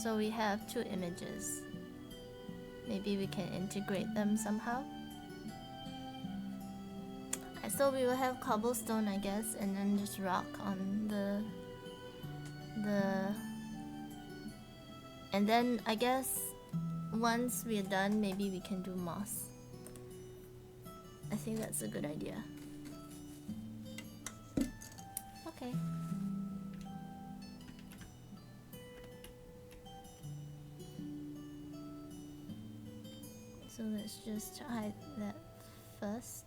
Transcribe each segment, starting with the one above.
So we have two images. Maybe we can integrate them somehow. So we will have cobblestone, I guess, and then just rock on the and then I guess once we're done, maybe we can do moss. I think that's a good idea. Okay. So let's just hide that first.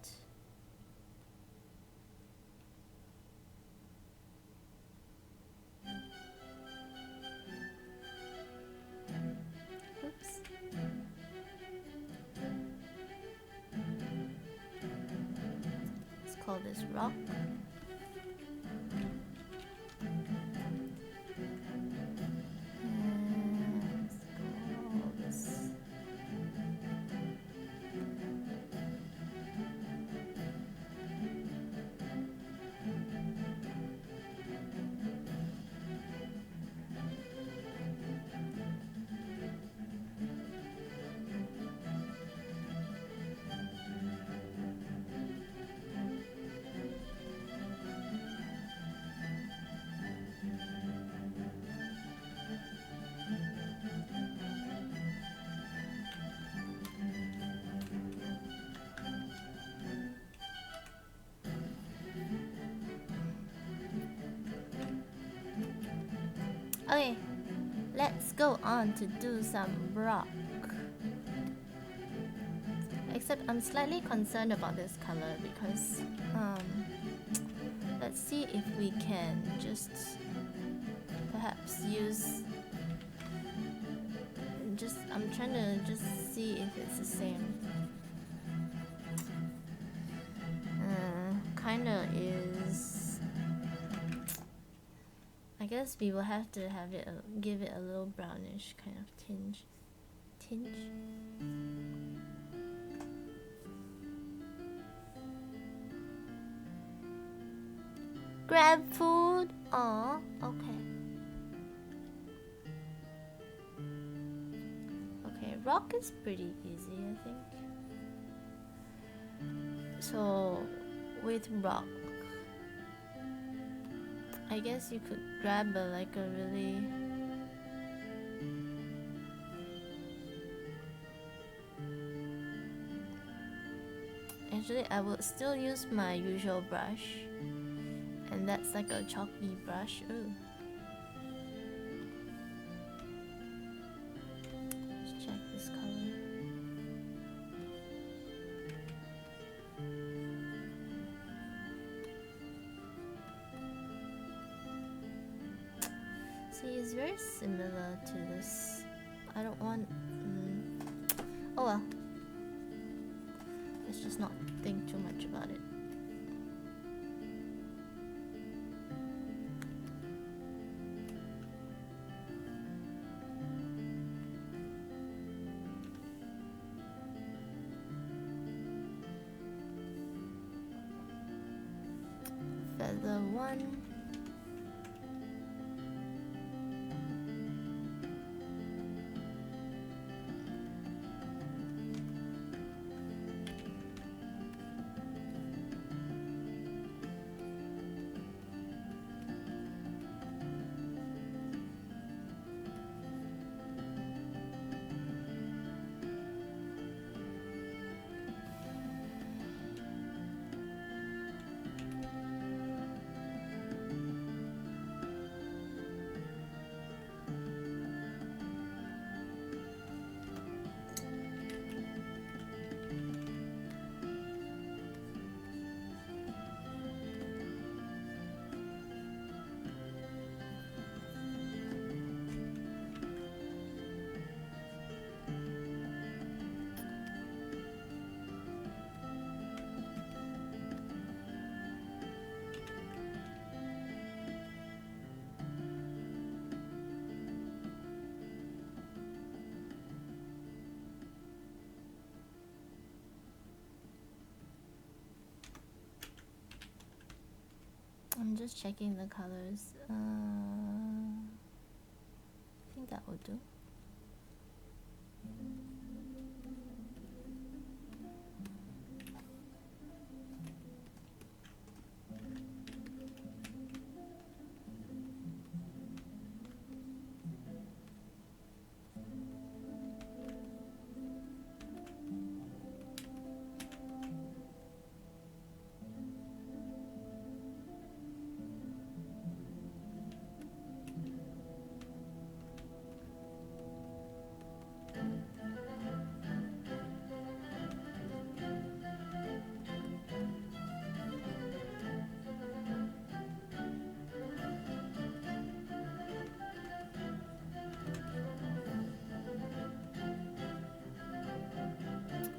Oops. Let's call this rock. Okay, let's go on to do some rock. Except I'm slightly concerned about this color because let's see if we can just perhaps use I'm trying to just see if it's the same. Kinda is. I guess we will have to have it give it a little brownish kind of tinge. Grab food. Aw, okay. Okay, rock is pretty easy, I think. So with rock, I guess you could grab a really actually I would still use my usual brush, and that's like a chalky brush. Ooh. Let's check this color. See, it's very similar to this. I don't want oh well. Let's just not think too much about it. Feather 1. I'm just checking the colors. I think that that will do.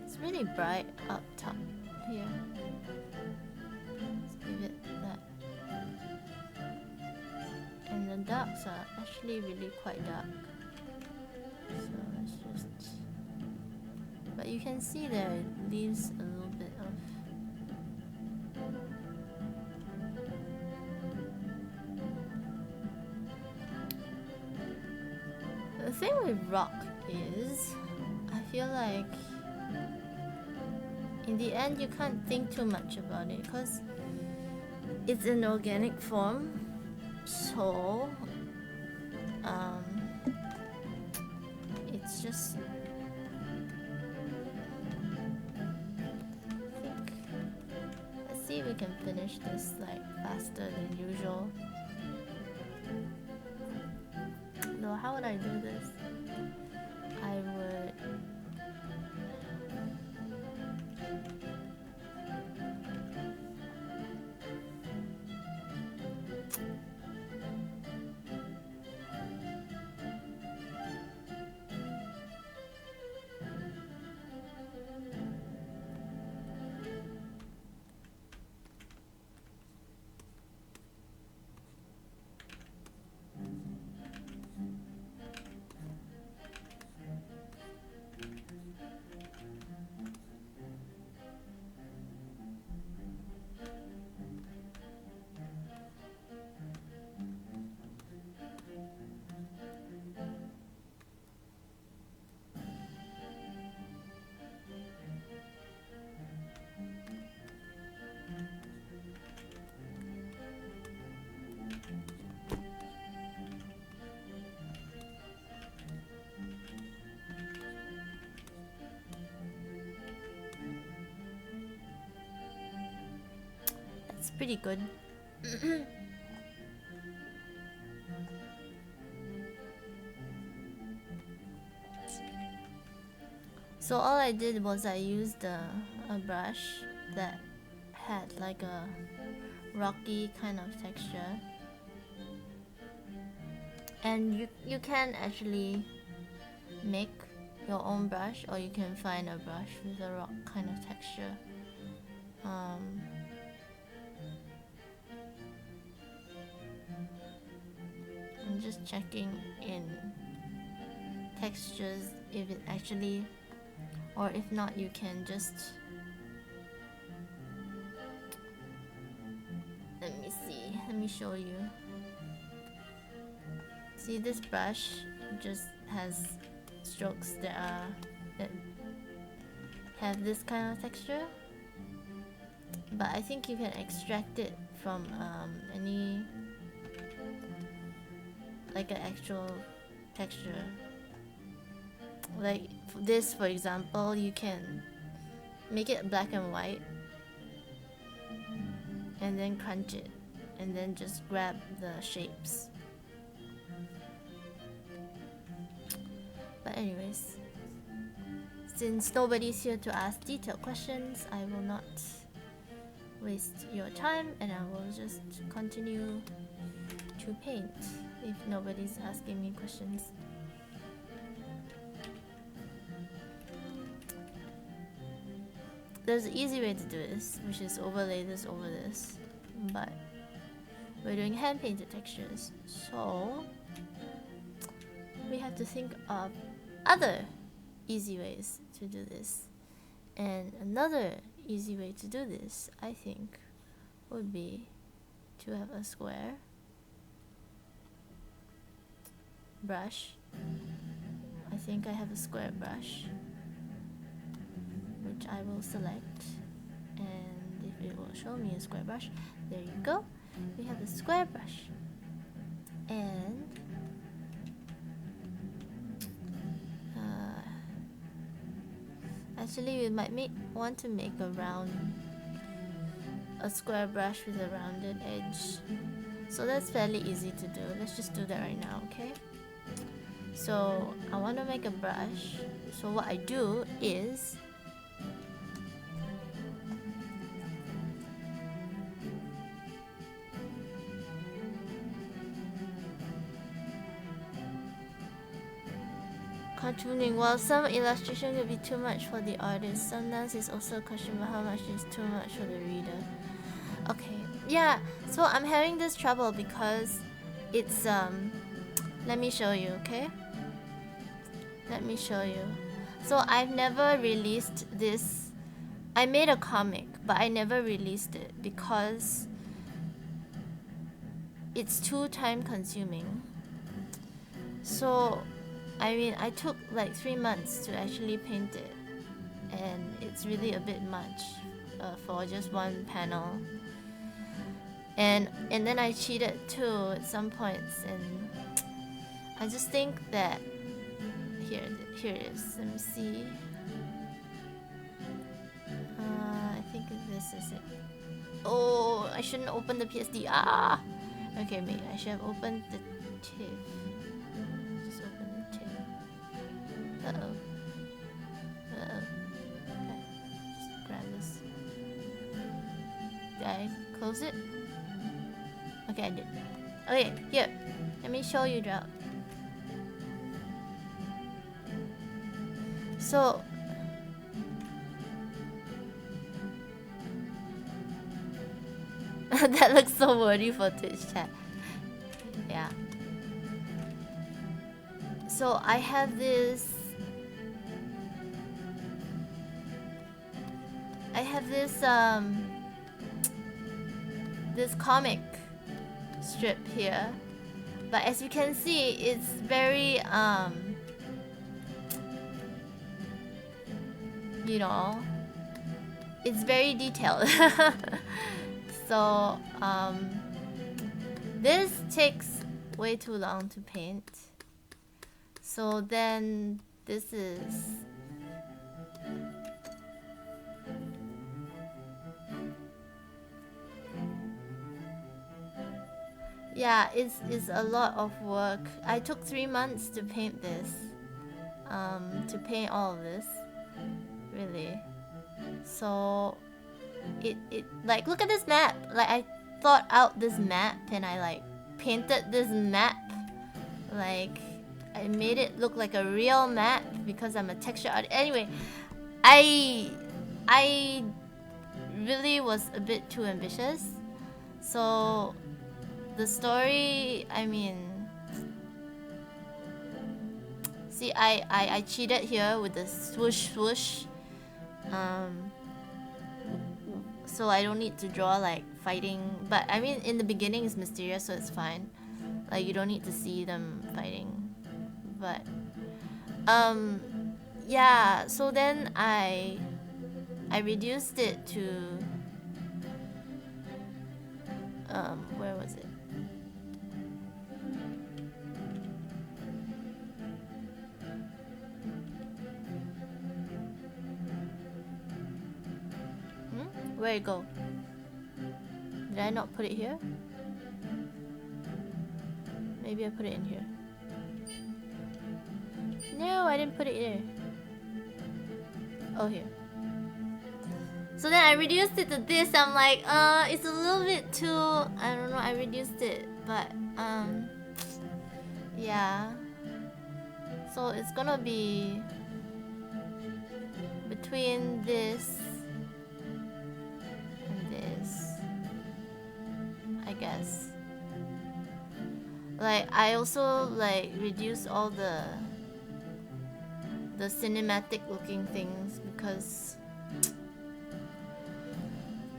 It's really bright up top here. Let's give it that. And the darks are actually really quite dark. So let's just... But you can see there it leaves a little bit of... The thing with rock is, I feel like in the end you can't think too much about it because it's an organic form, so it's just... Let's see if we can finish this like faster than usual. No, how would I do this? I would... It's pretty good. So all I did was I used a brush that had like a rocky kind of texture, and you can actually make your own brush, or you can find a brush with a rock kind of texture. I'm just checking in textures if it actually, or if not, you can just... Let me see, let me show you. See, this brush just has strokes that have this kind of texture, but I think you can extract it from any, like an actual texture. Like this, for example, you can make it black and white and then crunch it and then just grab the shapes. But anyways, since nobody's here to ask detailed questions, I will not waste your time and I will just continue to paint if nobody's asking me questions. There's an easy way to do this, which is overlay this over this, but we're doing hand painted textures, so we have to think of other easy ways to do this. And another easy way to do this, I think, would be to have a square brush I think I have a square brush, which I will select, and if it will show me a square brush, there you go. We have a square brush, and actually we might want to make a square brush with a rounded edge. So that's fairly easy to do. Let's just do that right now, okay? So I want to make a brush. So what I do is cartooning. While some illustration could be too much for the artist, sometimes it's also a question about how much is too much for the reader. Okay, yeah, so I'm having this trouble because it's let me show you, okay? Let me show you. So I've never released this. I made a comic, but I never released it because it's too time consuming. So I mean, I took like 3 months to actually paint it, and it's really a bit much for just one panel. And then I cheated too at some points, and I just think that here it is. Let me see. I think this is it. Oh, I shouldn't open the PSD. Ah. Okay, maybe I should have opened the TIFF. Just open the TIFF. Uh-oh. Okay, just grab this. Did I close it? Okay, I did. Okay, here. Let me show you that. So that looks so wordy for Twitch chat. Yeah. So I have this. This comic strip here, but as you can see, it's very you know, it's very detailed. So this takes way too long to paint. So then this is yeah, it's a lot of work. I took 3 months to paint this, to paint all of this, really. So it like, look at this map. Like, I thought out this map and I like painted this map. Like, I made it look like a real map because I'm a texture artist. Anyway, I really was a bit too ambitious. So the story, I mean, see, I cheated here with the swoosh swoosh. So I don't need to draw like fighting, but I mean, in the beginning it's mysterious, so it's fine. Like, you don't need to see them fighting. But yeah, so then I reduced it to where was it? Where'd it go? Did I not put it here? Maybe I put it in here. No, I didn't put it here. Oh, here. So then I reduced it to this. I'm like, it's a little bit too, I don't know, I reduced it, but yeah. So it's gonna be between this and this, I guess. Like, I also like reduced all the cinematic looking things because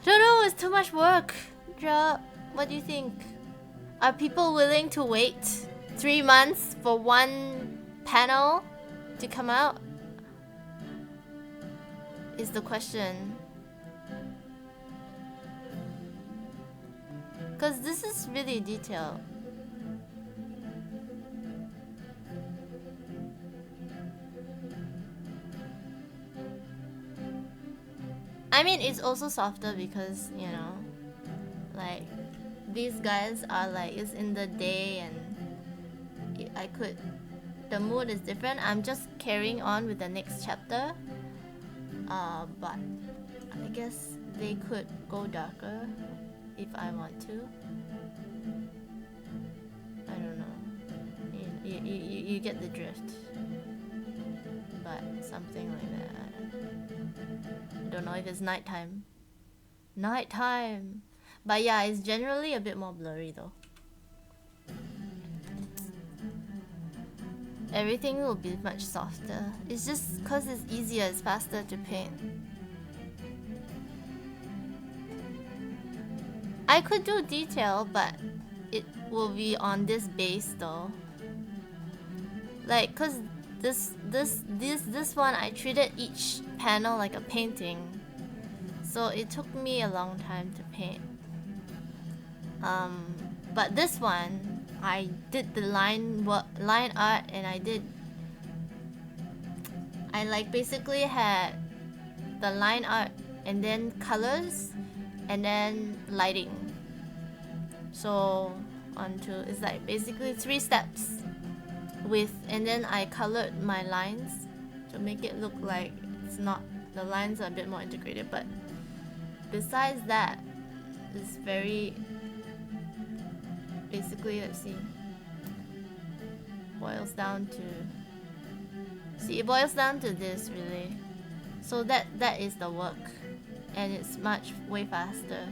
I don't know, it's too much work. Ja, what do you think? Are people willing to wait 3 months for one panel to come out is the question. Because this is really detailed. I mean, it's also softer because, you know, like, these guys are like, it's in the day and I could, the mood is different. I'm just carrying on with the next chapter. But I guess they could go darker if I want to. I don't know. You get the drift. But something like that. I don't know if it's nighttime. Nighttime! But yeah, it's generally a bit more blurry though. Everything will be much softer. It's just because it's easier, it's faster to paint. I could do detail, but it will be on this base though. Like, cause this one, I treated each panel like a painting. So it took me a long time to paint. But this one, I did the line art, and I like basically had the line art and then colors and then lighting. So onto, it's like basically 3 steps with, and then I colored my lines to make it look like it's not, the lines are a bit more integrated, but besides that, it's very basically, let's see, boils down to, it boils down to this really. So that is the work, and it's way faster.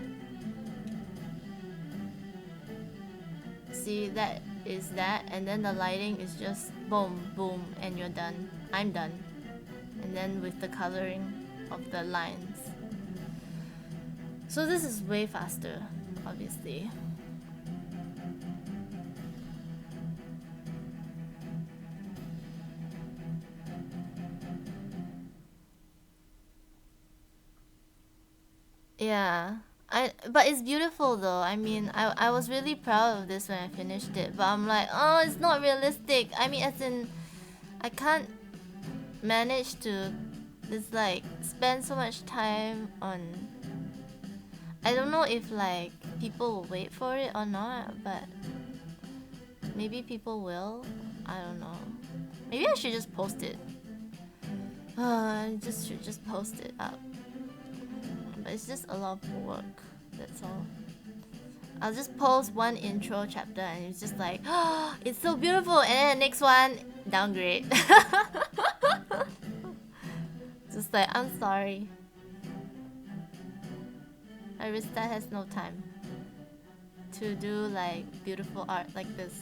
See, that is that, and then the lighting is just boom, boom, and you're done. I'm done. And then with the coloring of the lines. So this is way faster, obviously. Yeah. But it's beautiful though. I mean, I was really proud of this when I finished it, but I'm like, oh, it's not realistic. I mean, as in, I can't manage to just like spend so much time on, I don't know if like people will wait for it or not, but maybe people will. I don't know. Maybe I should just post it. I should just post it up. But it's just a lot of work, that's all. I'll just post one intro chapter and it's just like, oh, it's so beautiful, and then the next one, downgrade. Just like, I'm sorry, Arista has no time to do like beautiful art like this.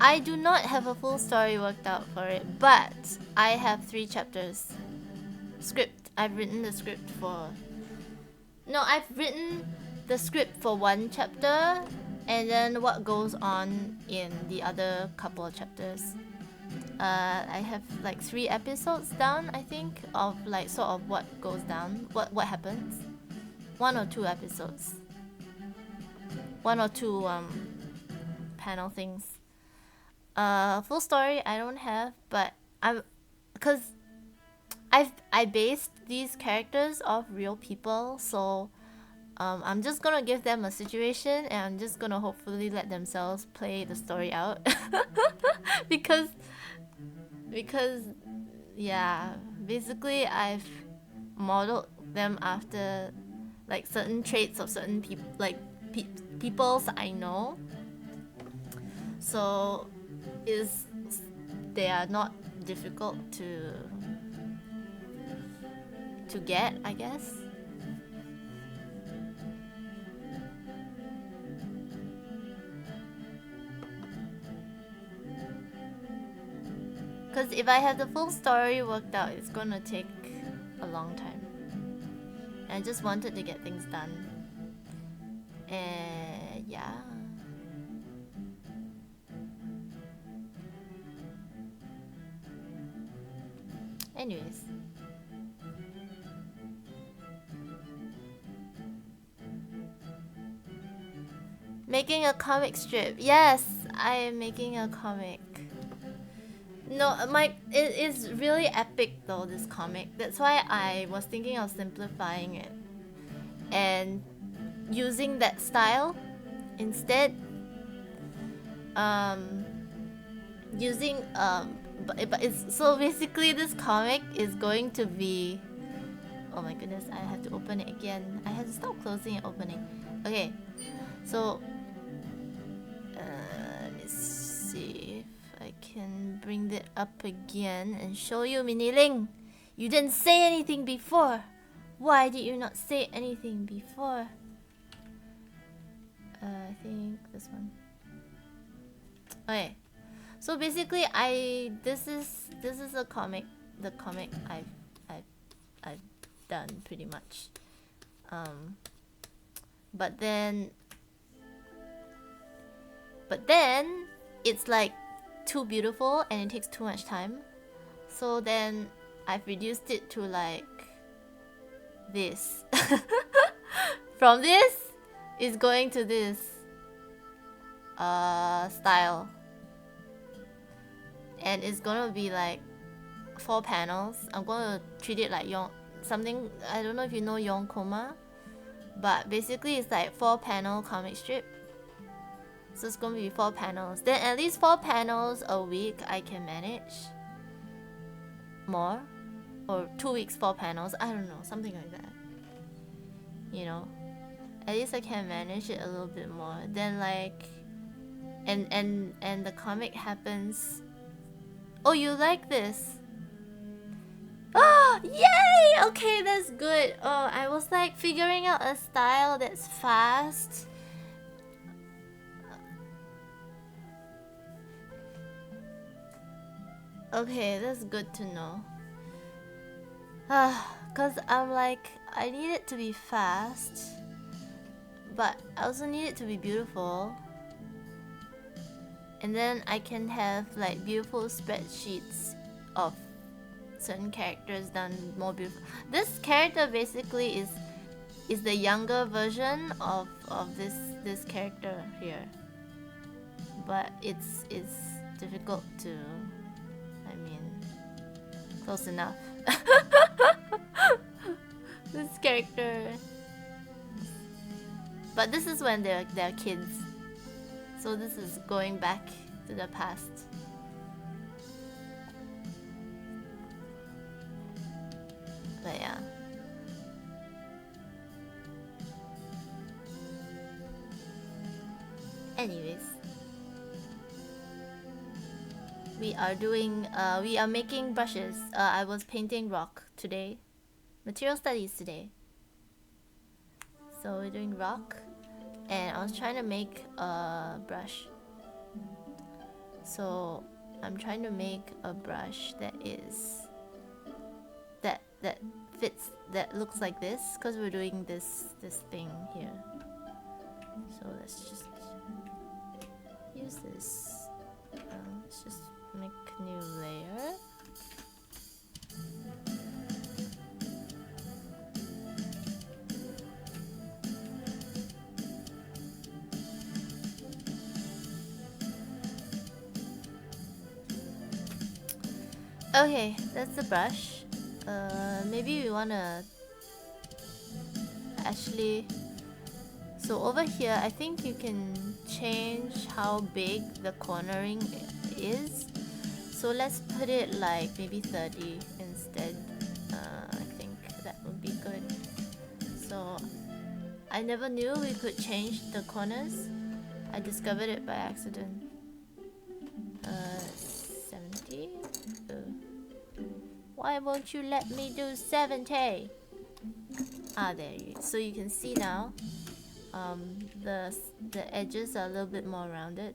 I do not have a full story worked out for it, but I have 3 chapters. Script. I've written the script for... No, I've written the script for 1 chapter, and then what goes on in the other couple of chapters. I have like 3 episodes down, I think, of like sort of what goes down, what happens. 1 or 2 episodes. 1 or 2 panel things. Full story I don't have, but because I based these characters off real people, so I'm just gonna give them a situation and I'm just gonna hopefully let themselves play the story out. because yeah, basically I've modeled them after like certain traits of certain people, like peoples I know. So they are not difficult to get, I guess. Because if I have the full story worked out, it's gonna take a long time. And I just wanted to get things done. And yeah. Anyways. Making a comic strip. Yes, I am making a comic. No, it is really epic though, this comic. That's why I was thinking of simplifying it and using that style instead. But it's so basically this comic is going to be. Oh my goodness, I have to open it again. I have to stop closing and opening. Okay, so let me see if I can bring it up again and show you, Miniling. You didn't say anything before. Why did you not say anything before? I think this one. Okay, so basically, this is a comic. The comic I've done pretty much. But then it's like too beautiful and it takes too much time. So then I've reduced it to like this. From this is going to this style. And it's gonna be like 4 panels. I'm gonna treat it like something. I don't know if you know Yonkoma, but basically it's like 4 panel comic strip. So it's gonna be 4 panels. Then at least 4 panels a week I can manage. More, or 2 weeks 4 panels. I don't know, something like that. You know, at least I can manage it a little bit more. Then like, and the comic happens. Oh, you like this? Oh, yay! Okay, that's good. Oh, I was like figuring out a style that's fast. Okay, that's good to know. Cause I'm like, I need it to be fast, but I also need it to be beautiful. And then I can have like beautiful spreadsheets of certain characters done more beautiful. This character basically is the younger version of this character here. But it's difficult to, I mean, close enough. This character. But this is when they're kids. So this is going back to the past. But yeah. Anyways. We are making brushes. I was painting rock today. Material studies today. So we're doing rock. And I was trying to make a brush. So I'm trying to make a brush that fits, that looks like this, because we're doing this thing here. So let's just use this. Let's just make a new layer. Okay, that's the brush. Maybe we wanna actually. So over here, I think you can change how big the cornering is. So let's put it like maybe 30 instead. I think that would be good. So I never knew we could change the corners. I discovered it by accident. 70. Why won't you let me do 70? Ah, there you go. So you can see now, the edges are a little bit more rounded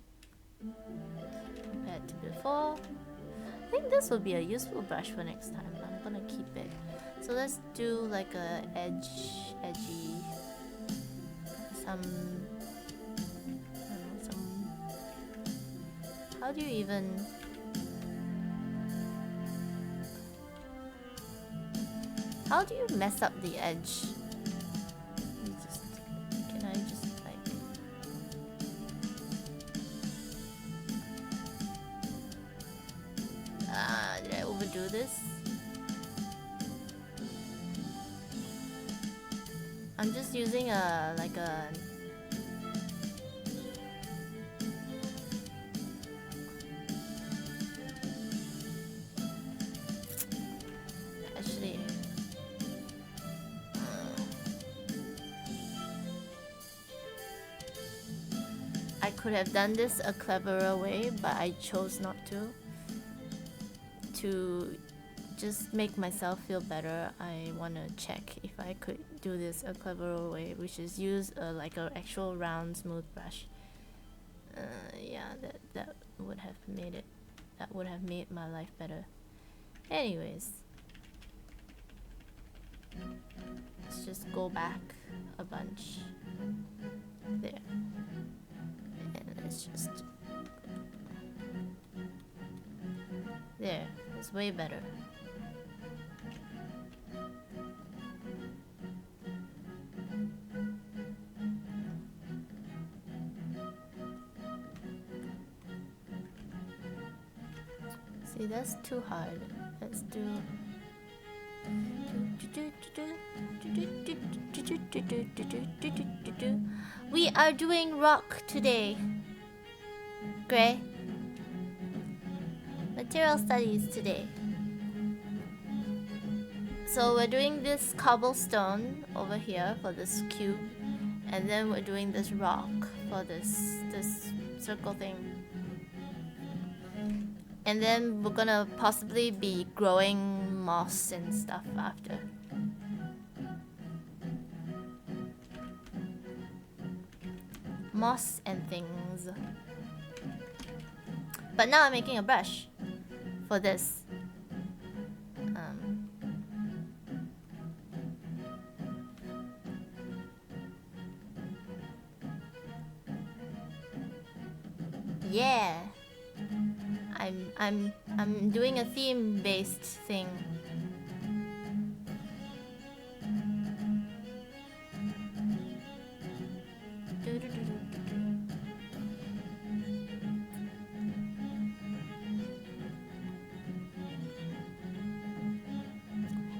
compared to before. I think this will be a useful brush for next time. I'm gonna keep it. So let's do like a edgy, some, I don't know, some. How do you even? How do you mess up the edge? Can I just like? Did I overdo this? I'm just using a actually I could have done this a cleverer way, but I chose not to. To just make myself feel better, I want to check if I could do this a cleverer way, which is use like an actual round smooth brush. Yeah, that would have made it. That would have made my life better. Anyways, let's just go back a bunch. There. And let's just. There. It's way better. See, that's too hard. Let's do. We are doing rock today. Gray. Material studies today. So we're doing this cobblestone over here for this cube, and then we're doing this rock for this circle thing. And then we're gonna possibly be growing moss and stuff after. Moss and things. But now I'm making a brush for this. Yeah. I'm doing a theme-based thing.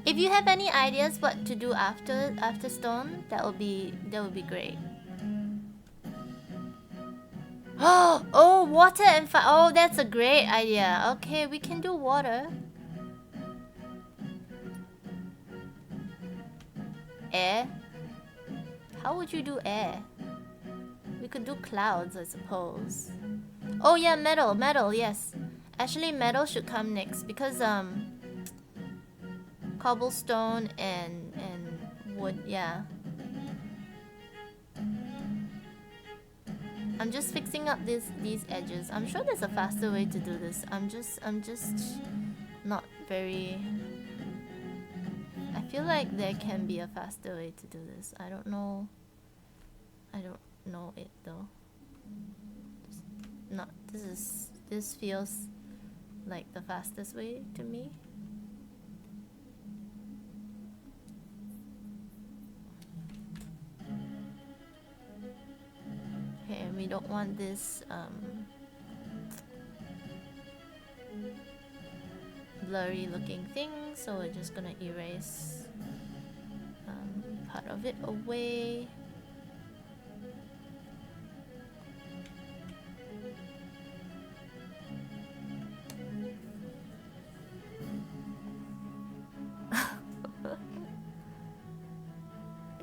If you have any ideas what to do after stone, that would be great. Oh, water and fire. Oh, that's a great idea. Okay, we can do water. Air. How would you do air? We could do clouds, I suppose. Oh yeah, metal, yes. Actually, metal should come next because cobblestone and wood, yeah. I'm just fixing up these edges. I'm sure there's a faster way to do this. I'm just not very. I feel like there can be a faster way to do this. I don't know it though. This feels like the fastest way to me. Okay, and we don't want this blurry looking thing, so we're just gonna erase part of it away.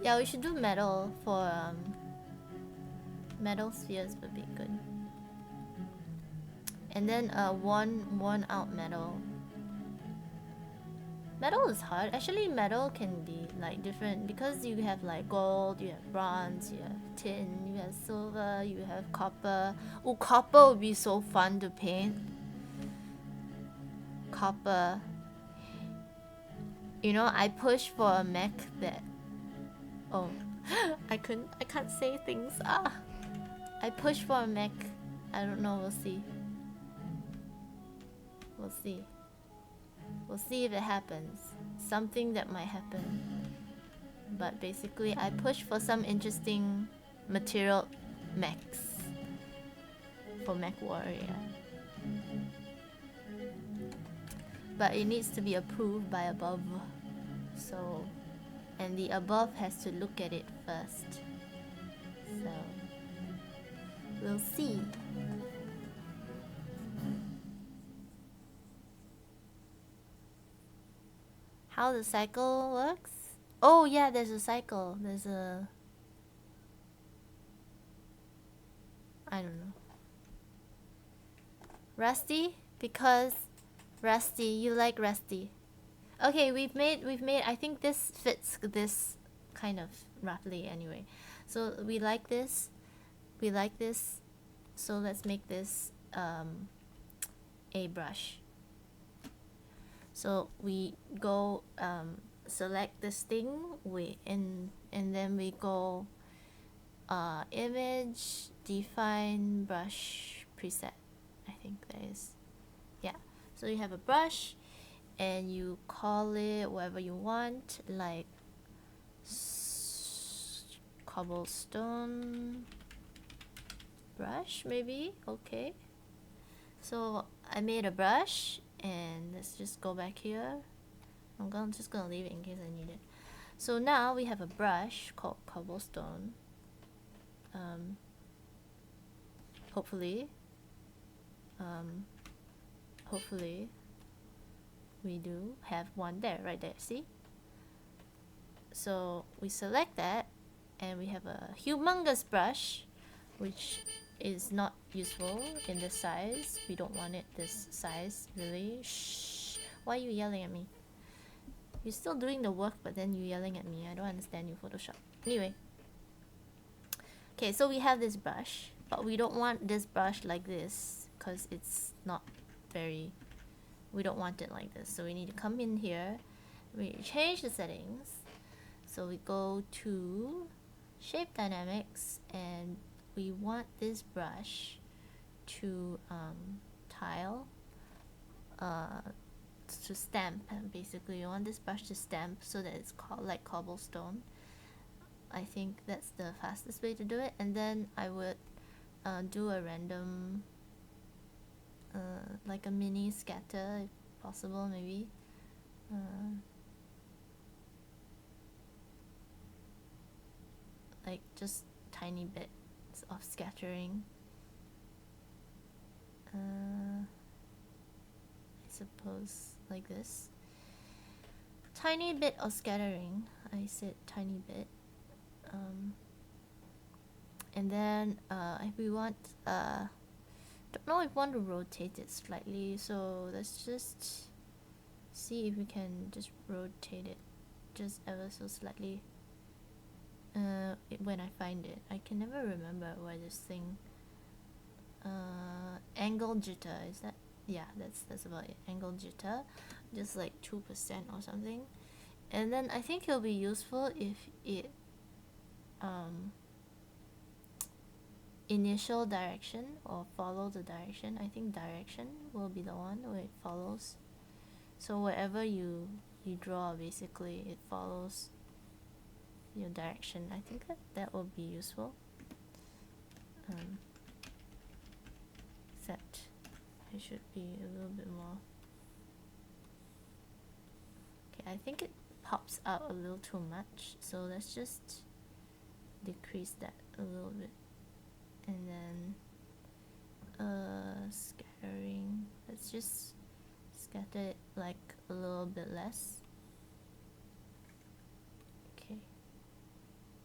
Yeah, we should do metal for metal spheres would be good. And then worn out metal. Metal is hard. Actually, metal can be like different because you have like gold, you have bronze, you have tin, you have silver, you have copper. Oh, copper would be so fun to paint. copper. You know, I push for a mech that... Oh, I can't say things. I push for a mech. I don't know, we'll see. We'll see. We'll see if it happens. Something that might happen. But basically, I push for some interesting material mechs. For Mech Warrior. But it needs to be approved by above. So... And the above has to look at it first. So... We'll see. How the cycle works? Oh yeah, there's a cycle. There's a... I don't know. Rusty? Because... Rusty, you like Rusty. Okay, we've made... I think this fits this kind of roughly anyway. So we like this. We like this. So let's make this a brush. So we go select this thing, and then we go image, define brush preset. I think that is, yeah. So you have a brush and you call it whatever you want, like cobblestone brush maybe. Okay, so I made a brush, and let's just go back here. I'm just gonna leave it in case I need it. So now we have a brush called Cobblestone. Hopefully we do have one there, right there, see? So we select that, and we have a humongous brush, which is not useful in this size. We don't want it this size, really. Shh. Why are you yelling at me? You're still doing the work, but then you're yelling at me. I don't understand you, Photoshop. Anyway. Okay, so we have this brush, but we don't want this brush like this, because it's not very... We don't want it like this. So we need to come in here. We change the settings. So we go to Shape Dynamics, and we want this brush to tile, to stamp. Basically, you want this brush to stamp so that it's like cobblestone. I think that's the fastest way to do it. And then I would do a random, like a mini scatter if possible, maybe. Like just tiny bits of scattering. I suppose like this. Tiny bit of scattering. I said tiny bit. And then if we want, don't know if we want to rotate it slightly, so let's just see if we can just rotate it just ever so slightly. When I find it, I can never remember where this thing. Angle jitter, is that? Yeah, that's about it. Angle jitter, just like 2% or something. And then I think it'll be useful if it initial direction or follow the direction. I think direction will be the one where it follows. So wherever you draw, basically it follows your direction. I think that will be useful. Except I should be a little bit more. Okay, I think it pops out a little too much, so let's just decrease that a little bit. And then scattering, let's just scatter it like a little bit less. Okay,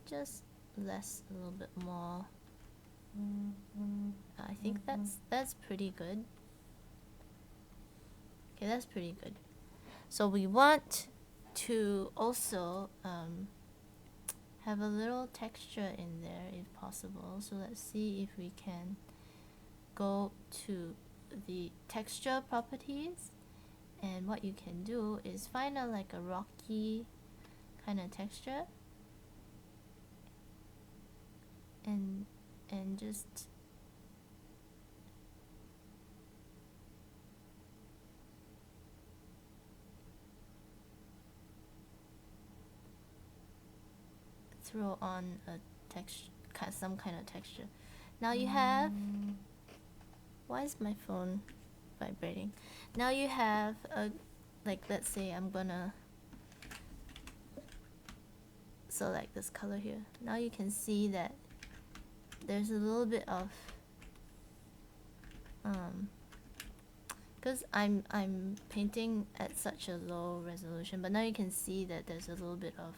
just less, a little bit more. I think that's pretty good. Okay, that's pretty good. So we want to also have a little texture in there if possible. So let's see if we can go to the texture properties And what you can do is find a like a rocky kind of texture and just throw on a texture, some kind of texture. Now you have, why is my phone vibrating? Now you have a, like, let's say I'm gonna select this color here. Now you can see that there's a little bit of because I'm painting at such a low resolution, but now you can see that there's a little bit of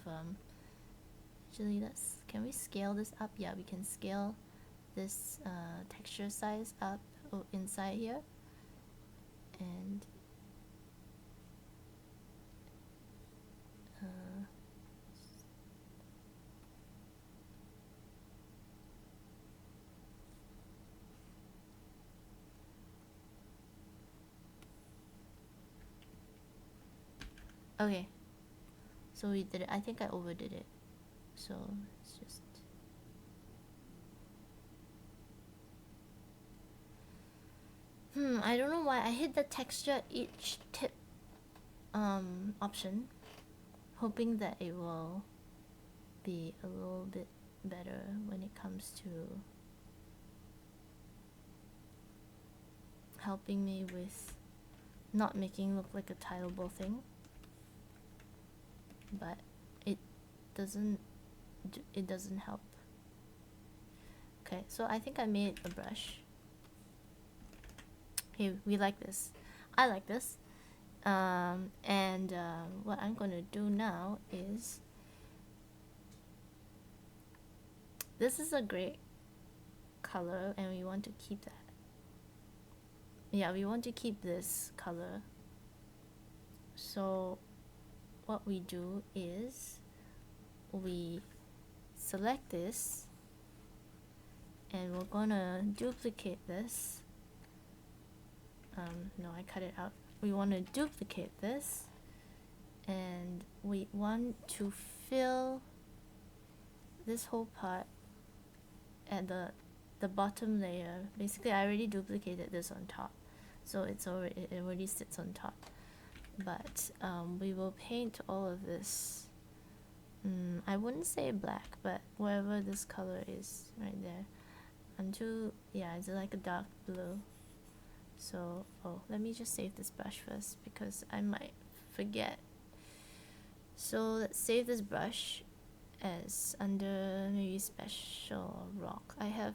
actually, can we scale this up? Yeah, we can scale this texture size up inside here, and okay, so we did it. I think I overdid it, so it's just I don't know why I hit the texture each tip option, hoping that it will be a little bit better when it comes to helping me with not making look like a tileable thing, but it doesn't help. Okay, so I think I made a brush. Hey, we like this. I like this. What I'm gonna do now is, this is a great color and we want to keep that. Yeah, we want to keep this color. So what we do is we select this and we're gonna duplicate this. No, I cut it out. We want to duplicate this and we want to fill this whole part at the bottom layer. Basically, I already duplicated this on top, so it already sits on top. But we will paint all of this. I wouldn't say black, but wherever this color is right there, until, yeah, it's like a dark blue. So, let me just save this brush first because I might forget. So let's save this brush as under maybe special rock. I have,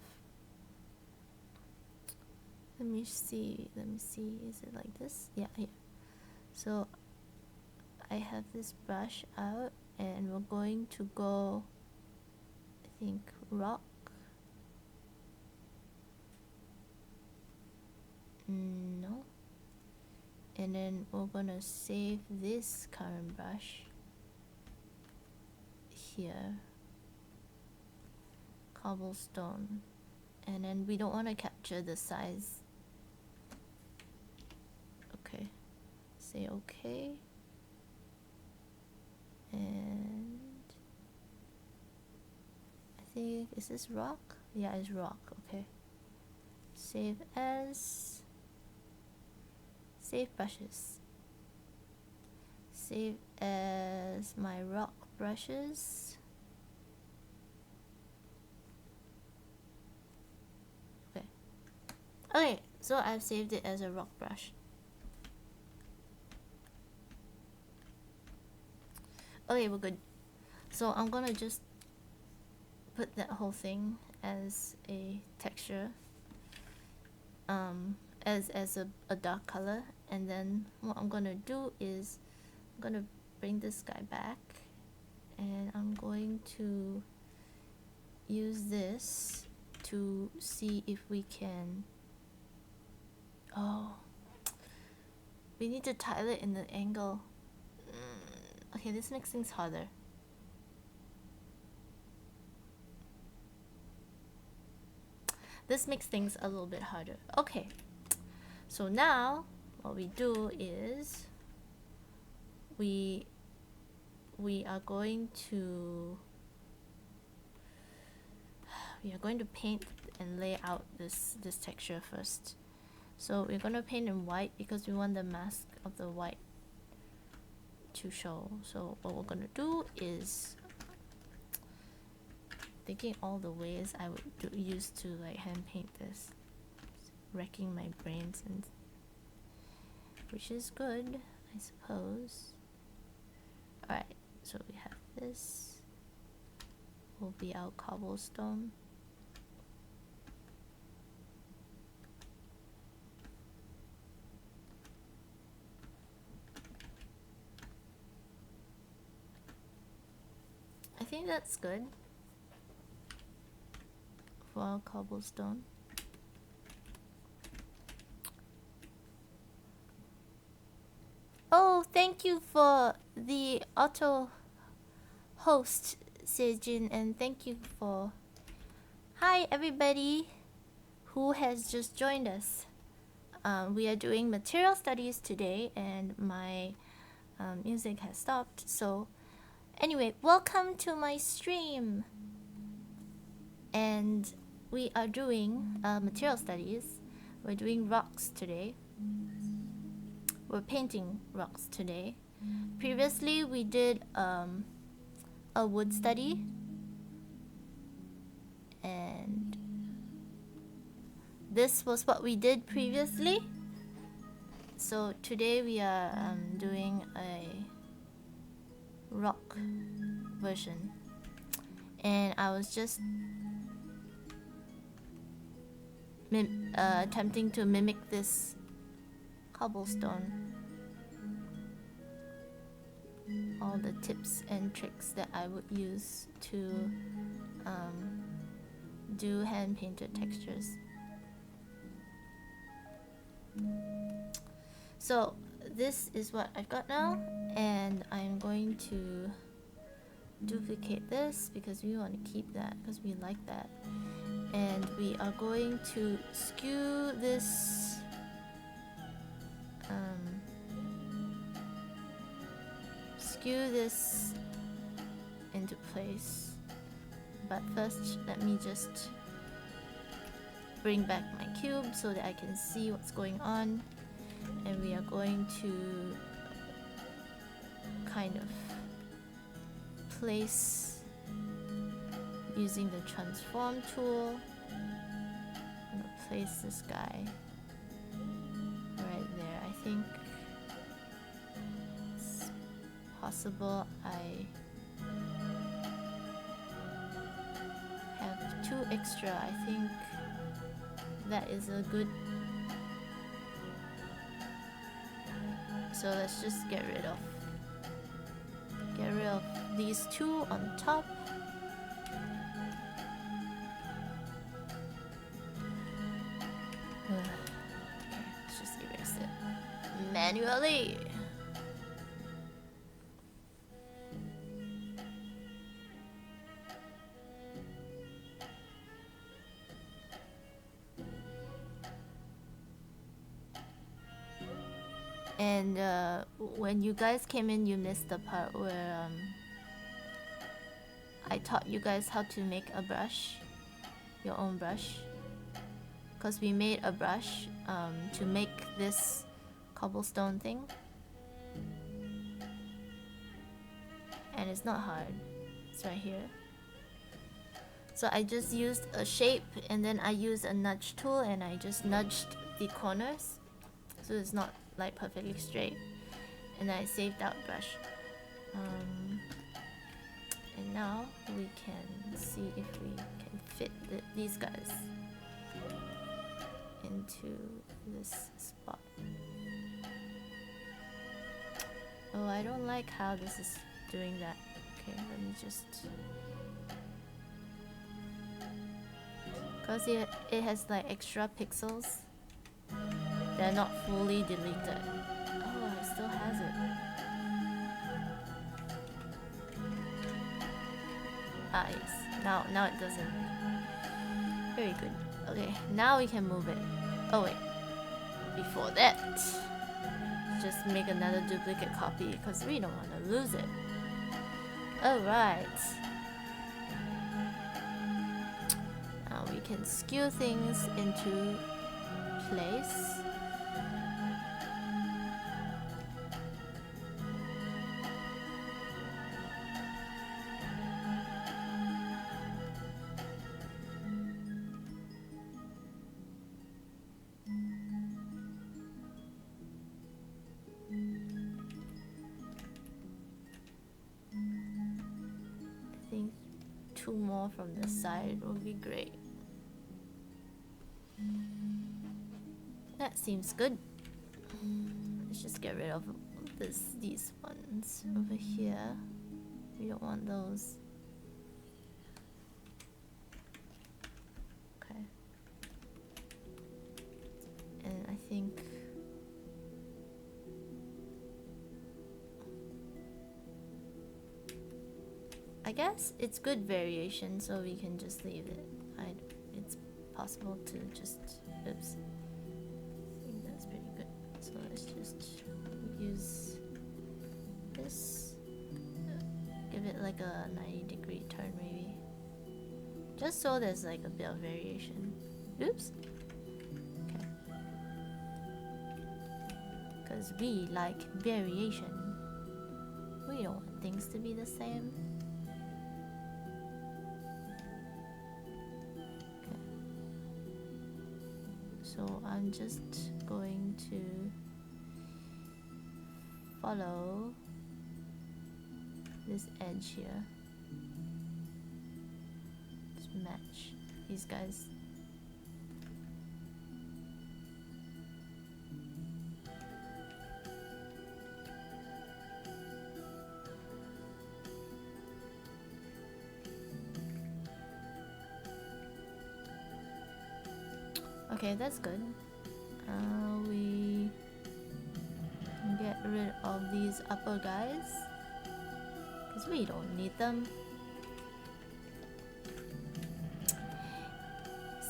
let me see, is it like this? Yeah, here. So I have this brush out and we're going to go, I think, rock. No. And then we're gonna save this current brush here, Cobblestone, and then we don't want to capture the size. Okay, say okay, and I think, is this rock? Yeah, it's rock. Okay, save as, save brushes, save as my rock brushes. Okay, so I've saved it as a rock brush. Okay, we're good. So I'm gonna just put that whole thing as a texture, as a dark color, and then what I'm gonna do is I'm gonna bring this guy back and I'm going to use this to see if we can, we need to tile it in the angle. Okay, this makes things harder. This makes things a little bit harder. Okay, so now what we do is we are going to paint and lay out this texture first. So we're gonna paint in white because we want the mask of the white to show. So what we're gonna do is thinking all the ways I would use to like hand paint this, wrecking my brains, and which is good, I suppose. Alright, so we have this will be our cobblestone. I think that's good for our cobblestone. Oh, thank you for the auto host, Sejin, and thank you for... Hi everybody who has just joined us. We are doing material studies today and my music has stopped, so anyway, welcome to my stream. And we are doing material studies. We're doing rocks today. We're painting rocks today. Previously we did a wood study, and this was what we did previously. So today we are doing a rock version, and I was just attempting to mimic this cobblestone, all the tips and tricks that I would use to do hand painted textures. So this is what I've got now, and I'm going to duplicate this because we want to keep that because we like that, and we are going to skew this into place. But first, let me just bring back my cube so that I can see what's going on. And we are going to kind of place using the transform tool. I'm gonna place this guy right there. I think it's possible I have 2 extra. I think that is a good... So let's just get rid of these 2 on top. Okay, let's just erase it manually. And when you guys came in, you missed the part where I taught you guys how to make a brush, your own brush. Because we made a brush to make this cobblestone thing. And it's not hard, it's right here. So I just used a shape, and then I used a nudge tool, and I just nudged the corners so it's not like perfectly straight, and I saved out brush. And now we can see if we can fit these guys into this spot. Oh, I don't like how this is doing that. Okay, let me just... Because it has like extra pixels. They're not fully deleted. Oh, it still has it. Ah, yes. Now it doesn't. Very good. Okay, now we can move it. Oh wait. Before that, just make another duplicate copy because we don't want to lose it. Alright. Now we can skew things into place. Two more from the side would be great. That seems good. Let's just get rid of these ones over here. We don't want those. Okay. And I think I guess it's good variation, so we can just leave it. It's possible to just, oops. I think that's pretty good. So let's just use this. Give it like a 90-degree turn maybe. Just so there's like a bit of variation. Oops. Okay. Because we like variation. We don't want things to be the same. So I'm just going to follow this edge here. Just match these guys. Okay, that's good. We get rid of these upper guys because we don't need them.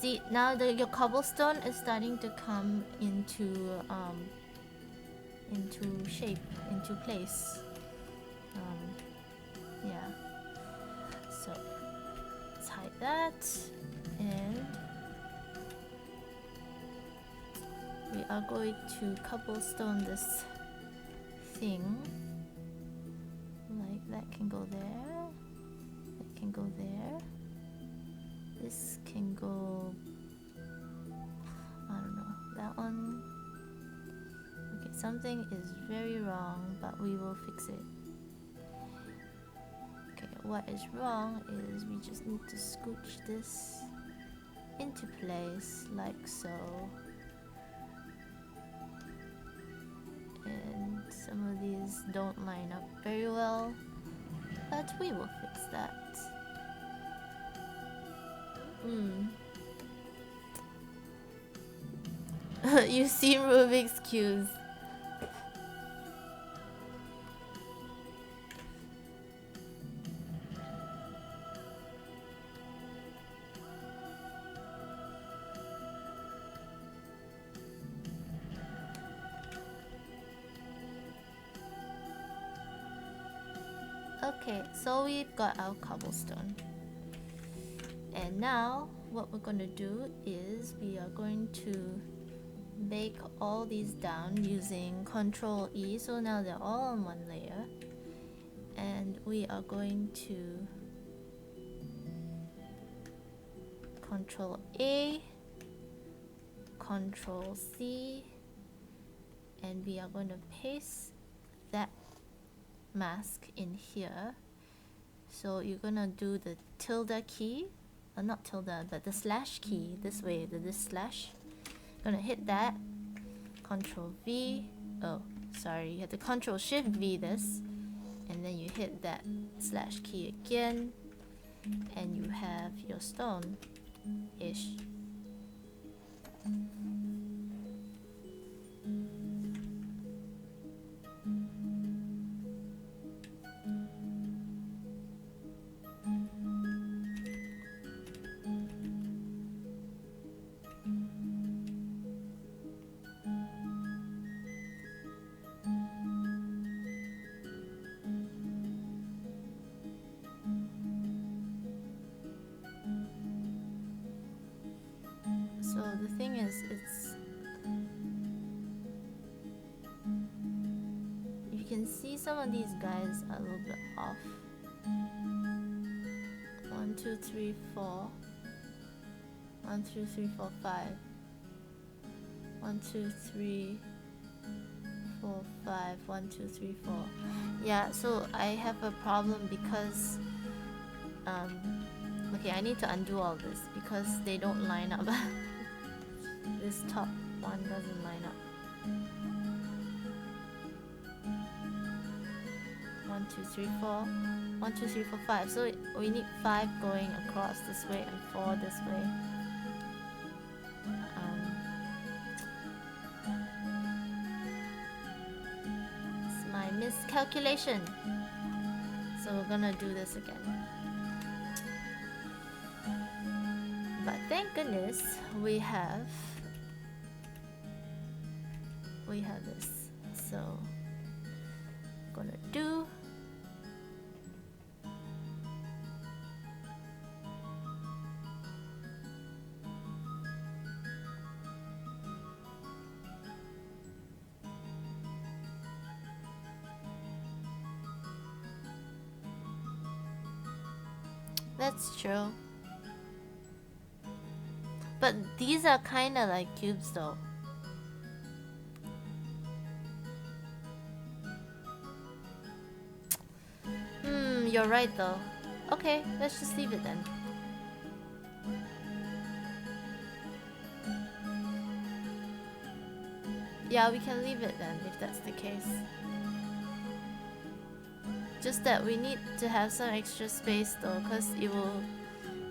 See, now your cobblestone is starting to come into shape, into place. Yeah. So let's hide that, and we are going to cobblestone this thing. Like that can go there. That can go there. This can go, I don't know, that one. Okay, something is very wrong, but we will fix it. Okay, what is wrong is we just need to scooch this into place like so. And some of these don't line up very well, but we will fix that. You've seen Rubik's Cubes. Okay, so we've got our cobblestone. And now what we're going to do is we are going to bake all these down using Control E. So now they're all on one layer. And we are going to Control A, Control C, and we are going to paste that mask in here. So you're gonna do the tilde key, not tilde, but the slash key this way, this slash. Gonna hit that, Control V, oh sorry, you have to Control Shift V this, and then you hit that slash key again, and you have your stone ish. the thing is, you can see some of these guys are a little bit off. 1, 2, 3, 4. 1, 2, 3, 4, 5. 1, 2, 3, 4, 5. 1, 2, 3, 4. Yeah, so I have a problem because okay, I need to undo all this because they don't line up. This top one doesn't line up. 1, 2, 3, 4. 1, 2, 3, 4, 5. So we need 5 going across this way and 4 this way. It's my miscalculation. So we're gonna do this again. But thank goodness we have this. So gonna do that's true. But these are kind of like cubes though. You're right though. Okay, let's just leave it then. Yeah, we can leave it then if that's the case. Just that we need to have some extra space though, because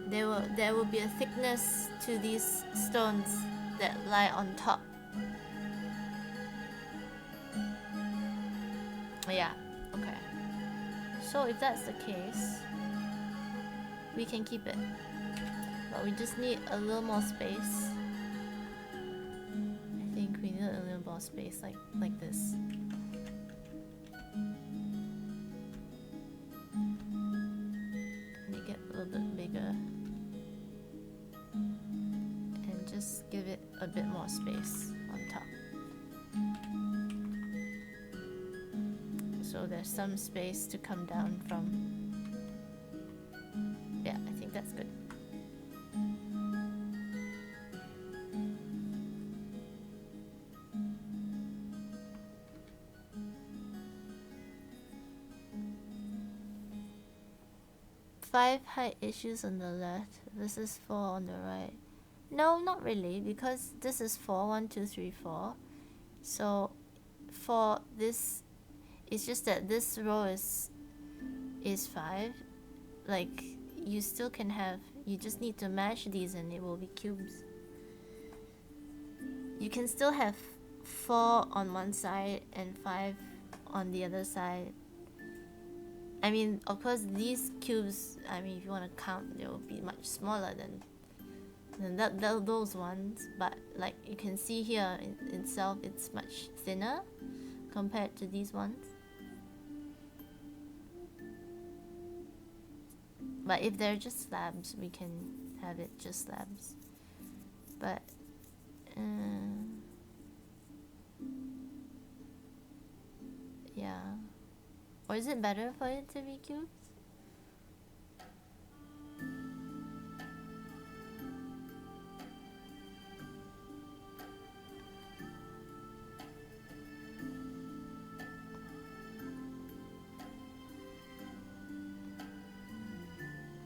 there will be a thickness to these stones that lie on top. Yeah, okay. So if that's the case, we can keep it. But we just need a little more space. I think we need a little more space like this. Make it a little bit bigger. And just give it a bit more space on top. So there's some space to come down from. Yeah, I think that's good. Five height issues on the left. This is 4 on the right. No, not really, because this is 4. 1, 2, 3, 4. So for this, it's just that this row is 5. Like, you still can have, you just need to mash these and it will be cubes. You can still have 4 on one side and 5 on the other side. I mean, of course, these cubes, I mean, if you want to count, they will be much smaller than those ones. But like you can see here in itself, it's much thinner compared to these ones. But if they're just slabs, we can have it just slabs. But yeah. Or is it better for it to be cubes?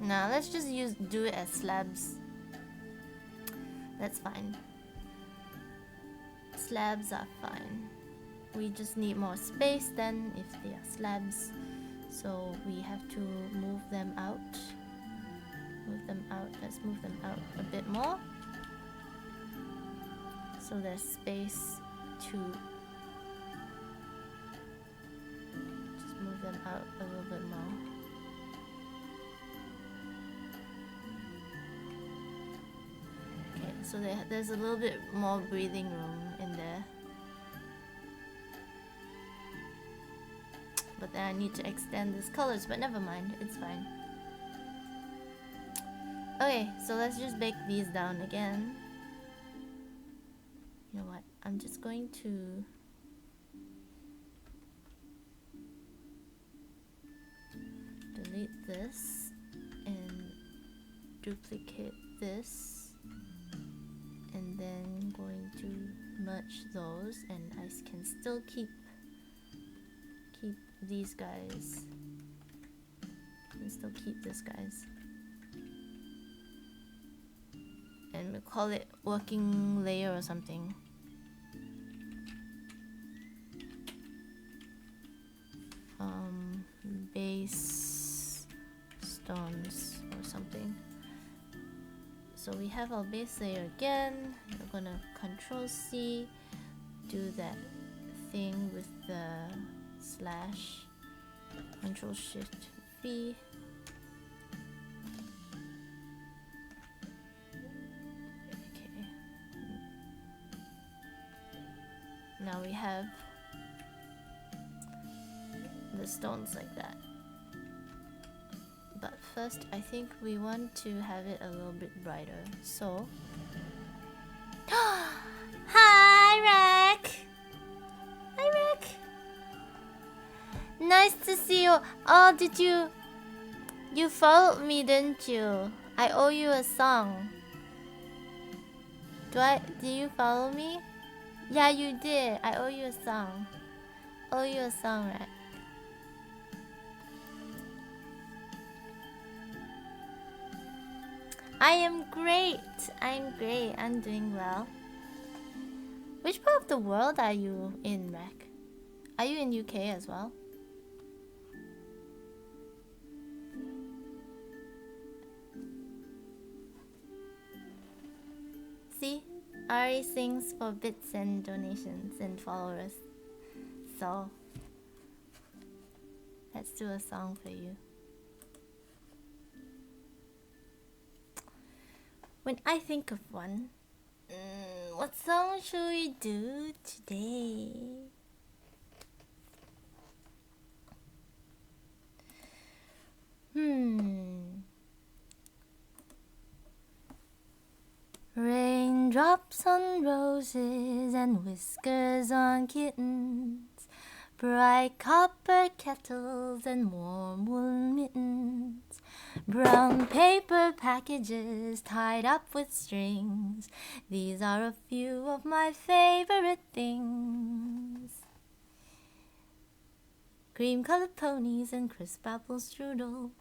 Nah, let's just do it as slabs. That's fine. Slabs are fine. We just need more space then if they are slabs. So we have to move them out. Let's move them out a bit more. So there's space to just move them out a little bit more. Okay, so there's a little bit more breathing room in there. But then I need to extend these colors, but never mind, it's fine. Okay, so let's just bake these down again. You know what? I'm just going to delete this and duplicate this, and then going to merge those, and I can still keep these guys. And still keep this guys. And we call it working layer or something. Base stones or something. So we have our base layer again. We're gonna Control C, do that thing with the slash, Control Shift V. Okay. Now we have the stones like that. But first, I think we want to have it a little bit brighter. So, hi, Rack. Hi, Rack. Nice to see you. Oh, did you followed me, didn't you? I owe you a song. Did you follow me? Yeah, you did. I owe you a song. Owe you a song, Rack. I am great. I'm great. I'm doing well. Which part of the world are you in, Rack? Are you in UK as well? See? Ari sings for bits and donations and followers. So, let's do a song for you. When I think of one, what song should we do today? Raindrops on roses and whiskers on kittens, bright copper kettles and warm woolen mittens, brown paper packages tied up with strings. These are a few of my favorite things. Cream-colored ponies and crisp apple strudel,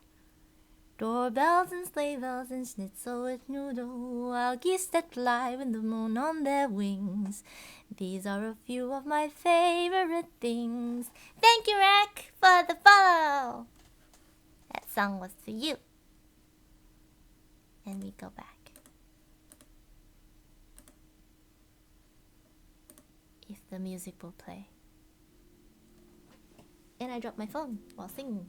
doorbells and sleigh bells and schnitzel with noodle, wild geese that fly with the moon on their wings. These are a few of my favorite things. Thank you, Rack, for the follow. That song was for you. And we go back. If the music will play. And I dropped my phone while singing.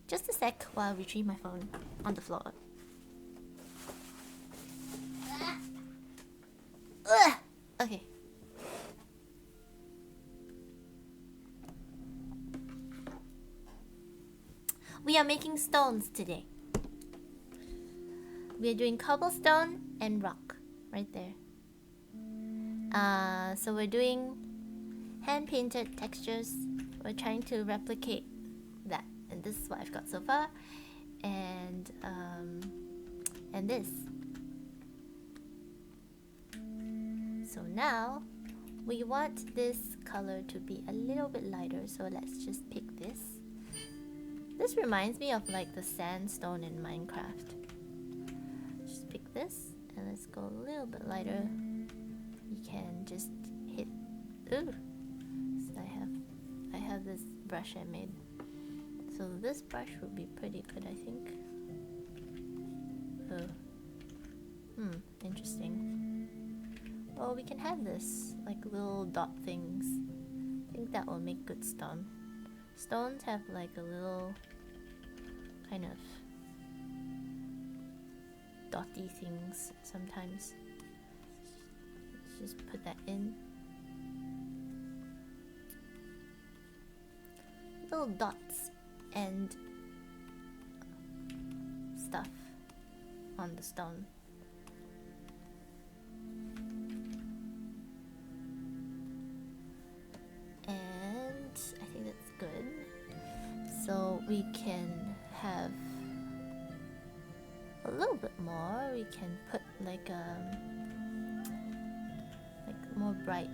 Just a sec while I retrieve my phone on the floor. Okay. We are making stones today. We are doing cobblestone and rock right there. So we're doing hand-painted textures. We're trying to replicate that. And this is what I've got so far, and this. So now we want this color to be a little bit lighter, so let's just pick this. This reminds me of like the sandstone in Minecraft. Just pick this and let's go a little bit lighter. You can just hit. Ooh, so I have this brush I made. So this brush would be pretty good, I think. Oh. Interesting. Well, we can have this, like little dot things. I think that will make good stone. Stones have like a little kind of dotty things sometimes. Let's just put that in. Little dots and stuff on the stone. we can have a little bit more. We can put like more brighter.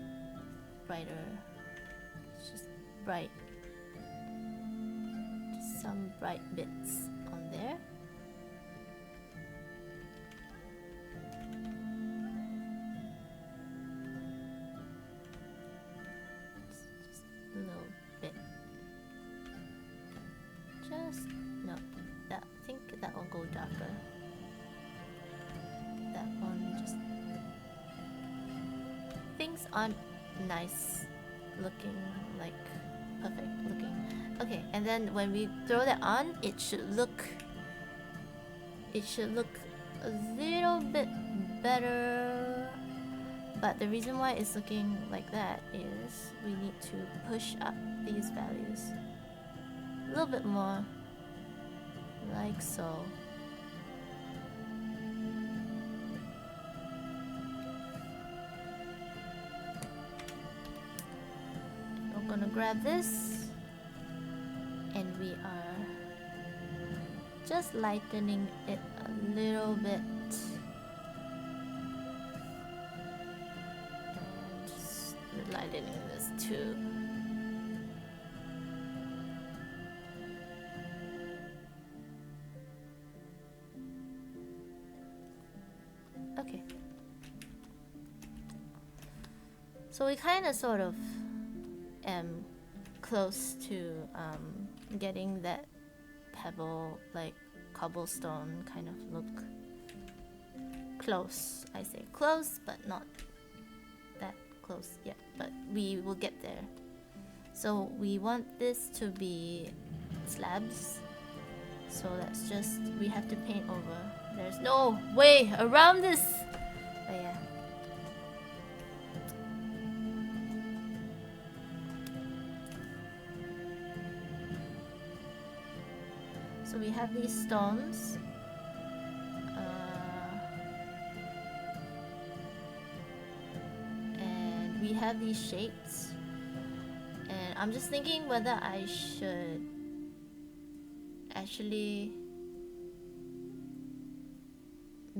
It's just bright. Just some bright bits on there. Just a little bit. Just no. That I think that will go darker. That one just things aren't nice looking, like perfect looking. Okay, and then when we throw that on, it should look a little bit better. But the reason why it's looking like that is we need to push up these values a little bit more, like so. We're gonna grab this, and we are just lightening it a little bit. And just lightening this too. Okay. So we kind of sort of am close to getting that pebble, like cobblestone kind of look. Close, I say close, but not that close yet, but we will get there. So we want this to be slabs, so that's just, we have to paint over. There's no way around this. But yeah. So we have these stones. And we have these shapes. And I'm just thinking whether I should actually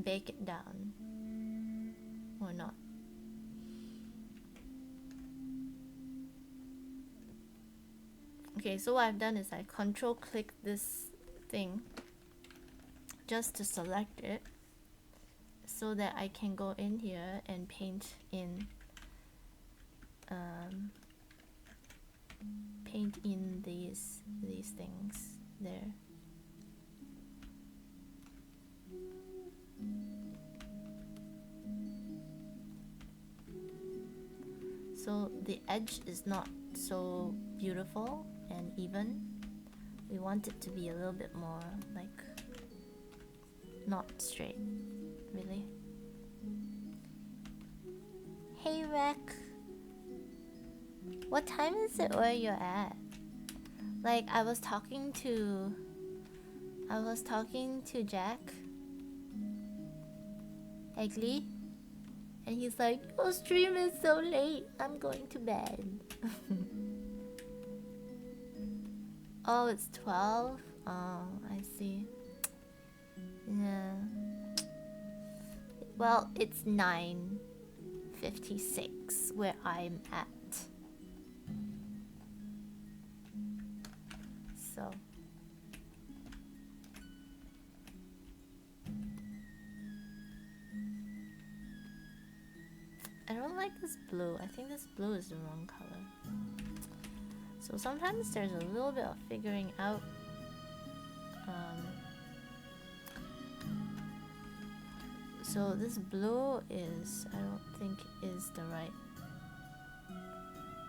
bake it down or not. Okay, so what I've done is I control click this thing just to select it so that I can go in here and paint in these things there. So the edge is not so beautiful and even. We want it to be a little bit more like not straight, really. Hey Rec, what time is it where you're at? Like I was talking to Jack Egley, and he's like, "Your stream is so late. I'm going to bed." Oh, it's 12? Oh, I see. Yeah. Well, it's 9:56 where I'm at. So. I don't like this blue. I think this blue is the wrong color. So sometimes there's a little bit of figuring out so this blue is, I don't think is the right.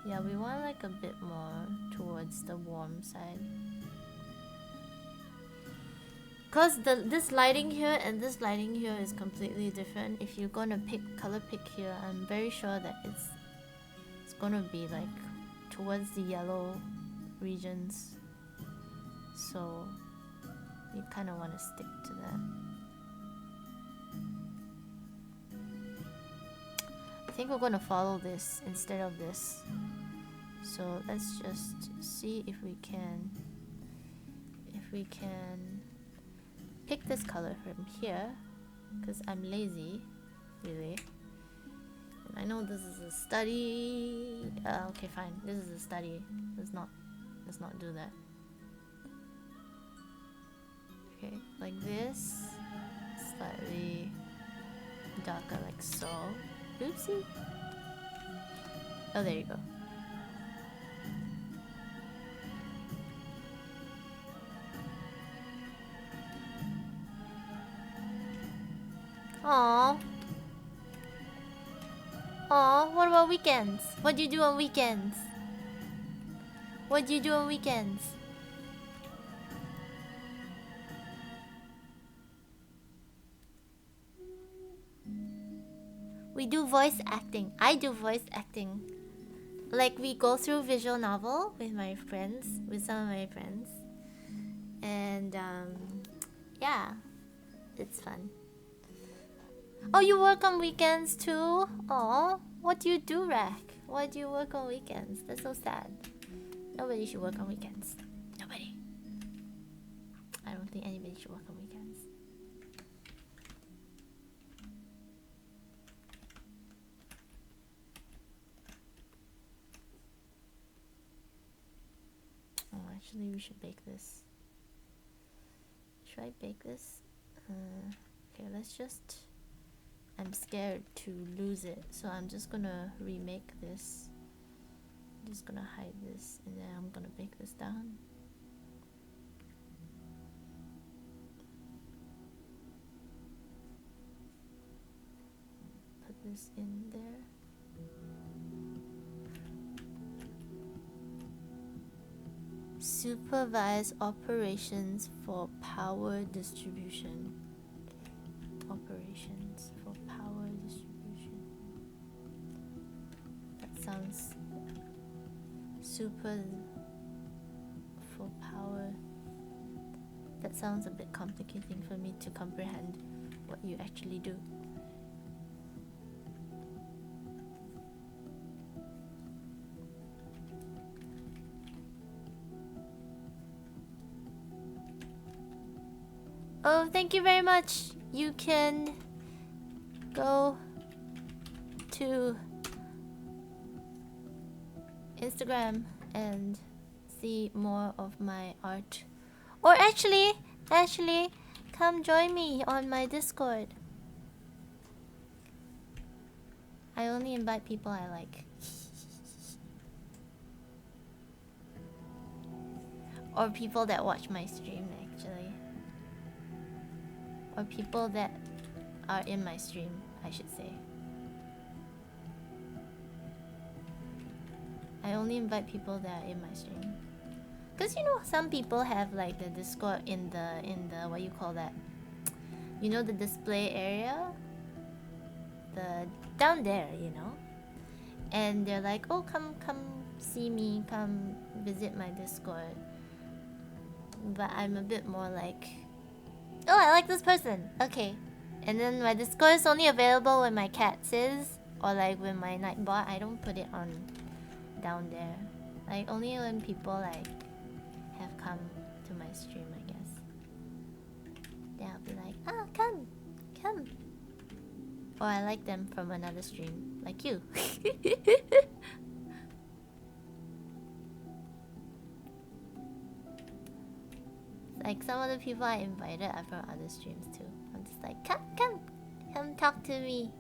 Yeah, we want like a bit more towards the warm side. Cause this lighting here and this lighting here is completely different. If you're gonna color pick here, I'm very sure that it's gonna be like towards the yellow regions, so you kind of want to stick to that. I think we're gonna follow this instead of this, so let's just see if we can we can pick this color from here, because I'm lazy, really. And I know this is a study. Okay, fine. This is a study. Let's not do that. Okay, like this. Slightly darker, like so. Oopsie. Oh, there you go. Aww. Aww, what about weekends? What do you do on weekends? What do you do on weekends? We do voice acting. I do voice acting. Like, we go through visual novel with my friends, with some of my friends. And, yeah. It's fun. Oh, you work on weekends too? Aw, what do you do, Rack? Why do you work on weekends? That's so sad. Nobody should work on weekends. Nobody. I don't think anybody should work on weekends. Oh, actually, we should bake this. Should I bake this? Okay, let's just... I'm scared to lose it, so I'm just gonna remake this. I'm just gonna hide this, and then I'm gonna bake this down. Put this in there. Supervise operations for power distribution. Operations for power distribution. That sounds super for power. That sounds a bit complicating for me to comprehend what you actually do. Oh, thank you very much. You can go to Instagram and see more of my art. Or actually, come join me on my Discord. I only invite people I like. Or people that watch my stream, actually. Or people that are in my stream, I should say. I only invite people that are in my stream. Cause you know, some people have like the Discord in the what you call that? You know, the display area? The down there, you know? And they're like, oh, come see me, come visit my Discord. But I'm a bit more like, oh, I like this person. Okay. And then my Discord is only available when my cat is, or like when my Nightbot. I don't put it on down there. Like only when people like have come to my stream, I guess. Then I'll be like, ah, come. Or I like them from another stream, like you. Like some of the people I invited are from other streams too. I'm just like, come talk to me,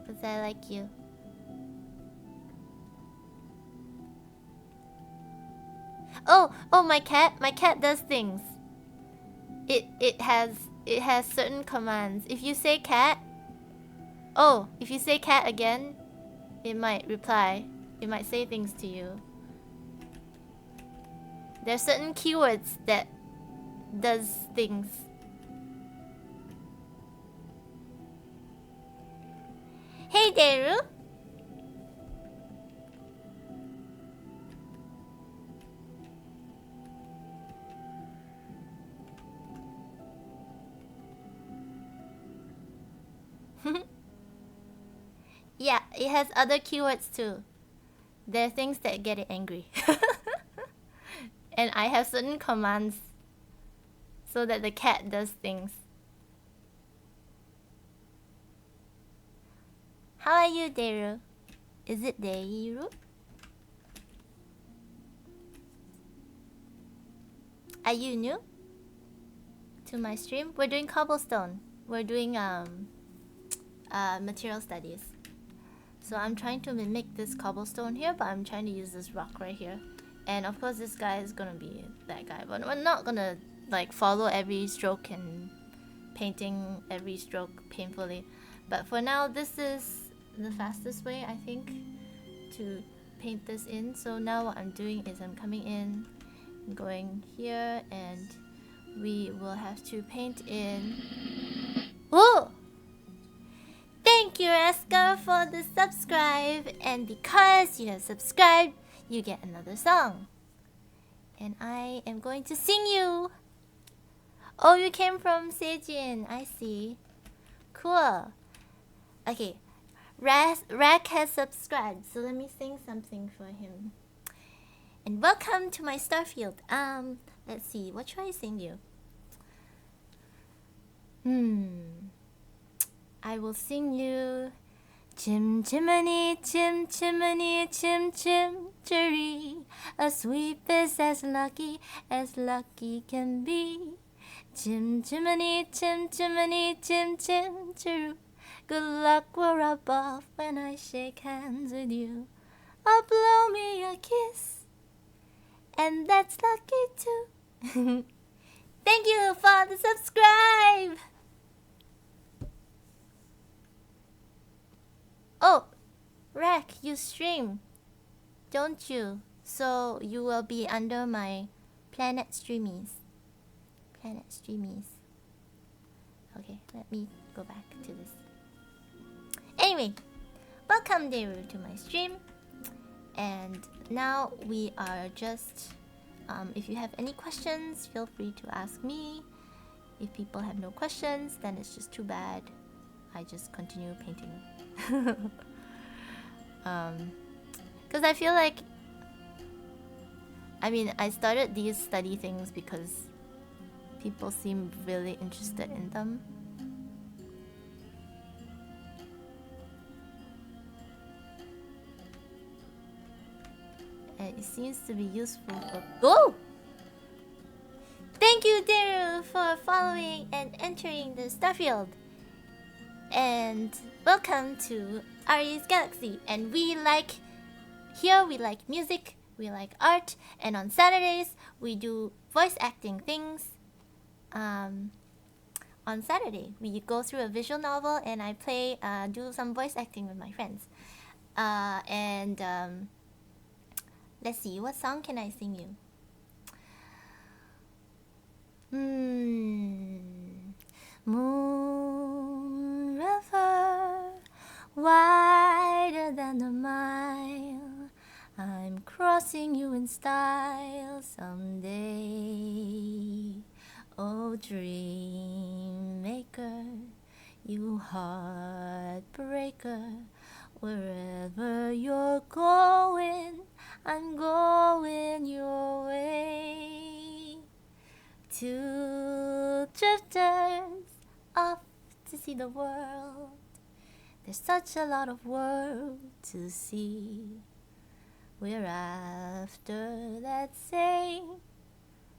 cause I like you. Oh, my cat does things. It has certain commands. If you say cat, again, it might reply. It might say things to you. There's certain keywords that does things. Hey, Deru. Yeah, it has other keywords too. There are things that get it angry. And I have certain commands so that the cat does things. How are you, Deiru? Is it Deiru? Are you new to my stream? We're doing Cobblestone. We're doing material studies. So I'm trying to mimic this cobblestone here, but I'm trying to use this rock right here. And of course this guy is gonna be that guy, but we're not gonna like follow every stroke and painting every stroke painfully. But for now, this is the fastest way, I think, to paint this in. So now what I'm doing is I'm coming in, going here, and we will have to paint in. Whoa! Thank you, Eska, for the subscribe. And because you have subscribed, you get another song. And I am going to sing you. Oh, you came from Sejin. I see. Cool. Okay. Rack has subscribed, so let me sing something for him. And welcome to my Starfield. Let's see. What should I sing you? I will sing you Chim chimney, chim chimney, chim chim cherry. A sweep is as lucky can be. Chim chimney, chim chimney, chim chim cherry. Good luck we're above when I shake hands with you. Oh, blow me a kiss, and that's lucky too. Thank you for the subscribe. Oh, Rack, you stream, don't you? So you will be under my Planet Streamies. Planet Streamies. Okay, let me go back to this. Anyway, welcome Deiru to my stream. And now we are just... if you have any questions, feel free to ask me. If people have no questions, then it's just too bad. I just continue painting. Because I feel like... I mean, I started these study things because people seem really interested in them. And it seems to be useful for... Oh! Thank you, Deiru, for following and entering the Starfield. And welcome to Ari's Galaxy. And we like... Here we like music, we like art, and on Saturdays we do voice acting things. On Saturday we go through a visual novel and I play, do some voice acting with my friends. Let's see, what song can I sing you? Moon river, wider than a mile. I'm crossing you in style someday. Oh, dream maker, you heartbreaker. Wherever you're going, I'm going your way. Two drifters off to see the world. There's such a lot of world to see. We're after that same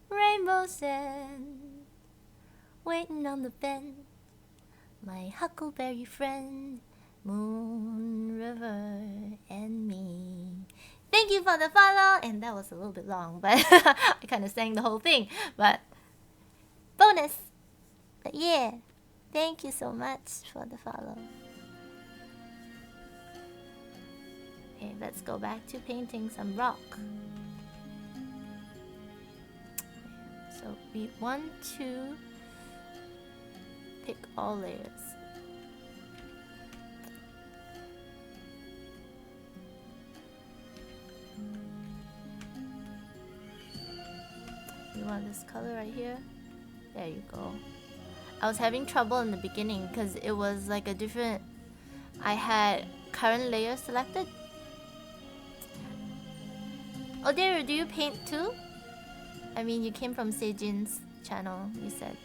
rainbow sand, waiting on the bend. My huckleberry friend, Moon River and me. Thank you for the follow, and that was a little bit long, but I kind of sang the whole thing, but bonus. But yeah, thank you so much for the follow. Okay, let's go back to painting some rock. So we want to pick all layers. You want this color right here? There you go. I was having trouble in the beginning because it was like a different... I had current layer selected. Oh, Deiru, do you paint too? I mean, you came from Sejin's channel, you said.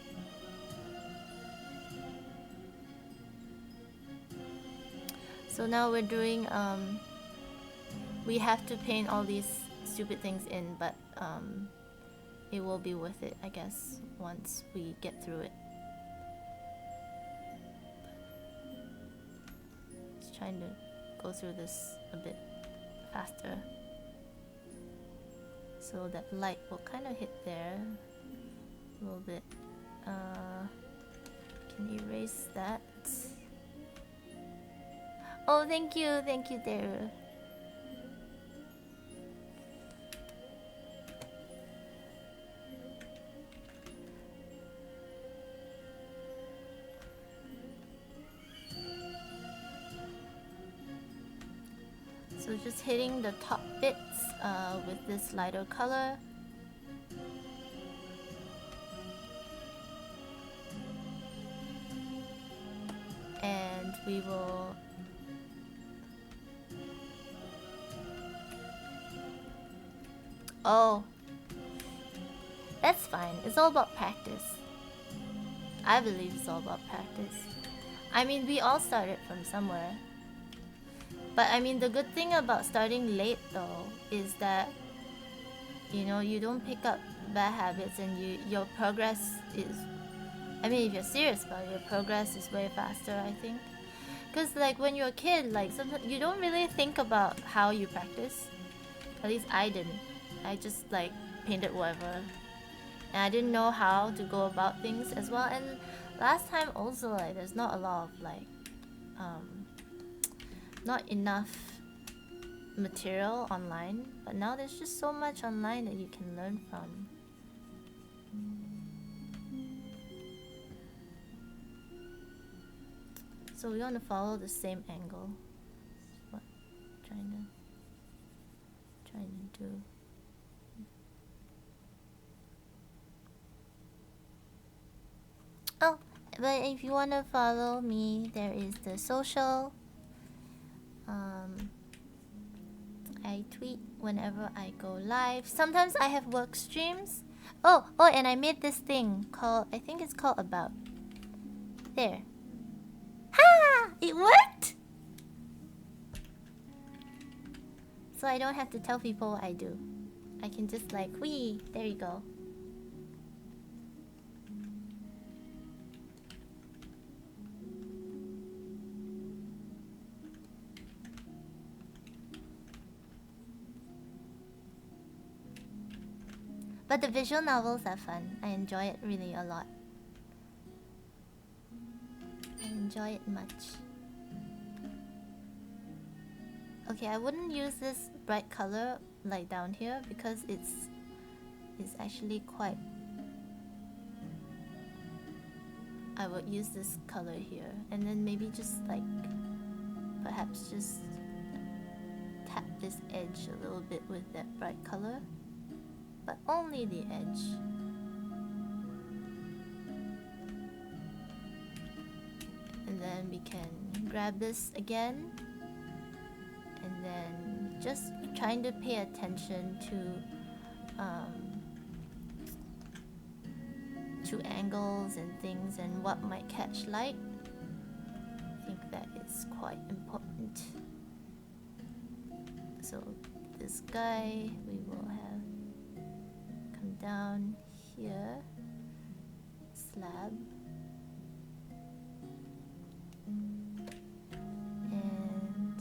So now we're doing, we have to paint all these stupid things in, but it will be worth it, I guess, once we get through it. Just trying to go through this a bit faster. So that light will kind of hit there a little bit. Can you erase that? Oh, thank you there. So just hitting the top bits with this lighter color. And we will oh, that's fine. It's all about practice. I believe it's all about practice. I mean, we all started from somewhere. But I mean, the good thing about starting late though is that, you know, you don't pick up bad habits, and your progress is, I mean, if you're serious about it, your progress is way faster, I think. Because like when you're a kid, like sometimes you don't really think about how you practice. At least I didn't. I just like painted whatever, and I didn't know how to go about things as well. And last time also, like, there's not a lot of like not enough material online, but now there's just so much online that you can learn from. So we want to follow the same angle. What I'm trying to do. Oh, but if you want to follow me, there is the social. I tweet whenever I go live. Sometimes I have work streams. Oh, and I made this thing called, I think it's called About. There. Ha! It worked! So I don't have to tell people what I do. I can just like, whee, there you go. But the visual novels are fun. I enjoy it really a lot. I enjoy it much. Okay, I wouldn't use this bright color like down here because it's actually quite... I would use this color here and then maybe just like perhaps just tap this edge a little bit with that bright color, but only the edge. And then we can grab this again, and then just trying to pay attention to angles and things and what might catch light. I think that is quite important. So this guy we will have come down here, slab, and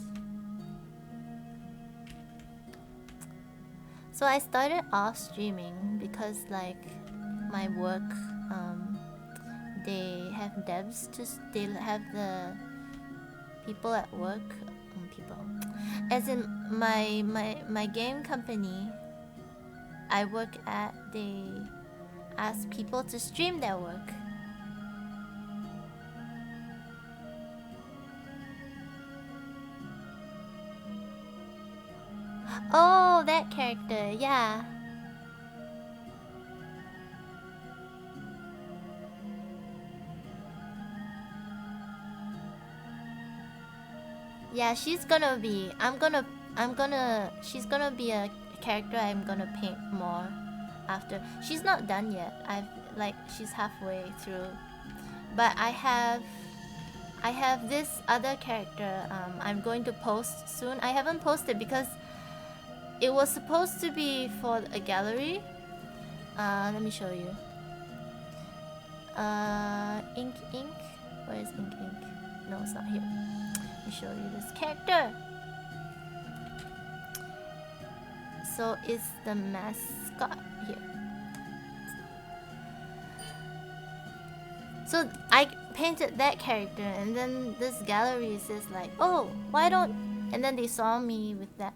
so I started off streaming because like my work, they have devs, they have the people at work, as in my game company I work at, they ask people to stream their work. Oh, that character, yeah. Yeah, she's gonna be, she's gonna be a character I'm gonna paint more. after. She's not done yet. She's halfway through, but I have this other character. I'm going to post soon. I haven't posted because it was supposed to be for a gallery. Let me show you. Ink. Where is ink? No, it's not here. Let me show you this character. So it's the mascot here. So I painted that character, and then this gallery says like, oh, why don't... And then they saw me with that,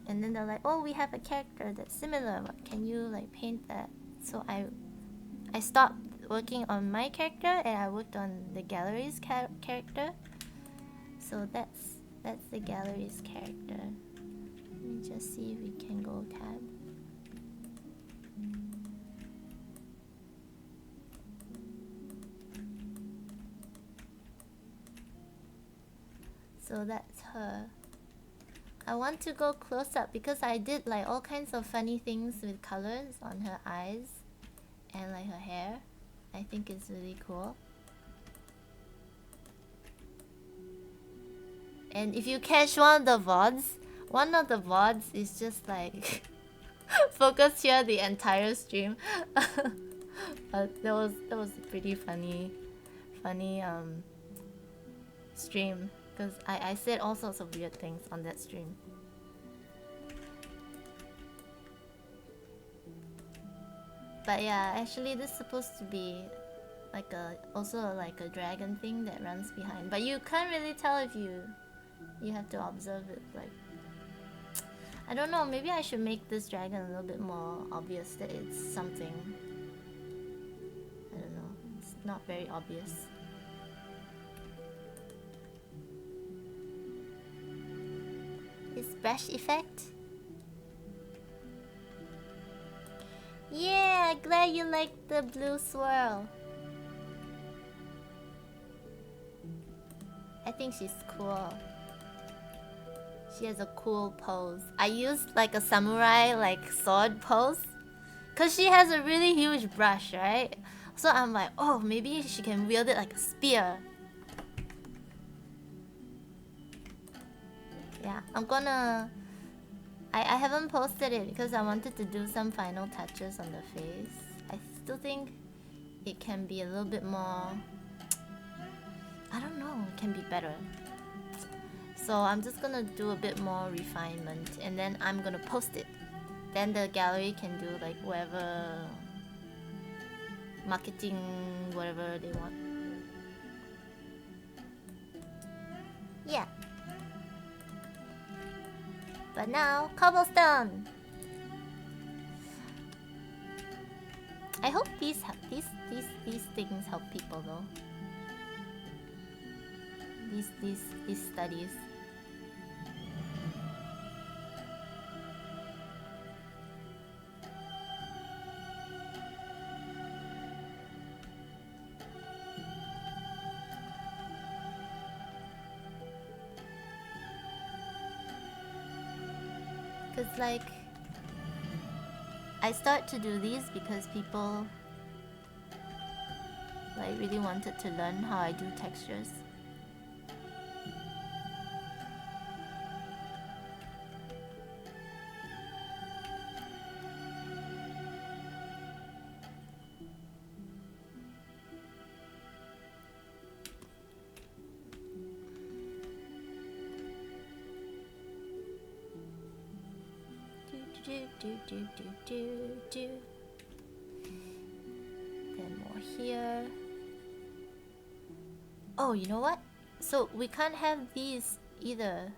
and then they're like, oh, we have a character that's similar. Can you like paint that? So I stopped working on my character and I worked on the gallery's character. So that's the gallery's character. Let me just see if we can go tab. So that's her. I want to go close up because I did like all kinds of funny things with colors on her eyes and like her hair. I think it's really cool. And if you catch one of the VODs is just like focused here the entire stream. But that was a pretty funny stream because I said all sorts of weird things on that stream. But yeah, actually this is supposed to be like also like a dragon thing that runs behind. But you can't really tell if you have to observe it. Like, I don't know, maybe I should make this dragon a little bit more obvious that it's something. I don't know, it's not very obvious. It's brush effect. Yeah, glad you like the blue swirl. I think she's cool. She has a cool pose. I used like a samurai like sword pose cause she has a really huge brush, right? So I'm like, oh, maybe she can wield it like a spear. Yeah, I'm gonna... I haven't posted it because I wanted to do some final touches on the face. I still think it can be a little bit more... I don't know, it can be better. So I'm just gonna do a bit more refinement and then I'm gonna post it. Then the gallery can do like whatever marketing, whatever they want. Yeah. But now, Cobblestone! I hope these things help people though. These studies. Cause like I start to do these because people like really wanted to learn how I do textures. Do. Then more here. Oh, you know what? So we can't have these either.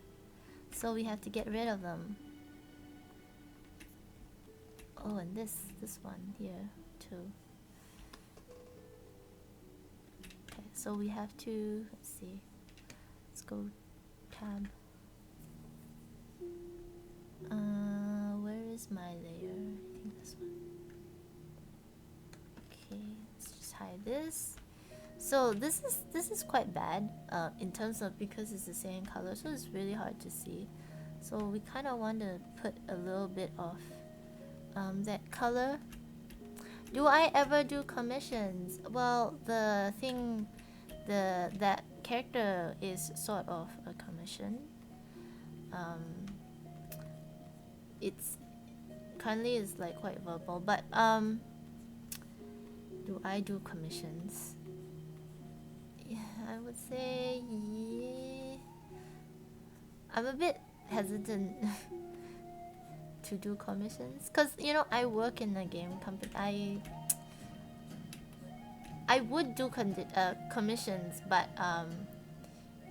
So we have to get rid of them. Oh, and this one here too. Okay, so we have to, let's see. Let's go tab. Where is my layer? I think this one. Okay, let's just hide this. So this is quite bad in terms of because it's the same color, so it's really hard to see. So we kind of want to put a little bit of that color Do I ever do commissions? Well, the thing, that character is sort of a commission. It's currently is like quite verbal, but do I do commissions? Yeah, I would say yeah. I'm a bit hesitant to do commissions because you know I work in a game company. I would do commissions, but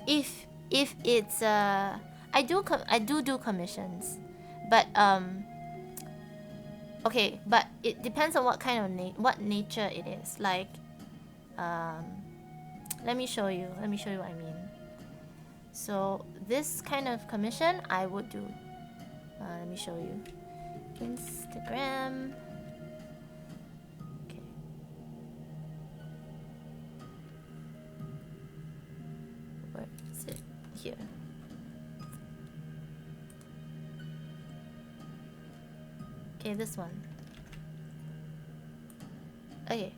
if it's I do commissions, but okay, but it depends on what kind of what nature it is. Like let me show you what I mean. So this kind of commission I would do. Let me show you. Instagram. Okay. Where is it? Here. Okay, this one. Okay.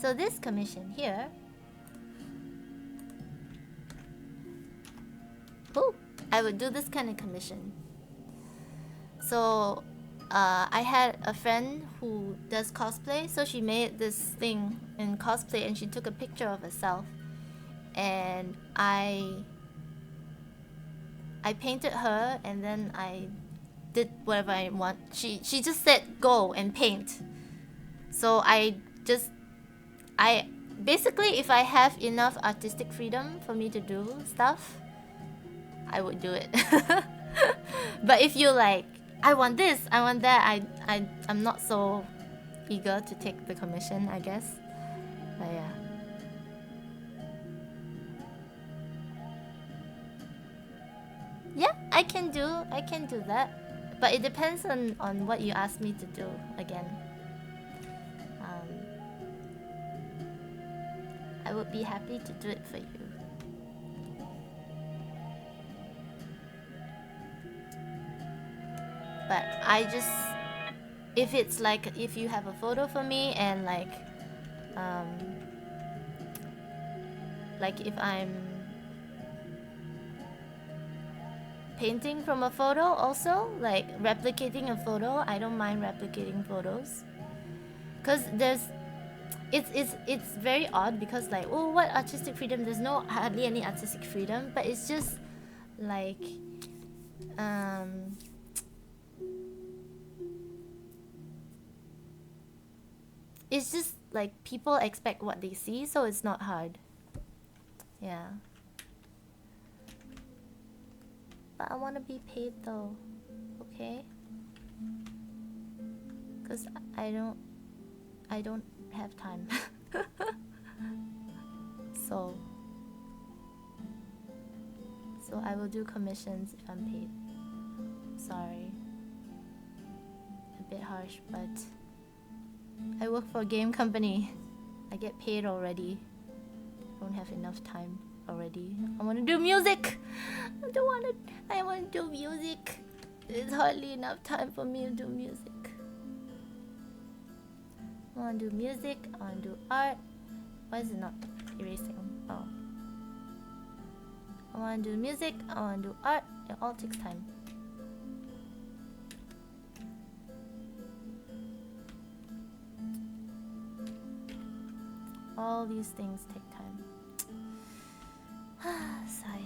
So this commission here. Oh, I would do this kind of commission. So I had a friend who does cosplay, so she made this thing in cosplay and she took a picture of herself, and I painted her, and then I did whatever I want. She just said go and paint. So I basically, if I have enough artistic freedom for me to do stuff, I would do it. But if you like, I want this, I want that, I'm not so eager to take the commission, I guess. But yeah. Yeah, I can do that. But it depends on what you ask me to do again. I would be happy to do it for you. But I just, if it's like, if you have a photo for me and like if I'm painting from a photo also, like replicating a photo, I don't mind replicating photos. Cause it's very odd because like, oh, what artistic freedom? There's hardly any artistic freedom, but it's just like it's just like people expect what they see, so it's not hard. Yeah. But I want to be paid though, okay? Cause I don't have time. So I will do commissions if I'm paid. Sorry. A bit harsh, but I work for a game company. I get paid already. I don't have enough time already. I want to do music. I want to do music. There's hardly enough time for me to do music. I want to do music. I want to do art. Why is it not erasing? Oh. I want to do music. I want to do art. It all takes time. All these things take time. Sigh.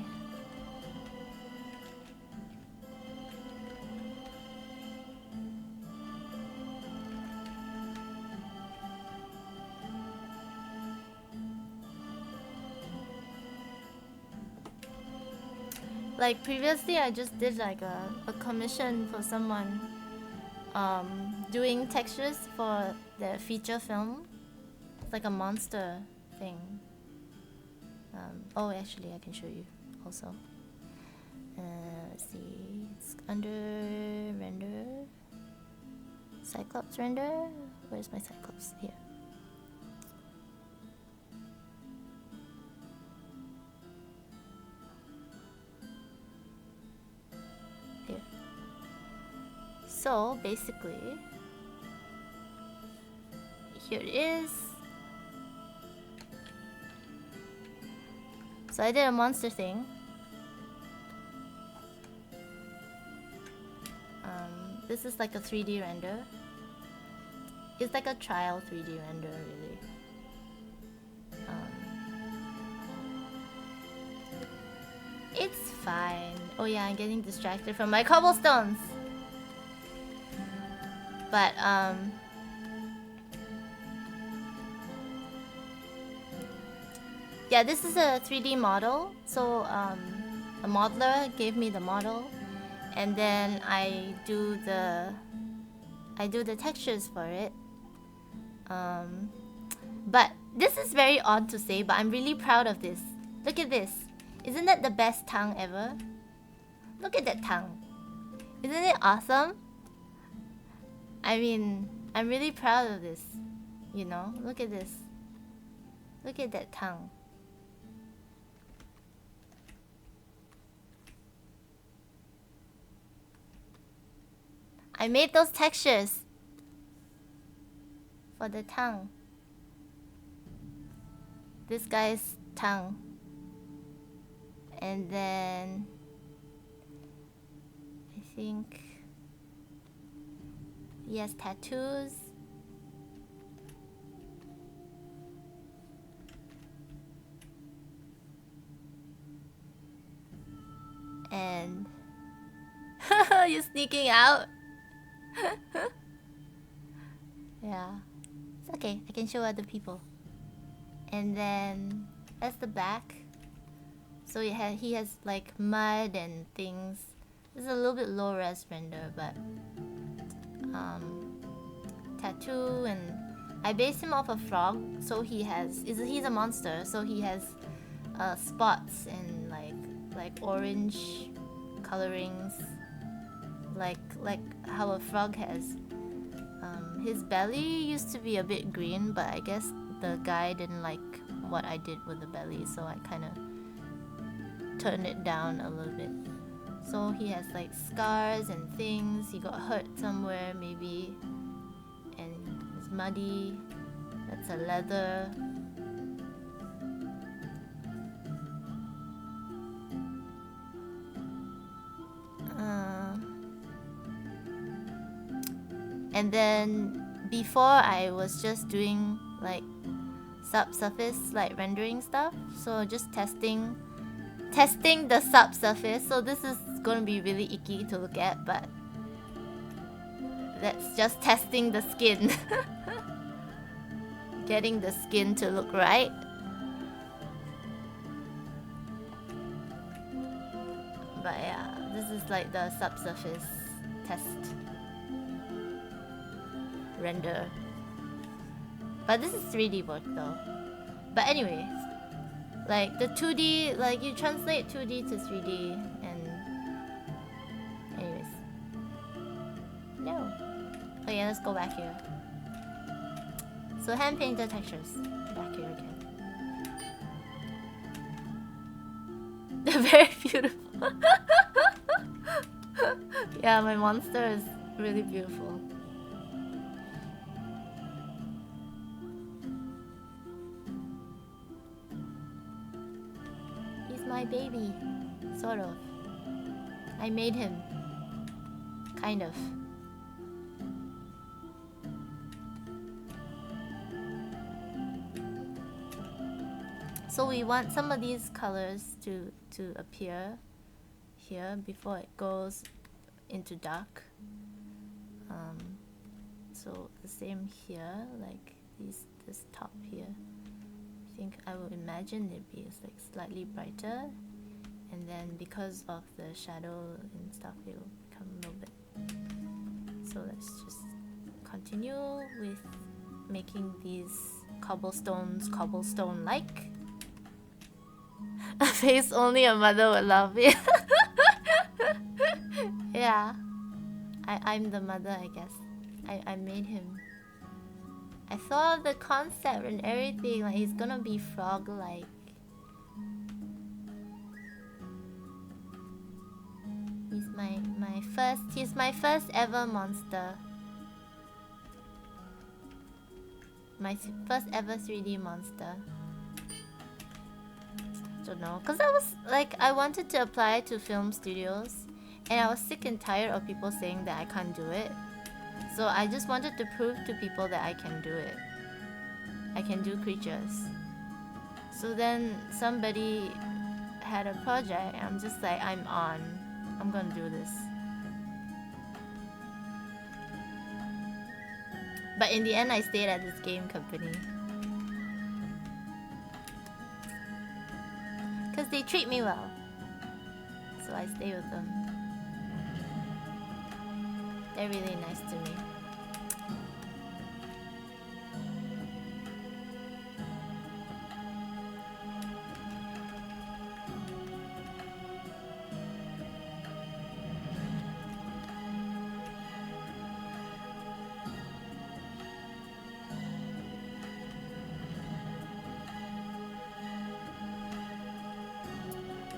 Like previously I just did like a commission for someone doing textures for their feature film. It's like a monster thing. Oh, actually I can show you also. Let's see, it's under render, Cyclops render. Where's my Cyclops? Here. So basically Here it is. So I did a monster thing. This is like a 3D render. It's like a trial 3D render, really. It's fine. Oh yeah, I'm getting distracted from my cobblestones. But yeah, this is a 3D model. So a modeler gave me the model, and then I do the textures for it. But this is very odd to say, but I'm really proud of this. Look at this. Isn't that the best tongue ever? Look at that tongue. Isn't it awesome? I mean, I'm really proud of this. You know, look at this. Look at that tongue. I made those textures for the tongue. This guy's tongue. And then I think he has tattoos. And you're sneaking out. Yeah, it's okay. I can show other people. And then that's the back. So he has like mud and things. This is a little bit low res render, but tattoo, and I based him off a frog. So he's a monster. So he has spots and like orange colorings, like how a frog has. His belly used to be a bit green, but I guess the guy didn't like what I did with the belly, so I kind of turned it down a little bit. So he has like scars and things. He got hurt somewhere maybe, and it's muddy. That's a leather. And then before I was just doing like subsurface like rendering stuff, so just testing the subsurface. So this is gonna be really icky to look at, but that's just testing the skin. Getting the skin to look right. But yeah, this is like the subsurface test render. But this is 3D work though. But anyways, like the 2D, like you translate 2D to 3D, and anyways. No. Okay, let's go back here. So hand painted textures. Back here again. They're very beautiful. Yeah, my monster is really beautiful. My baby, sort of. I made him, kind of. So we want some of these colors to appear here before it goes into dark. So the same here, like this top here. I think I would imagine it'd be like slightly brighter, and then because of the shadow and stuff, it'll become a little bit. So let's just continue with making these cobblestones cobblestone-like. A face only a mother would love it. Yeah, I'm the mother, I guess. I made him. I thought of the concept and everything, like he's gonna be frog-like. He's my first ever monster. my first ever 3D monster. Don't know, cause I was like, I wanted to apply to film studios, and I was sick and tired of people saying that I can't do it. So I just wanted to prove to people that I can do it. I can do creatures. So then somebody had a project, and I'm just like, I'm gonna do this. But in the end, I stayed at this game company. Because they treat me well. So I stay with them. They're really nice to me.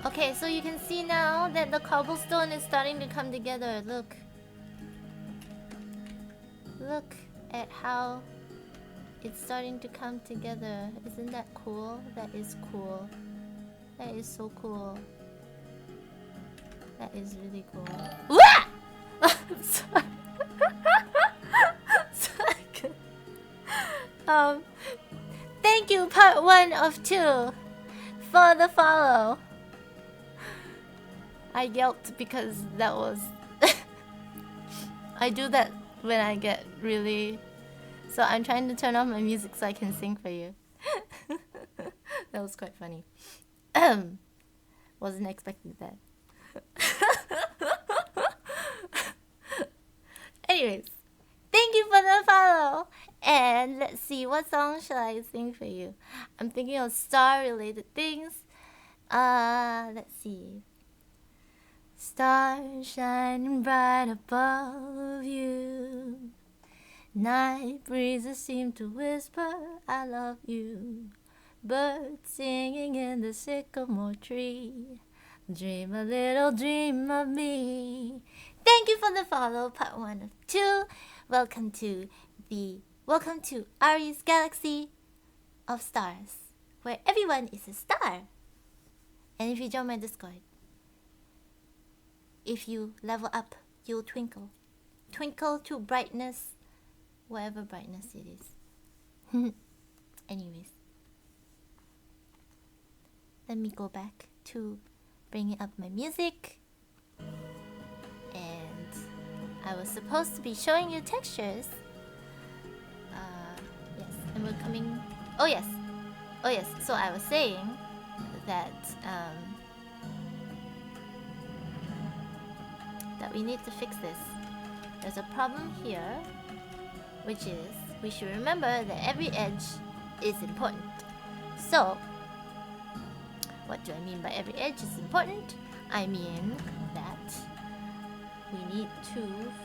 Okay, so you can see now that the cobblestone is starting to come together. Look. Look at how it's starting to come together. Isn't that cool? That is cool. That is so cool. That is really cool. Sorry. Sorry. Thank you, part 1 of 2, for the follow. I yelped because that was... I do that when I get really... So I'm trying to turn off my music so I can sing for you. That was quite funny. Wasn't expecting that. Anyways, thank you for the follow. And let's see, what song shall I sing for you? I'm thinking of star-related things. Let's see. Stars shining bright above you. Night breezes seem to whisper, I love you. Birds singing in the sycamore tree. Dream a little dream of me. Thank you for the follow, part 1 of 2. Welcome to Ari's Galaxy of Stars, where everyone is a star. And if you join my Discord, if you level up, you'll twinkle. Twinkle to brightness, whatever brightness it is. Anyways. Let me go back to bringing up my music. And I was supposed to be showing you textures. Yes, and we're coming... Oh yes! Oh yes, so I was saying that... that we need to fix this. There's a problem here, which is we should remember that every edge is important. So, what do I mean by every edge is important? I mean that we need to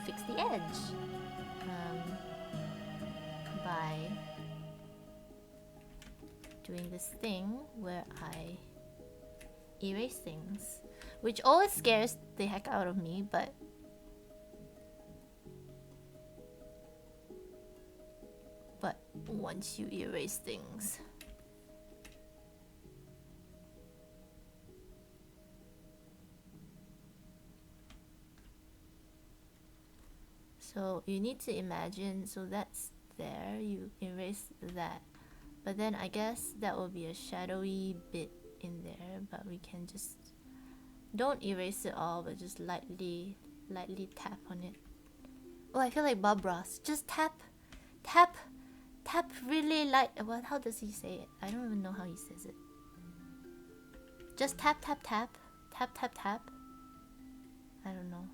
fix the edge by doing this thing where I erase things. Which always scares the heck out of me, but... But once you erase things... So you need to imagine, so that's there, you erase that. But then I guess that will be a shadowy bit in there, but we can just... Don't erase it all, but just lightly tap on it. Oh, I feel like Bob Ross. Just tap really light. What? How does he say it? I don't even know how he says it. Just tap. I don't know.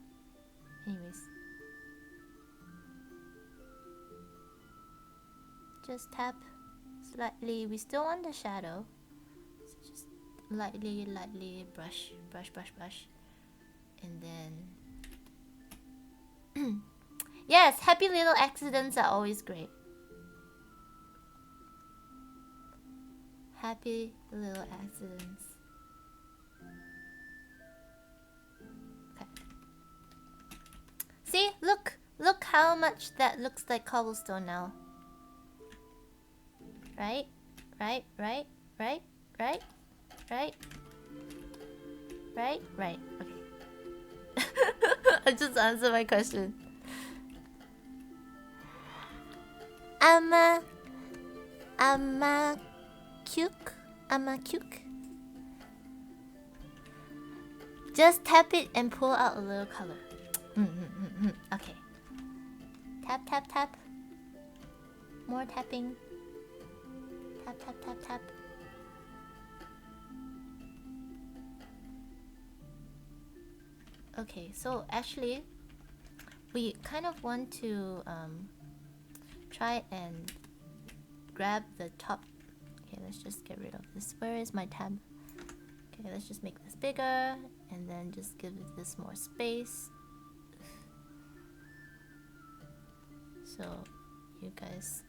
Anyways. Just tap slightly. We still want the shadow. So just lightly brush. And then... Yes, happy little accidents are always great. Happy little accidents. Okay. See? Look how much that looks like cobblestone now. Right? Right? Right? Right? Right? Right? Right? Right. Okay. I just answered my question. Amakyuk. Just tap it and pull out a little color. Okay. Tap, tap, tap. More tapping. Tap, tap, tap, tap. Okay, so actually, we kind of want to try and grab the top. Okay, let's just get rid of this. Where is my tab? Okay, let's just make this bigger and then just give this more space. So you guys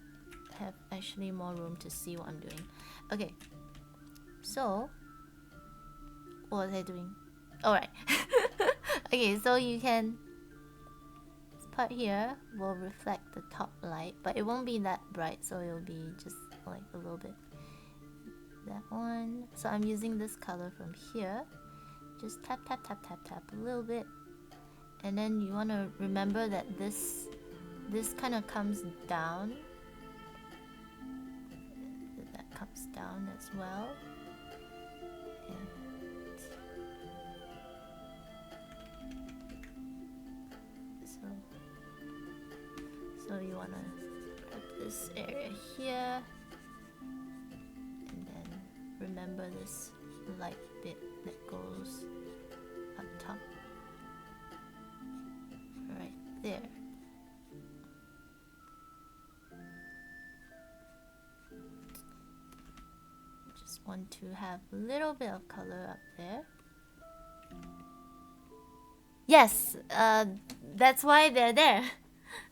have actually more room to see what I'm doing. Okay, so what was I doing? Alright. Okay, so you can, this part here will reflect the top light, but it won't be that bright, so it'll be just like a little bit. That one. So I'm using this color from here. Just tap, tap, tap, tap, tap a little bit. And then you want to remember that this kind of comes down. That comes down as well. And so you want to grab this area here. And then remember this light bit that goes up top. Right there. Just want to have a little bit of color up there. Yes, that's why they're there.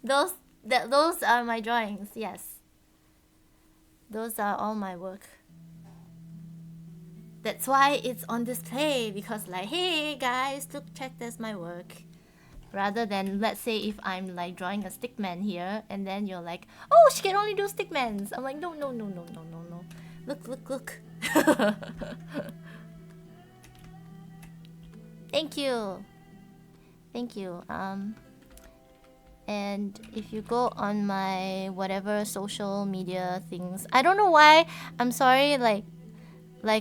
Those are my drawings. Yes, those are all my work. That's why it's on display, because like, hey guys, look, check, there's my work. Rather than, let's say if I'm like drawing a stickman here and then you're like, oh, she can only do stickmans. I'm like, no. Look. Thank you. And if you go on my whatever social media things, I don't know why, I'm sorry, like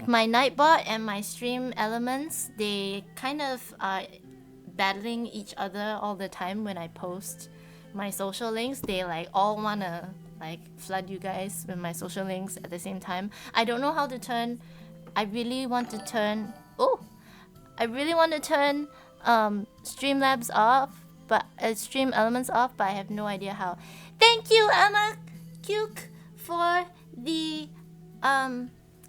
my Nightbot and my stream elements, they kind of are battling each other all the time when I post my social links. They like all wanna like flood you guys with my social links at the same time. I don't know how to turn. I really want to turn Streamlabs off, but stream elements off, but I have no idea how. Thank you, Emma Cuke, for the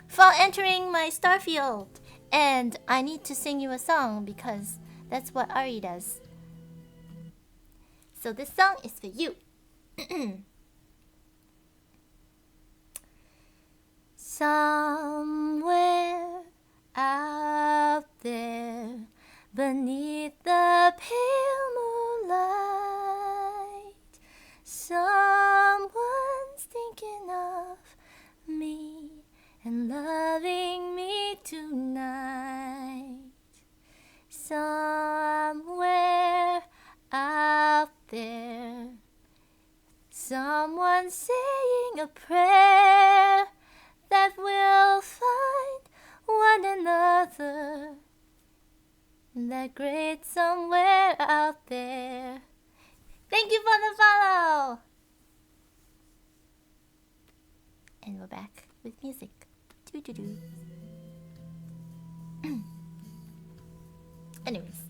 for entering my Starfield. And I need to sing you a song because that's what Ari does. So this song is for you. Somewhere out there beneath the pale moonlight, someone's thinking of me and loving me tonight. Somewhere out there, someone's saying a prayer that we'll find one another, that great somewhere out there. Thank you for the follow! And we're back with music. Doo-doo-doo. Anyways.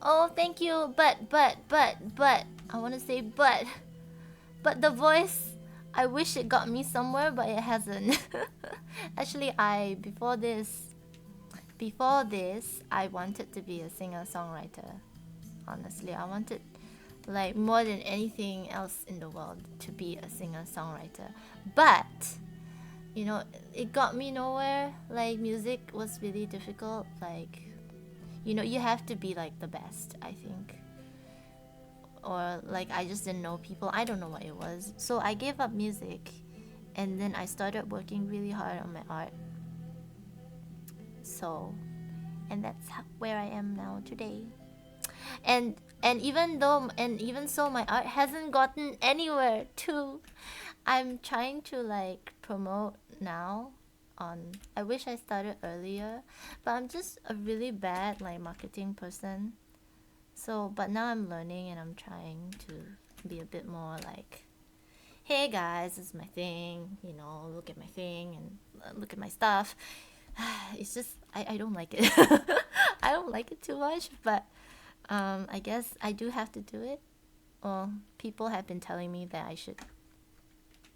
Oh, thank you, but, I want to say but the voice, I wish it got me somewhere, but it hasn't. Actually, before this, I wanted to be a singer-songwriter. Honestly, I wanted like more than anything else in the world, to be a singer-songwriter. But you know, it got me nowhere. Like, music was really difficult. Like, you know, you have to be like the best, I think. Or like, I just didn't know people. I don't know what it was. So I gave up music, and then I started working really hard on my art. So, and that's where I am now today. And even so, my art hasn't gotten anywhere too. I'm trying to like promote now on, I wish I started earlier, but I'm just a really bad like marketing person. So, but now I'm learning and I'm trying to be a bit more like, hey guys, this is my thing, you know, look at my thing and look at my stuff. It's just, I don't like it. I don't like it too much, but I guess I do have to do it. Well, people have been telling me that I should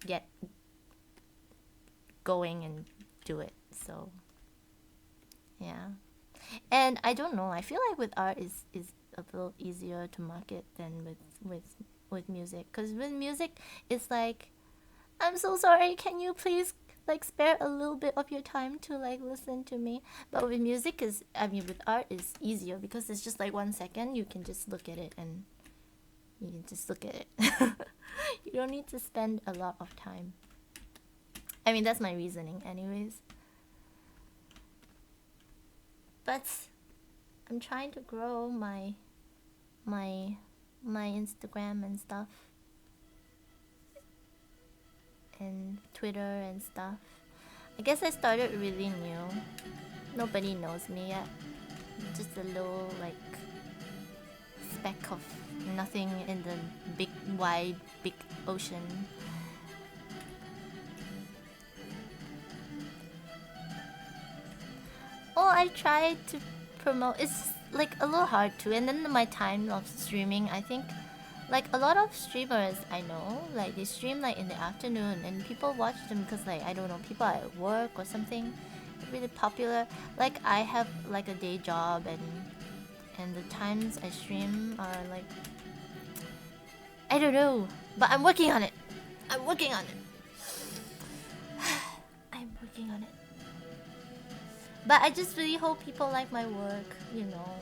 get going and do it. So yeah. And I don't know, I feel like with art is a little easier to market than with music, because with music it's like, I'm so sorry, can you please like spare a little bit of your time to like listen to me. But with music is, I mean with art is easier because it's just like 1 second, you can just look at it and you can just look at it. You don't need to spend a lot of time. I mean, that's my reasoning anyways. But I'm trying to grow my Instagram and stuff, and Twitter and stuff. I guess I started really new. Nobody knows me yet. Just a little like speck of nothing in the big wide big ocean. Oh, I tried to promote. It's like a little hard too. And then my time of streaming, I think, like a lot of streamers I know, like they stream like in the afternoon, and people watch them because like, I don't know, people are at work or something. They're really popular. Like I have like a day job, and the times I stream are like, I don't know, but I'm working on it. I'm working on it. I'm working on it. But I just really hope people like my work, you know.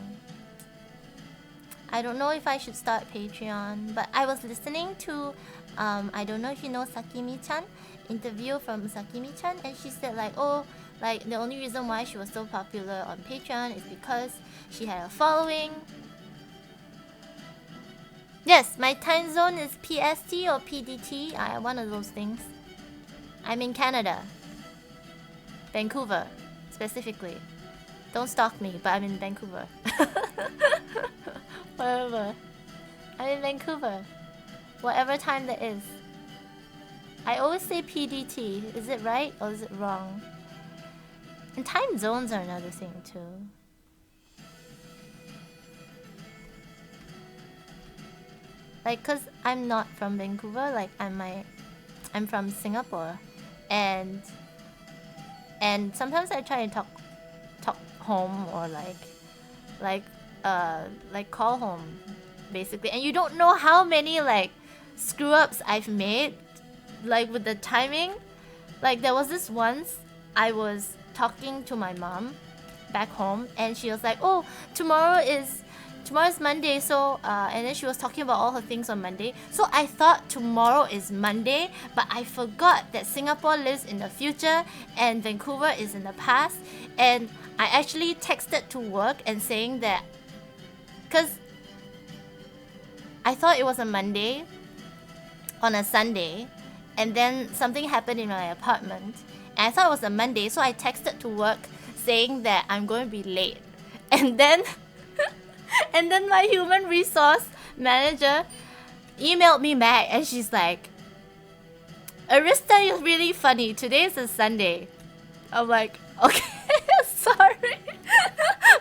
I don't know if I should start Patreon, but I was listening to, I don't know if you know Sakimi-chan, interview from Sakimi-chan, and she said like, oh, like the only reason why she was so popular on Patreon is because she had a following. Yes, my time zone is PST or PDT, one of those things. I'm in Canada. Vancouver, specifically. Don't stalk me, but I'm in Vancouver. Whatever. I'm in Vancouver. Whatever time that is. I always say PDT. Is it right or is it wrong? And time zones are another thing too. Like, cause I'm not from Vancouver. Like, I'm from Singapore, and sometimes I try to talk home or like call home, basically. And you don't know how many like screw ups I've made, like with the timing. Like there was this once I was talking to my mom back home, and she was like, "Oh, tomorrow's Monday." So and then she was talking about all her things on Monday. So I thought tomorrow is Monday, but I forgot that Singapore lives in the future and Vancouver is in the past. And I actually texted to work and saying that, because I thought it was a Monday on a Sunday, and then something happened in my apartment, and I thought it was a Monday, so I texted to work saying that I'm going to be late. And then and then my human resource manager emailed me back, and she's like, "Arista, you're really funny. Today's a Sunday." I'm like, okay, sorry.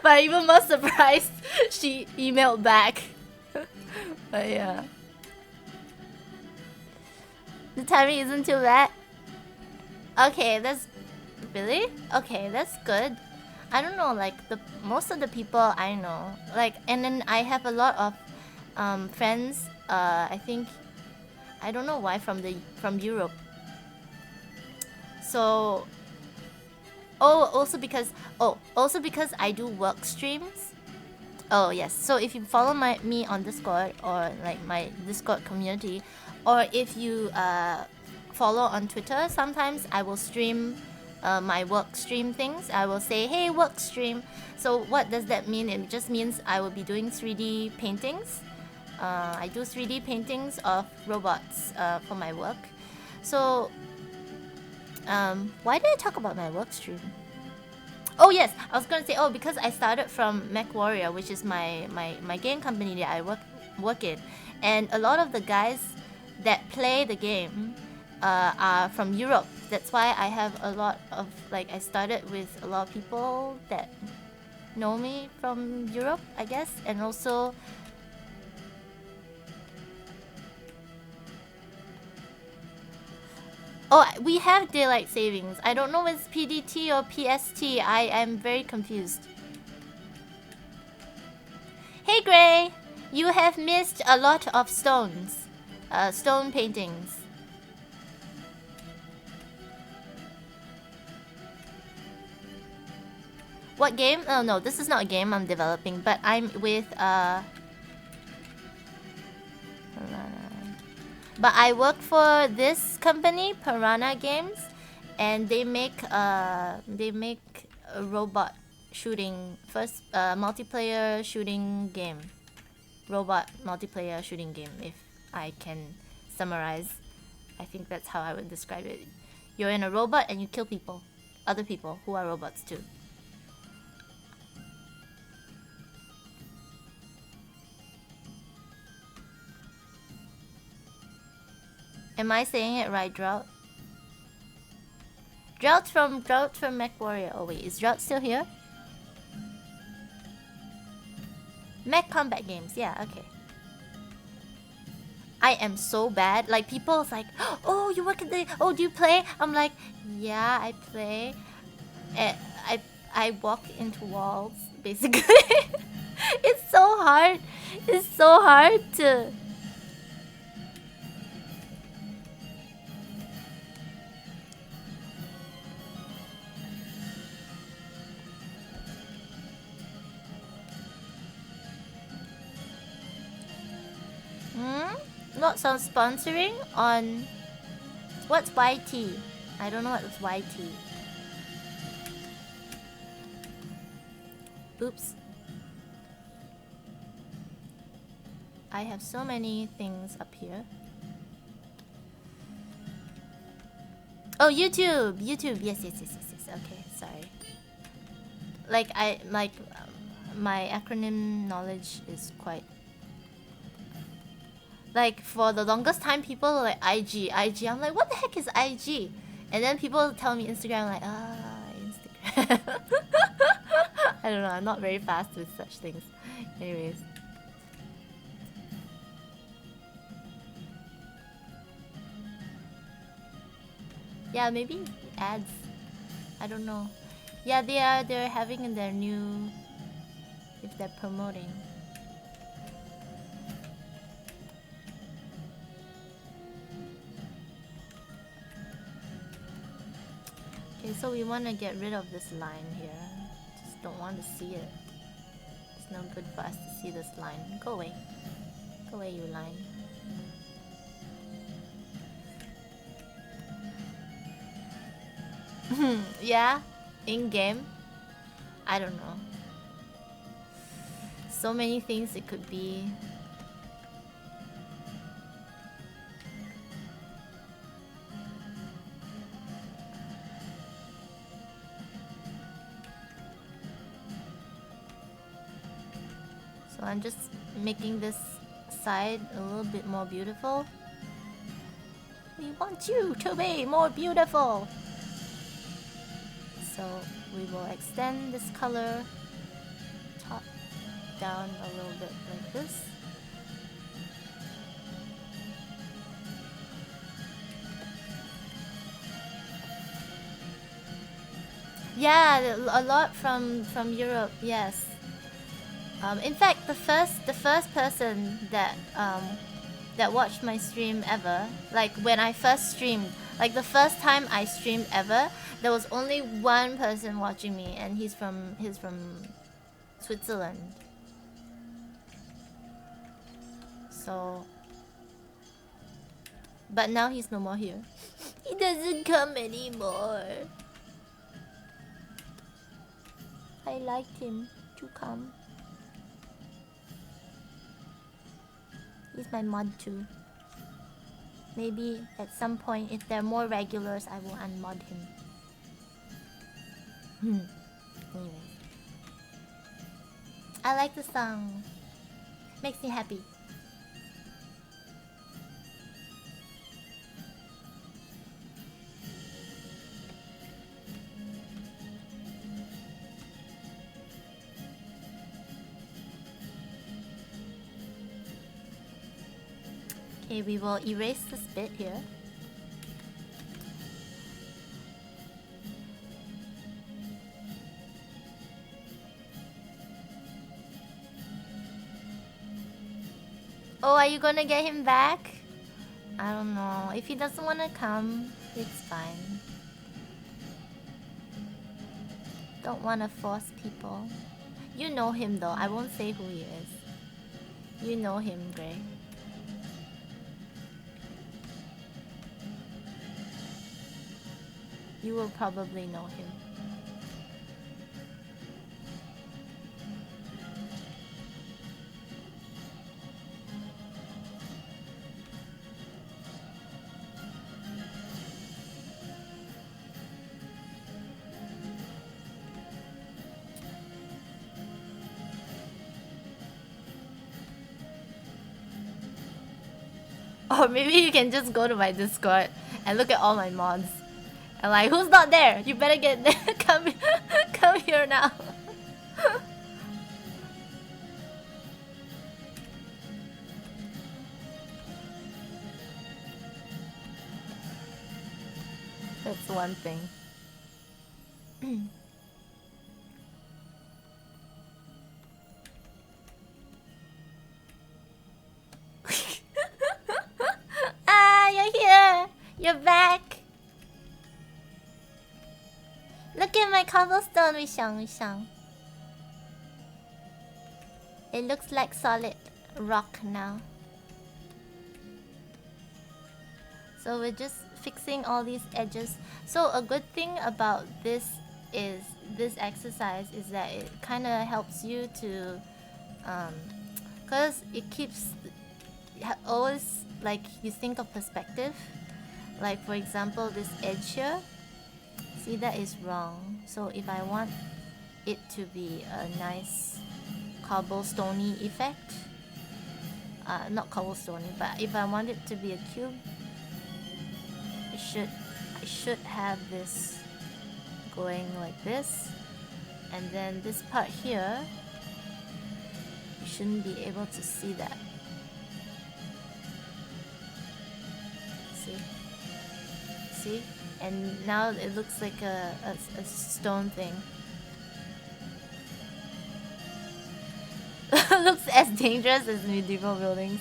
But even more surprised, she emailed back. But yeah. The timing isn't too bad. Okay, that's... Really? Okay, that's good. I don't know, like, most of the people I know, like, and then I have a lot of friends. I think I don't know why from Europe. So also because I do work streams. Oh yes. So if you follow me on Discord or like my Discord community, or if you follow on Twitter, sometimes I will stream my work stream things. I will say, hey, work stream. So what does that mean? It just means I will be doing 3D paintings. I do 3D paintings of robots for my work. So why did I talk about my work stream? Oh yes, I was gonna say, because I started from MechWarrior, which is my game company that I work in, and a lot of the guys that play the game are from Europe. That's why I have a lot of I started with a lot of people that know me from Europe, I guess, and also we have daylight savings. I don't know if it's PDT or PST. I am very confused. Hey Gray, you have missed a lot of stones. Stone paintings. What game? Oh no, this is not a game I'm developing, but I'm with but I work for this company, Piranha Games, and they make a robot shooting multiplayer shooting game. Robot multiplayer shooting game, if I can summarize. I think that's how I would describe it. You're in a robot and you kill people. Other people who are robots too. Am I saying it right, Drought? Drought from MechWarrior. Oh wait, is Drought still here? Mech combat games, yeah, okay. I am so bad. Like people's like, oh, you work at the do you play? I'm like, yeah, I play. I walk into walls, basically. It's so hard. It's so hard to not some sponsoring on what's YT? I don't know what's YT. Oops. I have so many things up here. Oh, YouTube. Yes. Okay, sorry. My acronym knowledge is quite. Like for the longest time, people were like IG. I'm like, what the heck is IG? And then people tell me Instagram, like, Instagram. I don't know. I'm not very fast with such things. Anyways. Yeah, maybe ads. I don't know. Yeah, they're having in their new, if they're promoting. Okay, so we want to get rid of this line here. Just don't want to see it. It's no good for us to see this line. Go away. Go away, you line. Yeah, in-game. I don't know. So many things it could be. So I'm just making this side a little bit more beautiful. We want you to be more beautiful. So we will extend this color top down a little bit like this. Yeah, a lot from Europe, yes. In fact, the first person that that watched my stream ever, like when I first streamed, like the first time I streamed ever, there was only one person watching me, and he's from Switzerland. So, but now he's no more here. He doesn't come anymore. I liked him to come. He's my mod too. Maybe at some point, if there are more regulars, I will unmod him. Anyway. I like the song. Makes me happy. Okay, we will erase this bit here. Oh, are you gonna get him back? I don't know. If he doesn't wanna come, it's fine. Don't wanna force people. You know him though. I won't say who he is. You know him, Gray. You will probably know him. Or maybe you can just go to my Discord and look at all my mods. And like, who's not there? You better get there. Come here now. That's one thing. Ah, you're here. You're back. Look at my cobblestone, Wishang. It looks like solid rock now. So we're just fixing all these edges. So a good thing about this exercise is that it kind of helps you to, cause it keeps always, like, you think of perspective. Like for example, this edge here. See, that is wrong. So if I want it to be a nice cobblestone-y effect, not cobblestone, but if I want it to be a cube, I should have this going like this, and then this part here, you shouldn't be able to see that. See? And now it looks like a stone thing. Looks as dangerous as medieval buildings.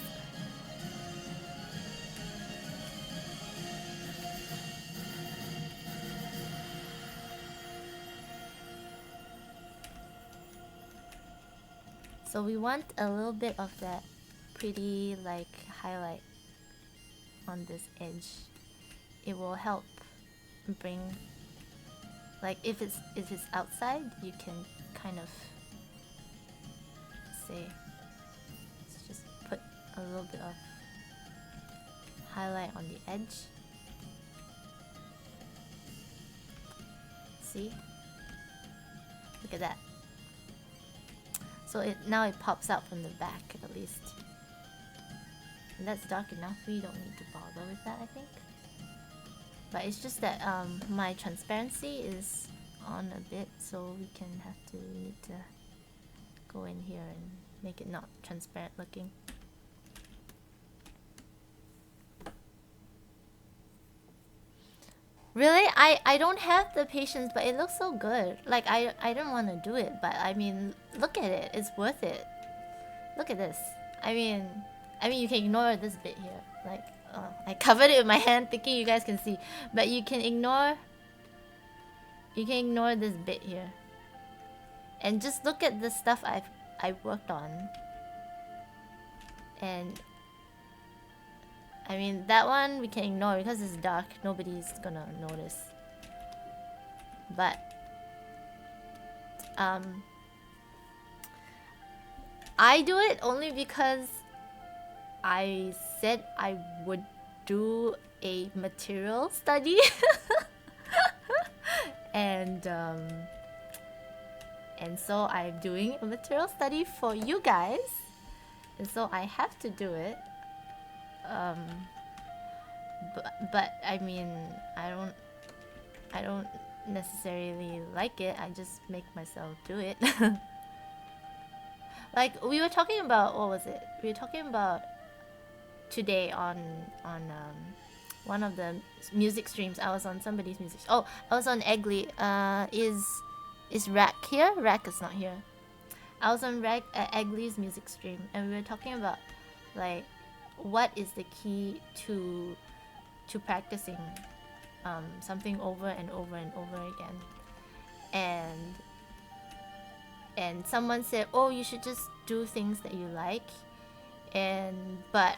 So we want a little bit of that pretty, like, highlight on this edge. It will help bring, like, if it's outside, you can kind of say, let's just put a little bit of highlight on the edge. See? Look at that. So now it pops out from the back at least. And that's dark enough. We don't need to bother with that, I think. But it's just that my transparency is on a bit, so we need to go in here and make it not transparent looking. Really? I don't have the patience, but it looks so good. Like I don't want to do it, but I mean, look at it. It's worth it. Look at this. I mean, you can ignore this bit here. Like, I covered it with my hand, thinking you guys can see, but you can ignore. You can ignore this bit here, and just look at the stuff I've worked on. And I mean, that one we can ignore because it's dark. Nobody's gonna notice. But I do it only because I said I would do a material study. and so I'm doing a material study for you guys, and so I have to do it. But I mean, I don't necessarily like it. I just make myself do it. Like we were talking about, what was it? We were talking about today on one of the music streams. I was on somebody's music. Oh, I was on Eggly. Is Rack here? Rack is not here. I was on Eggly's music stream, and we were talking about like what is the key to practicing something over and over and over again. And someone said, oh, you should just do things that you like. But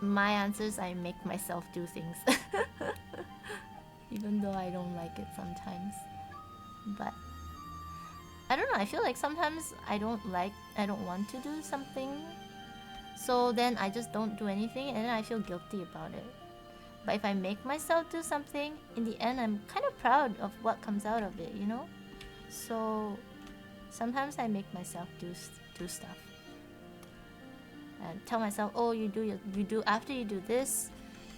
my answer is I make myself do things. Even though I don't like it sometimes. But I don't know, I feel like sometimes I don't want to do something. So then I just don't do anything, and then I feel guilty about it. But if I make myself do something, in the end I'm kind of proud of what comes out of it, you know? So sometimes I make myself do stuff. And tell myself, oh, you do after you do this,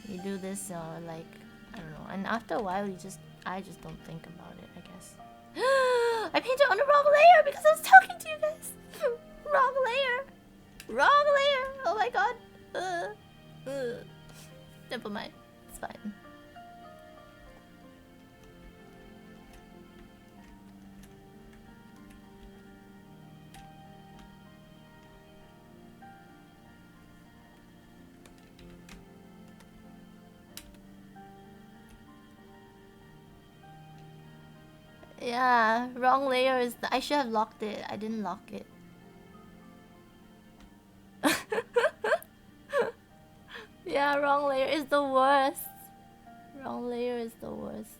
or like, I don't know. And after a while I just don't think about it, I guess. I painted on the wrong layer because I was talking to you guys. Wrong layer. Wrong layer. Oh my god. Never mind. It's fine. Yeah, wrong layer is I should have locked it. I didn't lock it. Yeah, wrong layer is the worst. Wrong layer is the worst.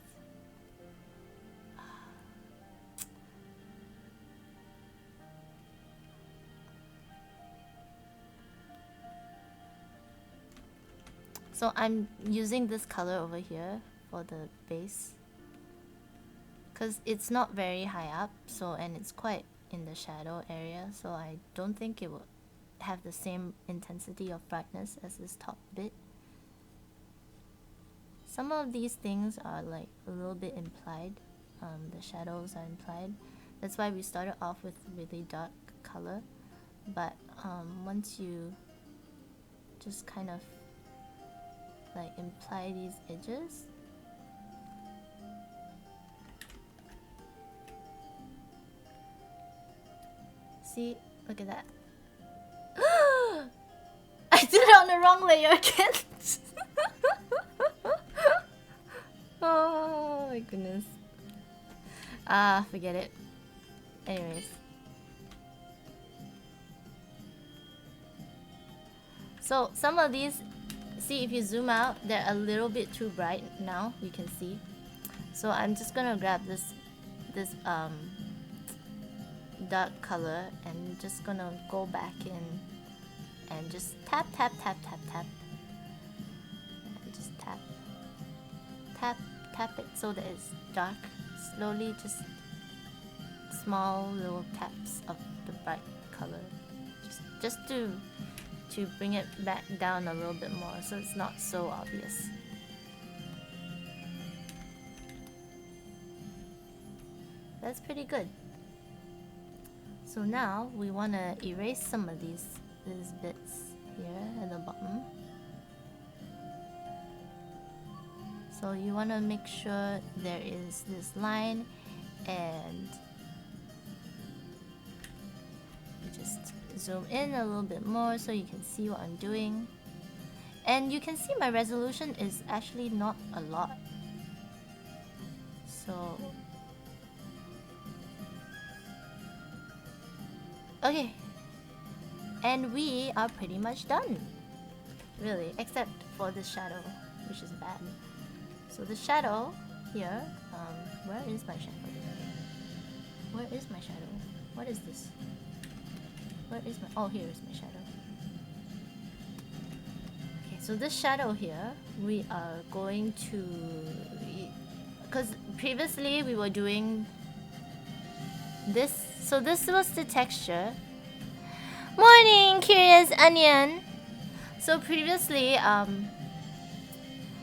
So I'm using this color over here for the base, because it's not very high up, and it's quite in the shadow area, so I don't think it will have the same intensity of brightness as this top bit. Some of these things are like a little bit implied. The shadows are implied. That's why we started off with really dark color. But once you just kind of like imply these edges, see, look at that. I did it on the wrong layer again. Oh my goodness. Forget it. Anyways. So some of these, see, if you zoom out, they're a little bit too bright now, you can see. So I'm just gonna grab this dark color and just gonna go back in and just tap. And just tap it so that it's dark. Slowly, just small little taps of the bright color, just to bring it back down a little bit more so it's not so obvious. That's pretty good. So now we want to erase some of these bits here at the bottom. So So you want to make sure there is this line, and just zoom in a little bit more so you can see what I'm doing. And you can see my resolution is actually not a lot. So okay, and we are pretty much done, really, except for the shadow, which is bad. So the shadow here, where is my shadow? Where is my shadow? What is this? Where is my... Oh, here is my shadow. Okay, so this shadow here, we are going to... Because previously we were doing this. So this was the texture. Morning, Curious Onion! So previously,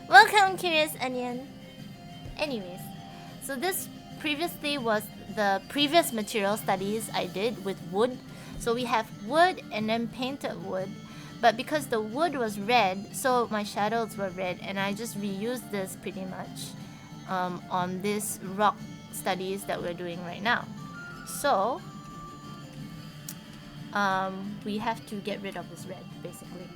welcome, Curious Onion! Anyways, so this previously was the previous material studies I did with wood. So we have wood and then painted wood. But because the wood was red, so my shadows were red, and I just reused this pretty much on this rock studies that we're doing right now. So we have to get rid of this red, basically.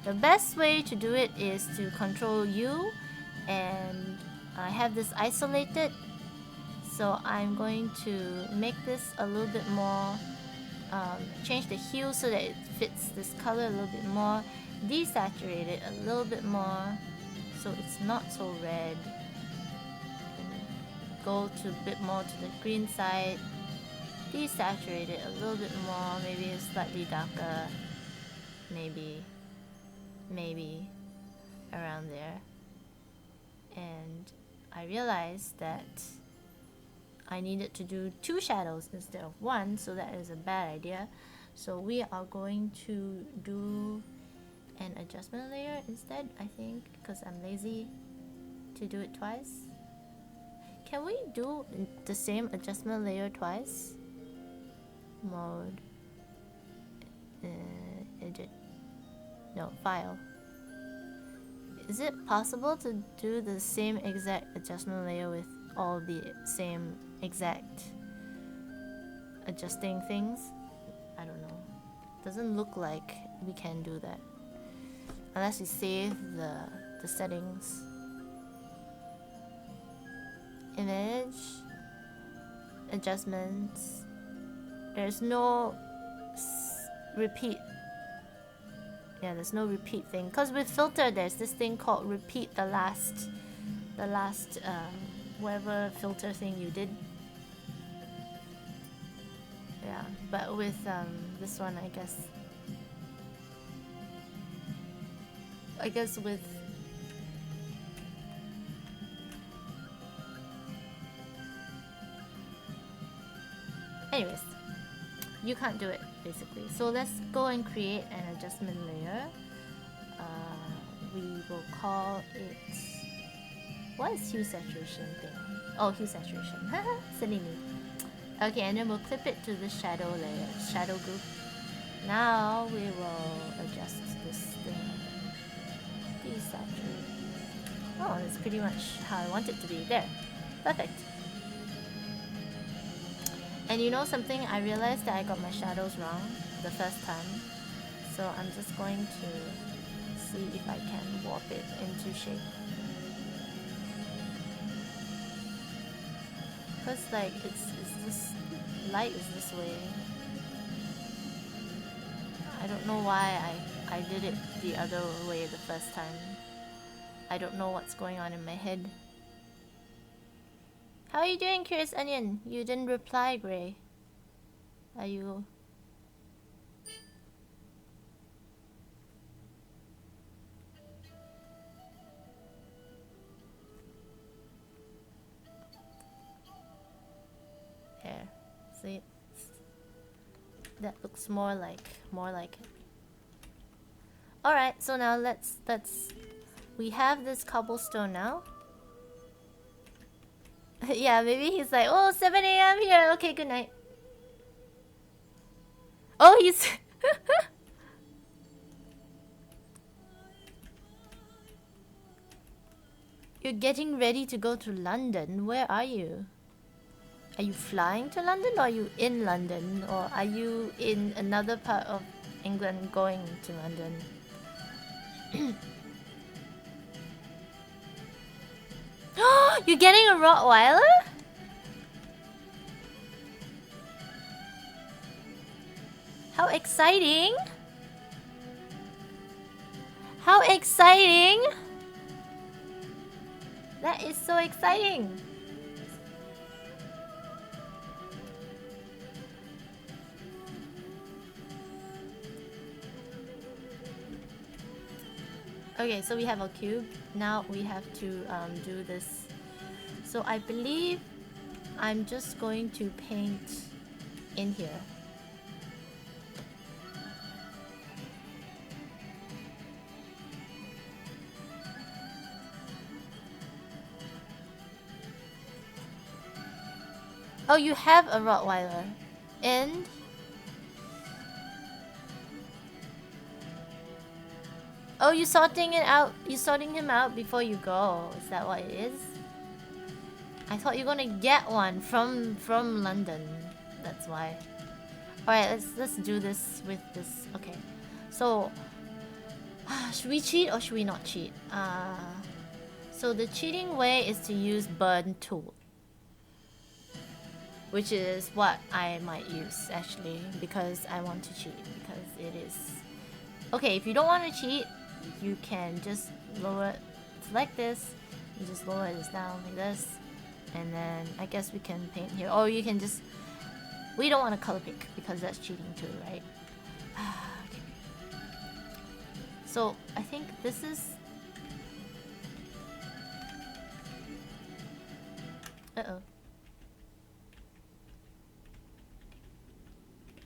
The best way to do it is to Control U, and I have this isolated. So I'm going to make this a little bit more, change the hue so that it fits this color a little bit more, desaturate it a little bit more so it's not so red, and go to a bit more to the green side, desaturate it a little bit more, maybe it's slightly darker, maybe around there. And I realized that I needed to do 2 shadows instead of 1, so that is a bad idea. So we are going to do an adjustment layer instead, I think, because I'm lazy to do it twice. Can we do the same adjustment layer twice? Mode, edit, no, file. Is it possible to do the same exact adjustment layer with all the same exact adjusting things? I don't know. Doesn't look like we can do that unless we save the settings. Image, adjustments. There's no repeat. Yeah, there's no repeat thing. Cause with filter, there's this thing called repeat the last whatever filter thing you did. Yeah, but with this one, I guess with anyways, you can't do it basically. So let's go and create an adjustment layer. We will call it, what is hue saturation thing? Oh, hue saturation. Haha, silly me. Okay, and then we'll clip it to the shadow layer, shadow group. Now we will adjust this thing. Desaturate. Oh, that's pretty much how I want it to be. There. Perfect. And you know something? I realized that I got my shadows wrong the first time. So I'm just going to see if I can warp it into shape. Because like it's this light is this way. I don't know why I did it the other way the first time. I don't know what's going on in my head. How are you doing, Curious Onion? You didn't reply, Gray. Are you... There. See? That looks more like it. Alright, so now let's... We have this cobblestone now. Yeah, maybe he's like, oh, 7 AM here. Okay, good night. Oh, he's... You're getting ready to go to London. Where are you? Are you flying to London, or are you in London, or are you in another part of England going to London? You're getting a Rottweiler? How exciting! How exciting! That is so exciting! Okay, so we have a cube. Now we have to do this. So I believe I'm just going to paint in here. Oh, you have a Rottweiler. And oh, you're sorting it out. You're sorting him out before you go. Is that what it is? I thought you were gonna get one from London. That's why. All right, let's do this with this. Okay, so should we cheat or should we not cheat? So the cheating way is to use burn tool, which is what I might use actually, because I want to cheat, because it is okay. If you don't want to cheat, you can just lower, select this, you just lower this down like this, and then I guess we can paint here. Or you can just, we don't want to color pick because that's cheating too, right? Okay. So I think this is, uh-oh.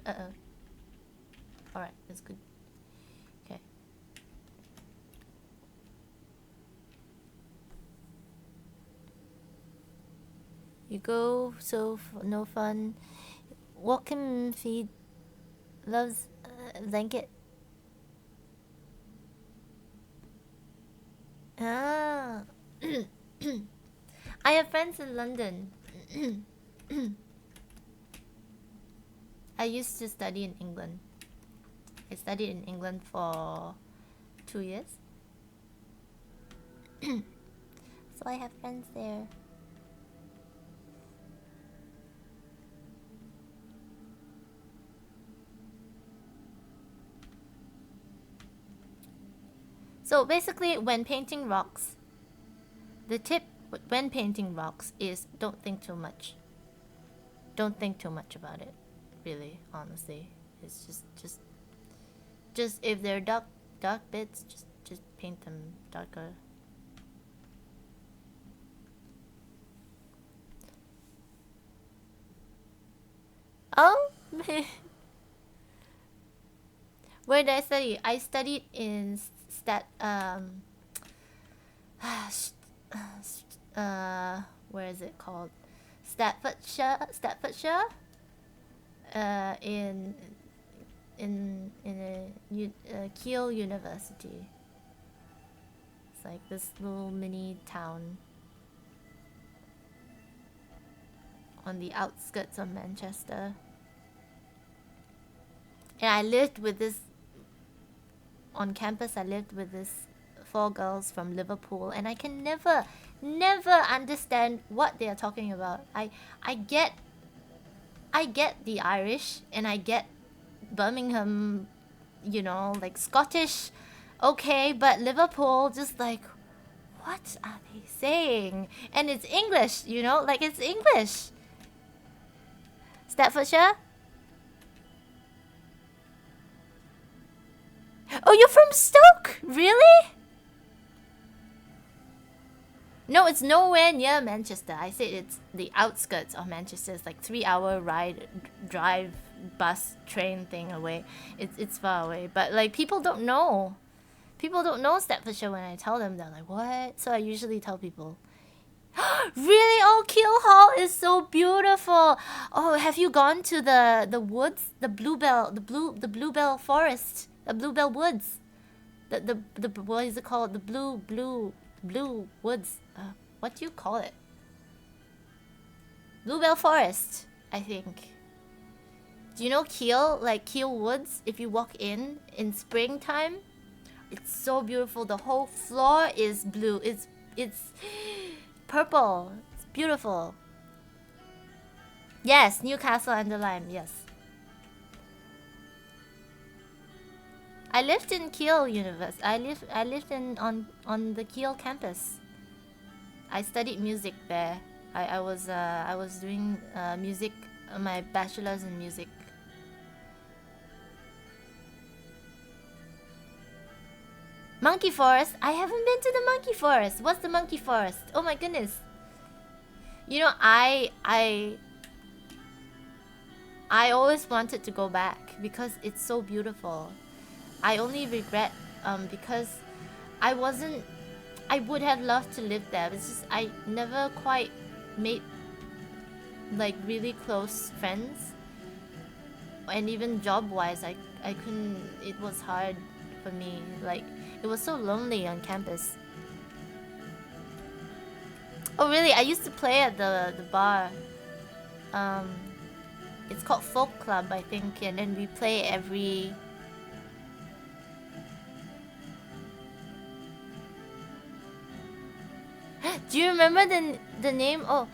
Uh-oh. Alright, that's good. Okay. You go, so no fun. Walk him, feed. Loves blanket. Ah. I have friends in London. I used to study in England. I studied in England for 2 years. So I have friends there. So basically, when painting rocks, the tip when painting rocks is don't think too much. Don't think too much about it. Really, honestly, it's just if they're dark bits, just paint them darker. Oh, where did I study? I studied in where is it called? Staffordshire. In a Keele University. It's like this little mini town on the outskirts of Manchester. And I lived with this on campus. I lived with this 4 girls from Liverpool, and I can never understand what they are talking about. I get the Irish, and I get Birmingham, you know, like Scottish, okay, but Liverpool, just like, what are they saying? And it's English, you know, like it's English. Staffordshire? Oh, you're from Stoke? Really? No, it's nowhere near Manchester. I said it's the outskirts of Manchester. It's like 3-hour drive, bus, train thing away. It's far away. But like people don't know. People don't know Staffordshire when I tell them. They're like, what? So I usually tell people, really? Oh, Keele Hall is so beautiful. Oh, have you gone to the woods? The Bluebell Forest. The Bluebell Woods. The what is it called? The blue Blue Woods. What do you call it? Bluebell Forest, I think. Do you know Kiel? Like Kiel Woods? If you walk in springtime, it's so beautiful. The whole floor is blue. It's purple. It's beautiful. Yes, Newcastle under Lyme. Yes. I lived in Kiel University. I lived in on the Kiel campus. I studied music there. I was doing music, my bachelor's in music. Monkey Forest? I haven't been to the Monkey Forest. What's the Monkey Forest? Oh my goodness. You know, I always wanted to go back because it's so beautiful. I only regret because I would have loved to live there. It's just I never quite made like really close friends. And even job-wise, I couldn't. It was hard for me. Like it was so lonely on campus. Oh really? I used to play at the bar. It's called Folk Club, I think, and then we play every. Do you remember the name? Oh,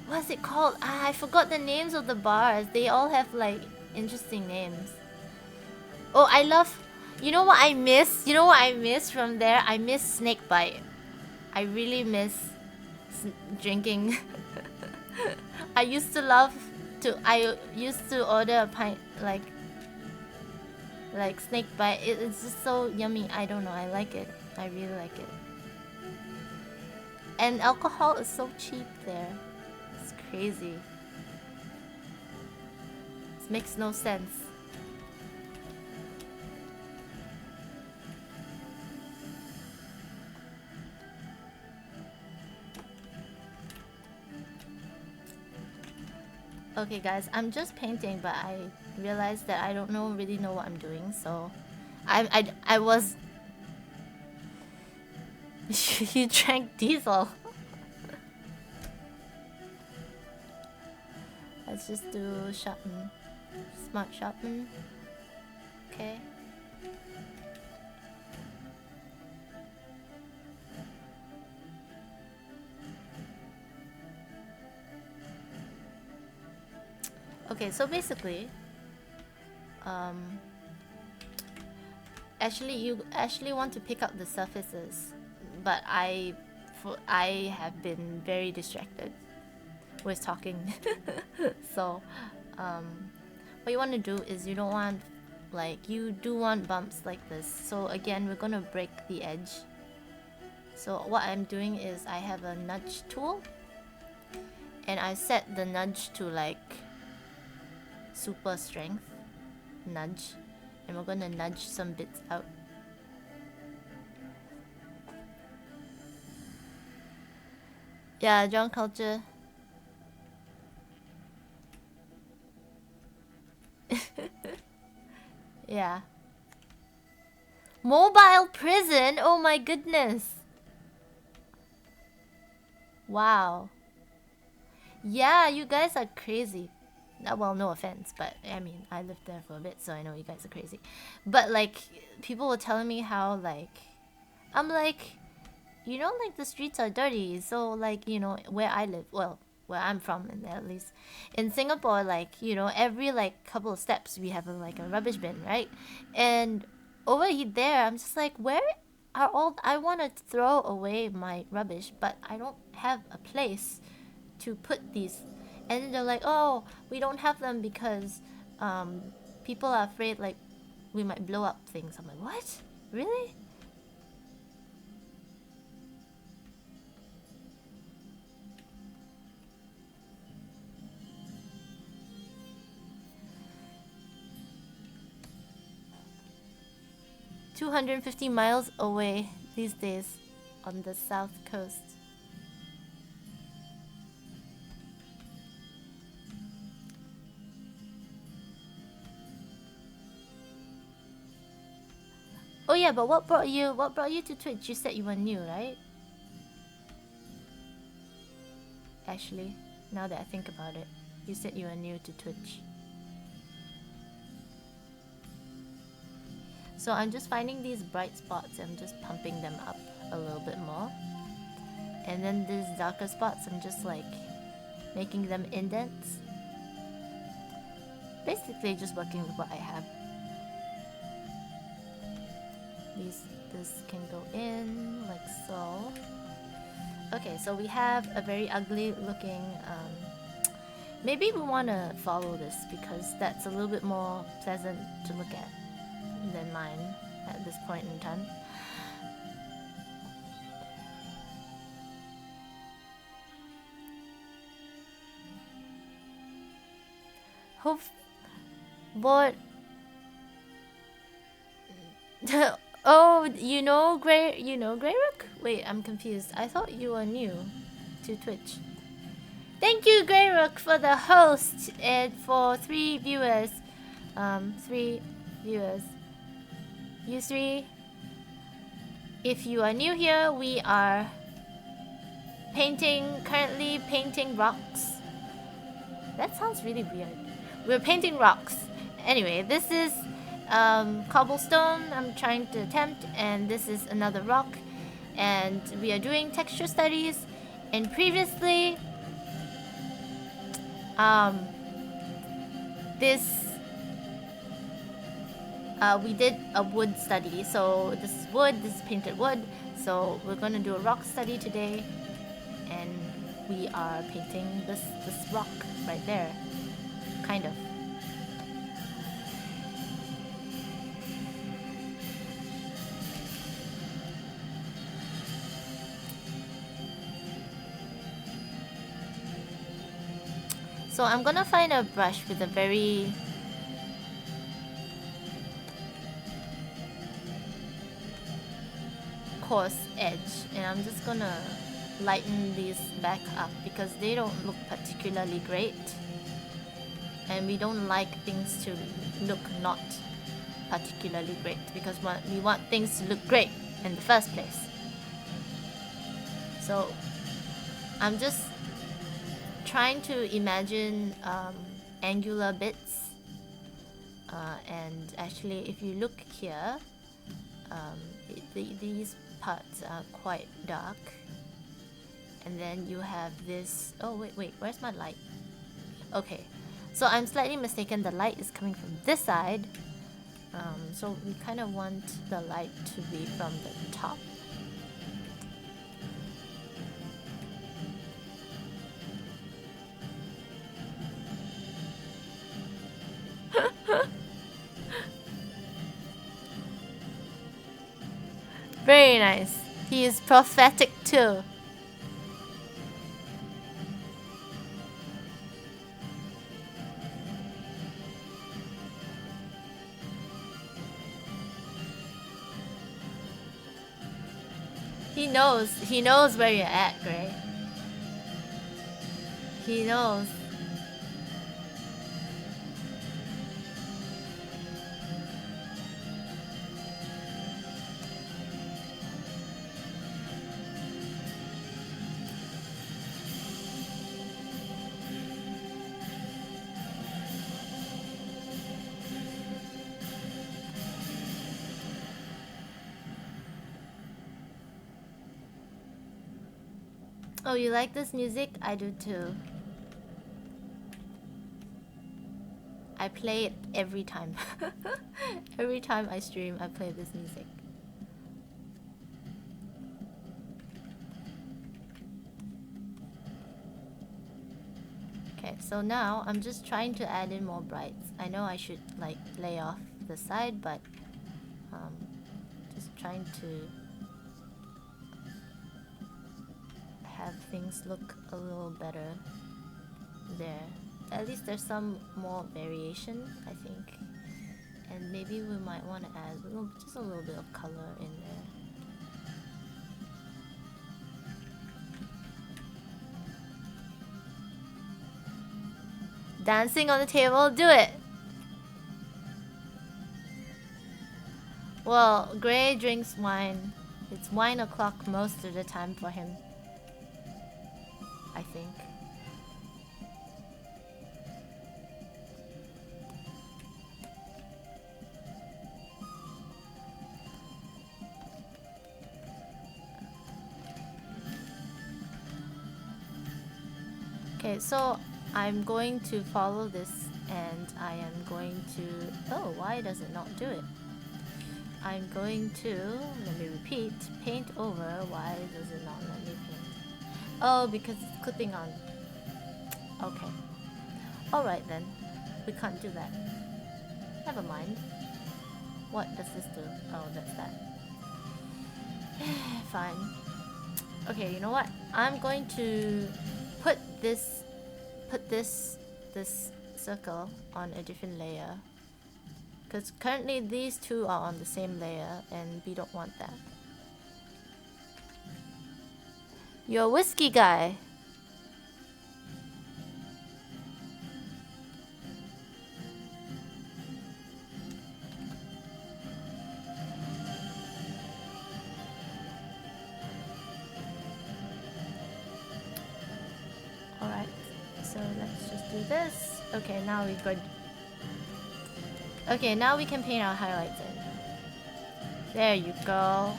what's it called? I forgot the names of the bars. They all have like interesting names. Oh, I love. You know what I miss? You know what I miss from there? I miss Snakebite. I really miss drinking. I used to love to. I used to order a pint like Snakebite. It's just so yummy. I don't know. I like it. I really like it. And alcohol is so cheap there. It's crazy. This makes no sense. Okay guys, I'm just painting, but I realized that I don't really know what I'm doing, so I was. You drank diesel. Let's just do sharpen. Smart sharpen. Okay. Okay, so basically, actually you actually want to pick up the surfaces, but I have been very distracted with talking. So what you want to do is you don't want, like, you do want bumps like this. So again, we're gonna break the edge. So what I'm doing is I have a nudge tool, and I set the nudge to like super strength nudge, and we're gonna nudge some bits out. Yeah, John Culture. Yeah. Mobile prison? Oh my goodness. Wow. Yeah, you guys are crazy. Well, no offense, but I mean, I lived there for a bit, so I know you guys are crazy. But like, people were telling me how like, I'm like, you know, like the streets are dirty. So like, you know, where I live, well, where I'm from, and at least in Singapore, like, you know, every like couple of steps we have like a rubbish bin, right? And over there, I'm just like, where are all? I want to throw away my rubbish, but I don't have a place to put these. And then they're like, oh, we don't have them because people are afraid like we might blow up things. I'm like, what? Really? "250 miles away these days on the south coast." Oh yeah, but what brought you to Twitch? You said you were new, right? actually, now that I think about it. You said you are new to Twitch. So I'm just finding these bright spots, I'm just pumping them up a little bit more. And then these darker spots, I'm just like making them indents. Basically just working with what I have. This can go in like so. Okay, so we have a very ugly looking, maybe we want to follow this because that's a little bit more pleasant to look at than mine at this point in time. Hope, but oh, you know Greyrook? Wait, I'm confused. I thought you were new to Twitch. Thank you, Greyrook, for the host and for 3 viewers. 3 viewers. You 3. If you are new here, we are currently painting rocks. That sounds really weird. We're painting rocks. Anyway, this is cobblestone I'm trying to attempt, and this is another rock, and we are doing texture studies. And previously we did a wood study. So this is wood, this is painted wood. So we're gonna do a rock study today, and we are painting this rock right there, kind of. So I'm gonna find a brush with a very coarse edge, and I'm just gonna lighten these back up because they don't look particularly great, and we don't like things to look not particularly great because we want things to look great in the first place. So I'm just trying to imagine angular bits, and actually if you look here, these parts are quite dark, and then you have this. Oh wait, where's my light? Okay, so I'm slightly mistaken, the light is coming from this side, so we kind of want the light to be from the top. Very nice. He is prophetic too. He knows where you're at, Gray. He knows. Oh, you like this music? I do too. I play it every time. Every time I stream, I play this music. Okay, so now I'm just trying to add in more brights. I know I should like lay off the side, but just trying to have things look a little better there. At least there's some more variation, I think. And maybe we might want to add just a little bit of color in there. Dancing on the table, do it! Well, Gray drinks wine. It's wine o'clock most of the time for him. I think. Okay, so I'm going to follow this and I am going to... Oh, why does it not do it? I'm going to... Let me repeat. Paint over. Why does it not let me paint? Oh, because it's clipping on. Okay. Alright then. We can't do that. Never mind. What does this do? Oh, that's that. Fine. Okay, you know what? I'm going to put this circle on a different layer. Because currently these two are on the same layer and we don't want that. You're a whiskey guy. Alright, so let's just do this. Okay, now we go. Okay, now we can paint our highlights in. There you go.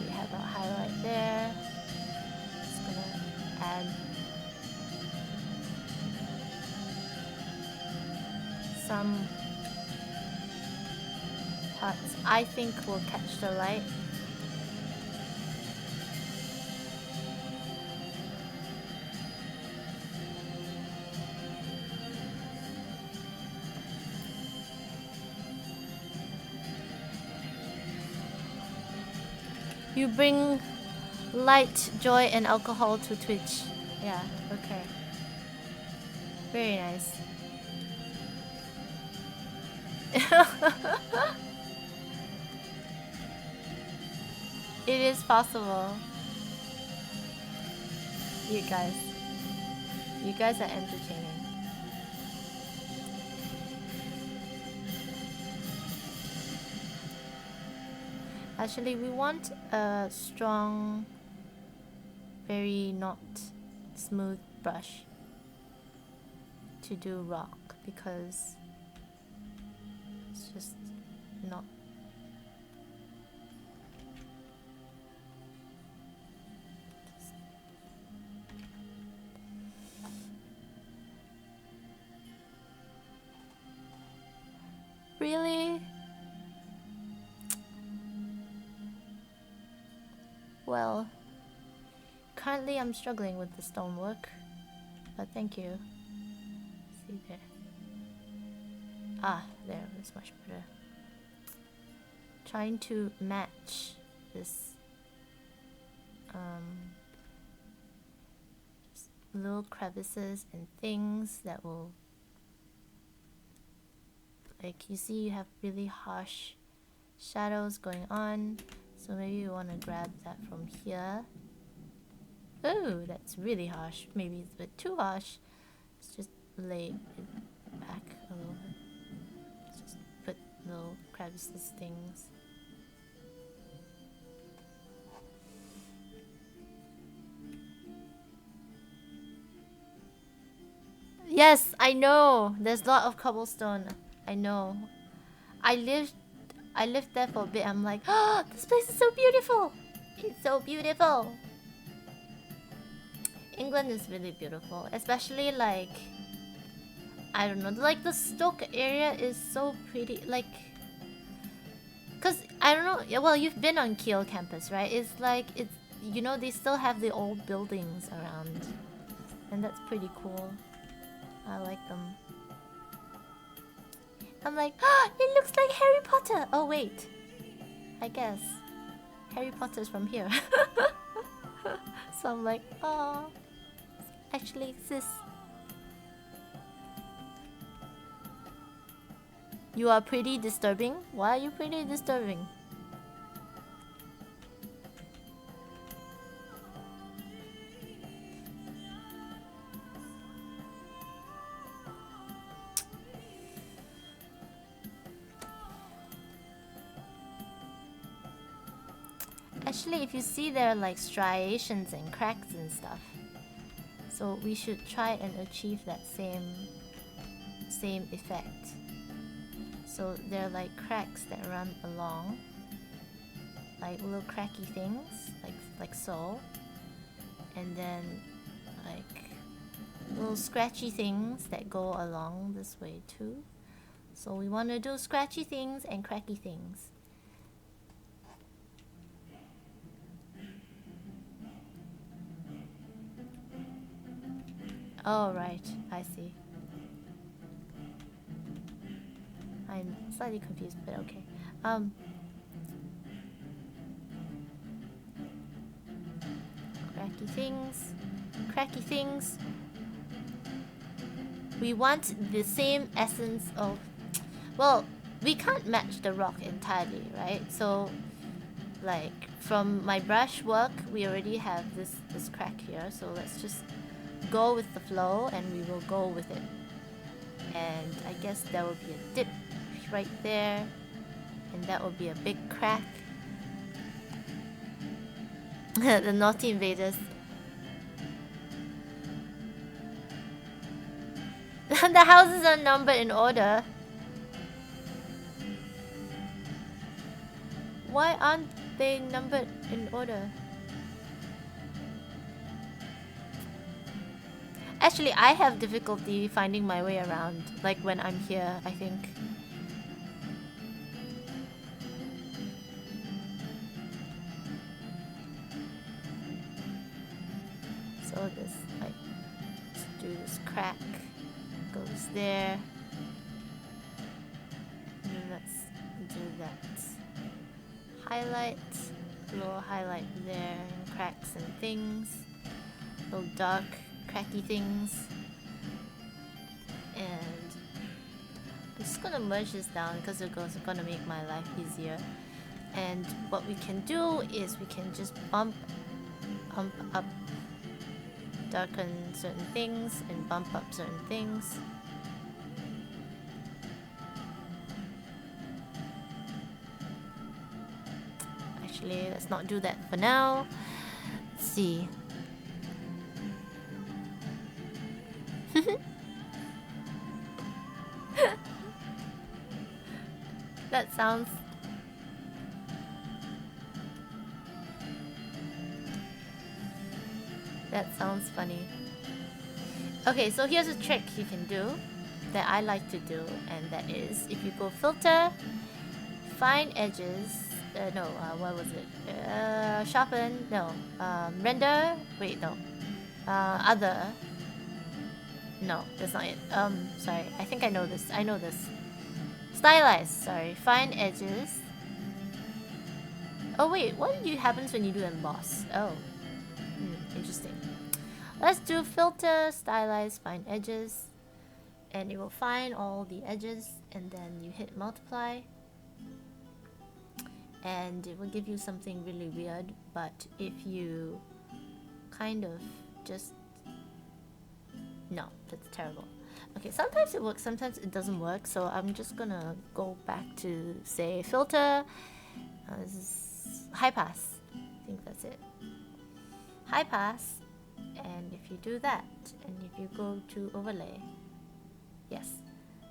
We have our highlight there. Just gonna add some parts I think will catch the light. You bring light, joy, and alcohol to Twitch. Yeah, okay. Very nice. It is possible. You guys are entertaining. Actually, we want a strong, very not smooth brush to do rock because it's just not. Really? Well, currently I'm struggling with the stonework, but thank you. See there. Ah, there, it's much better. Trying to match this just little crevices and things that will, like, you see you have really harsh shadows going on, so maybe you want to grab that from here. Oh, that's really harsh. Maybe it's a bit too harsh. Let's just lay it back a little bit. Let's just put little crevices things. Yes, I know. There's a lot of cobblestone. I know. I lived there for a bit. I'm like, oh, this place is so beautiful. It's so beautiful. England is really beautiful, especially like, I don't know, like the Stoke area is so pretty, like, cause I don't know. Yeah, well, you've been on Kiel campus, right? It's like you know, they still have the old buildings around, and that's pretty cool. I like them. I'm like, ah, it looks like Harry Potter. Oh wait, I guess Harry Potter's from here. So I'm like, oh, actually exists. You are pretty disturbing. Why are you pretty disturbing? Actually, if you see there are like striations and cracks and stuff, So we should try and achieve that same effect. So they're like cracks that run along, like little cracky things, like so, and then like little scratchy things that go along this way too. So we want to do scratchy things and cracky things. Oh right, I see. I'm slightly confused, but okay. Cracky things. We want the same essence of... Well, we can't match the rock entirely, right? So, like, from my brush work, we already have this crack here. So let's just go with the flow and we will go with it. And I guess there will be a dip right there. And that will be a big crack. The naughty invaders. The houses are numbered in order. Why aren't they numbered in order? Actually, I have difficulty finding my way around, like when I'm here, I think. So this, like, let's do this crack, goes there. And then let's do that. Highlight, little highlight there, and cracks and things. Little dark, cracky things. And I'm just gonna merge this down because it's gonna make my life easier. And what we can do is we can just bump up, darken certain things and bump up certain things. Actually, let's not do that for now. Let's see. That sounds... That sounds funny. Okay, so here's a trick you can do that I like to do, and that is if you go filter, find edges. What was it? Sharpen. No. Render. Wait, no. Other. No, that's not it. Sorry. I think I know this. Stylize. Sorry. Find edges. Oh wait, what happens when you do emboss? Oh. Interesting. Let's do filter, stylize, find edges. And it will find all the edges, and then you hit multiply. And it will give you something really weird, but if you kind of just... No, that's terrible. Okay, sometimes it works, sometimes it doesn't work, so I'm just gonna go back to, say, filter. This is high pass. I think that's it. High pass, and if you do that, and if you go to overlay, yes,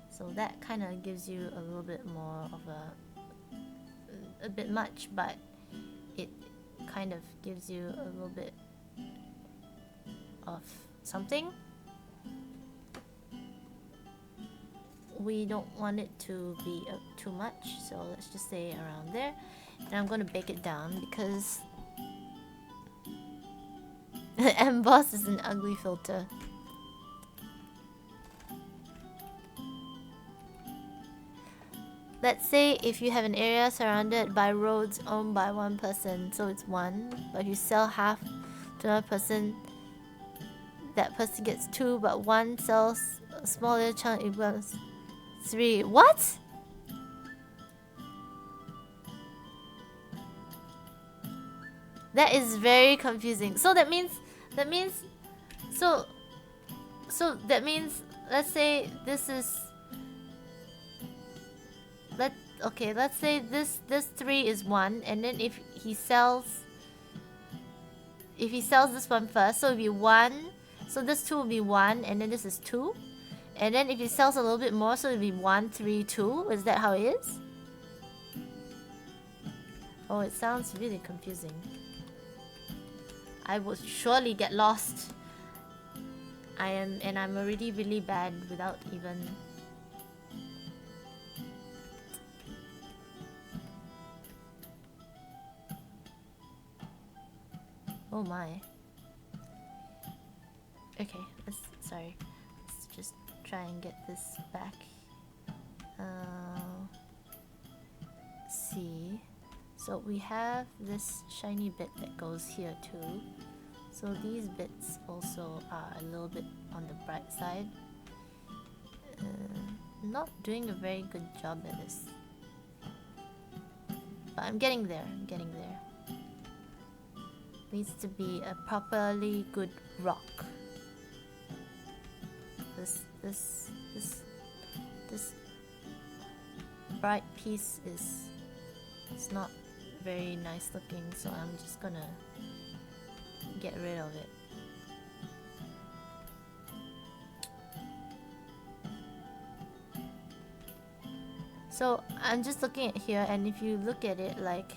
so that kind of gives you a little bit more of a bit much, but it kind of gives you a little bit of something. We don't want it to be too much, so let's just say around there. And I'm going to bake it down because emboss is an ugly filter. Let's say if you have an area surrounded by roads owned by one person, so it's 1, but if you sell half to another person, that person gets 2, but 1 sells a small little chunk equals 3. What? That is very confusing. So that means let's say this is let's say this 3 is 1, and then if he sells this one first, so it'll be 1, So this 2 will be 1, and then this is 2. And then if it sells a little bit more, so it'll be 1, 3, 2. Is that how it is? Oh, it sounds really confusing. I will surely get lost. I'm already really bad without even... Oh my. Okay, sorry. Let's just try and get this back. See. So we have this shiny bit that goes here too. So these bits also are a little bit on the bright side. Not doing a very good job at this. But I'm getting there, Needs to be a properly good rock. This bright piece is... It's not very nice looking, so I'm just gonna get rid of it. So I'm just looking at here, and if you look at it, like,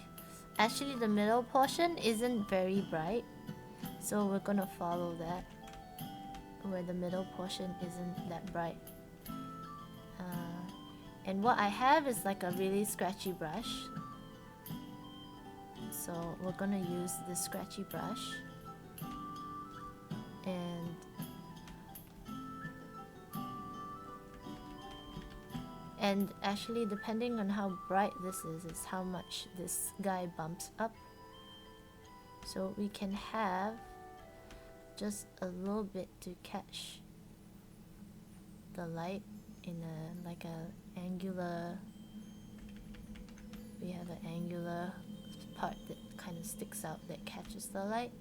actually the middle portion isn't very bright, so we're gonna follow that, where the middle portion isn't that bright. And what I have is like a really scratchy brush, so we're gonna use this scratchy brush. And actually, depending on how bright this is how much this guy bumps up. So we can have just a little bit to catch the light in like a angular... We have an angular part that kind of sticks out that catches the light.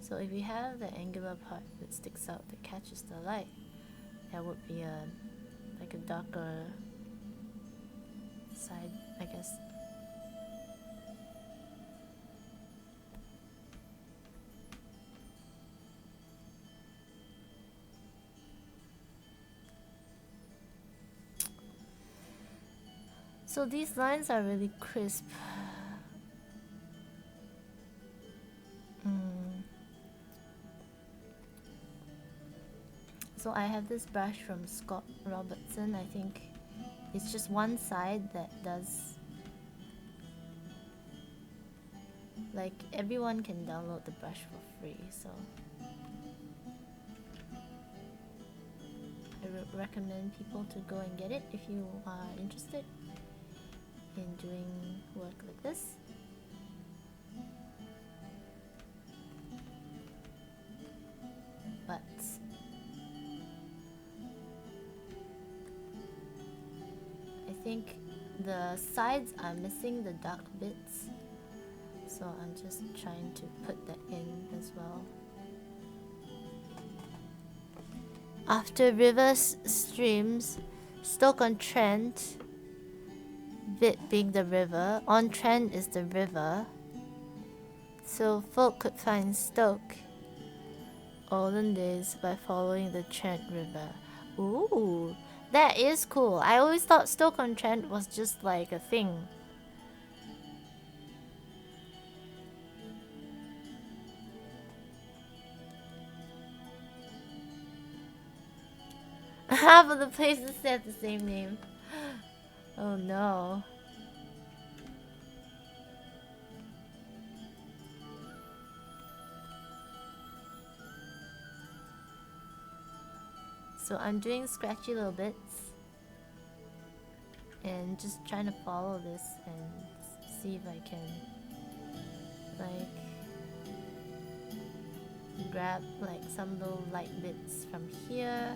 So if we have the angular part that sticks out that catches the light, that would be like a darker side, I guess. So these lines are really crisp. So I have this brush from Scott Robertson. I think it's just one side that does... Like, everyone can download the brush for free, so... I recommend people to go and get it if you are interested in doing work like this. But I think the sides are missing the dark bits, so I'm just trying to put that in as well. After rivers, streams, Stoke-on-Trent, bit being the river, on-Trent is the river, so folk could find Stoke olden days by following the Trent River. Ooh, that is cool. I always thought Stoke-on-Trent was just like a thing. Half of the places have the same name. Oh no. So I'm doing scratchy little bits and just trying to follow this and see if I can like grab like some little light bits from here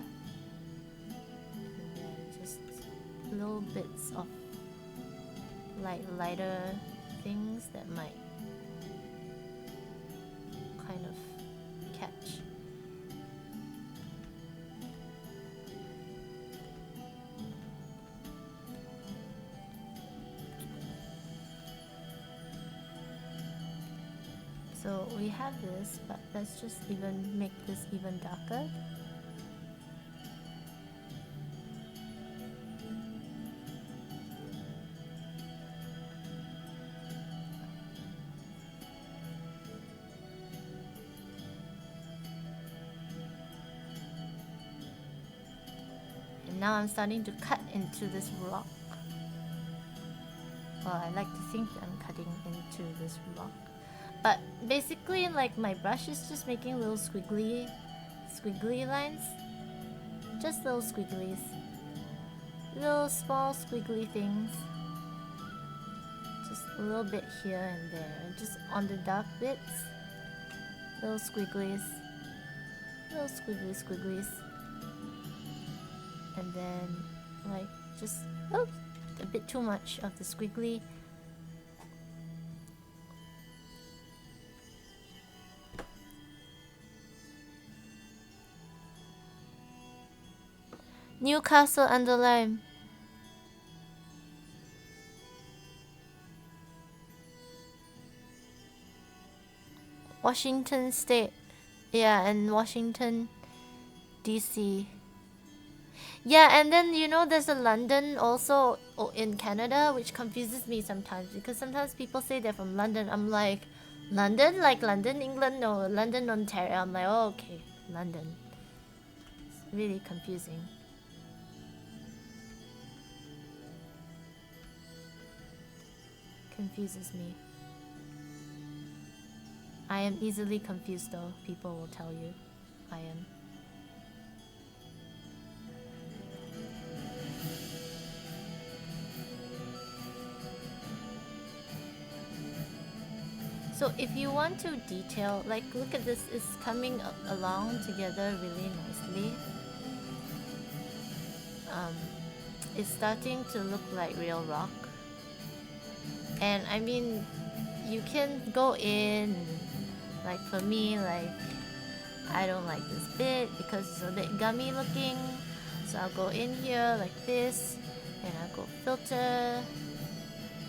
and then just little bits of like lighter things that might kind of catch. So So we have this, but let's just even make this even darker. And now I'm starting to cut into this rock. Well, I like to think that I'm cutting into this rock. But basically, like, my brush is just making little squiggly lines. Just little squigglies. Little small squiggly things. Just a little bit here and there. Just on the dark bits. Little squigglies. Little squigglies. And then, like, just a bit too much of the squiggly. Newcastle under Lyme. Washington State. Yeah, and Washington DC. Yeah, and then you know there's a London also in Canada, which confuses me sometimes because sometimes people say they're from London. I'm like, London? Like London, England? No, London, Ontario. I'm like, oh, okay, London. It's really confusing. Confuses me. I am easily confused though, people will tell you. I am. So if you want to detail, like look at this, it's coming along together really nicely. It's starting to look like real rock. And I mean, you can go in, like for me, like I don't like this bit because it's a bit gummy looking. So I'll go in here like this, and I'll go filter,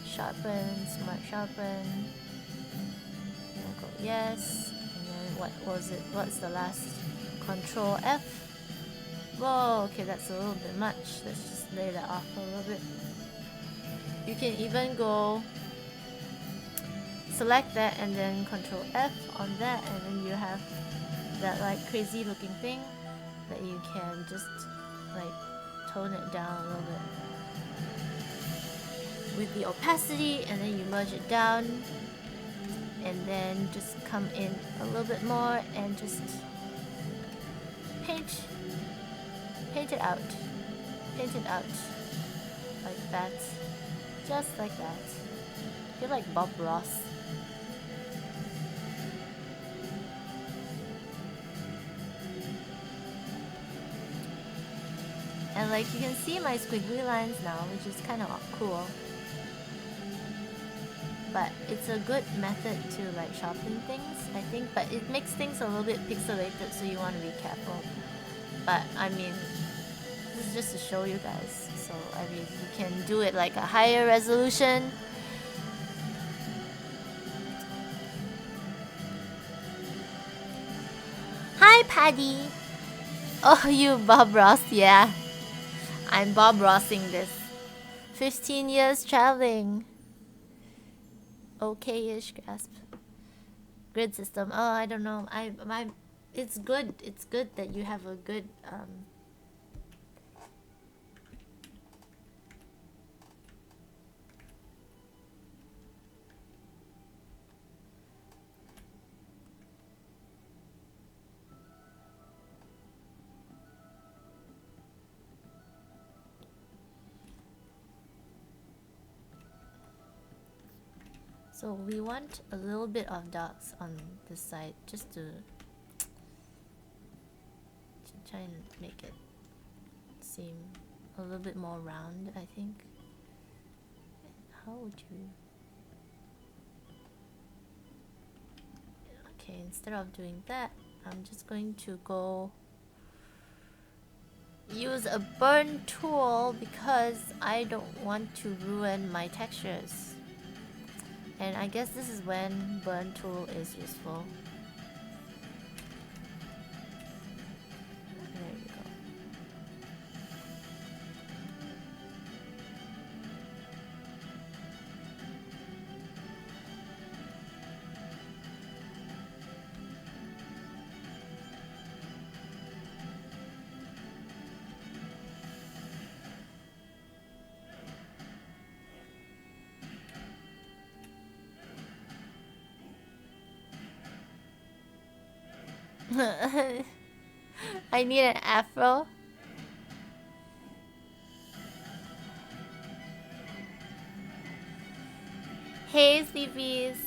sharpen, smart sharpen. And I'll go yes, and then what was it? What's the last? Control F. Whoa, okay, that's a little bit much. Let's just lay that off a little bit. You can even go select that and then Control F on that, and then you have that like crazy looking thing that you can just like tone it down a little bit with the opacity, and then you merge it down, and then just come in a little bit more and just paint it out like that, just like that. I feel like Bob Ross. And like you can see my squiggly lines now, which is kind of cool. But it's a good method to like sharpen things, I think. But it makes things a little bit pixelated, so you want to be careful. But I mean, this is just to show you guys. So I mean, you can do it like a higher resolution. Hi, Paddy. Oh, you Bob Ross, yeah. I'm Bob Rossing this. 15 years traveling. Okay-ish grasp. Grid system. Oh, I don't know. It's good. It's good that you have a good So we want a little bit of dots on this side just to try and make it seem a little bit more round, I think. How would you... Okay, instead of doing that, I'm just going to go use a burn tool because I don't want to ruin my textures. And I guess this is when burn tool is useful. There you go. I need an afro. Hey, sleepies.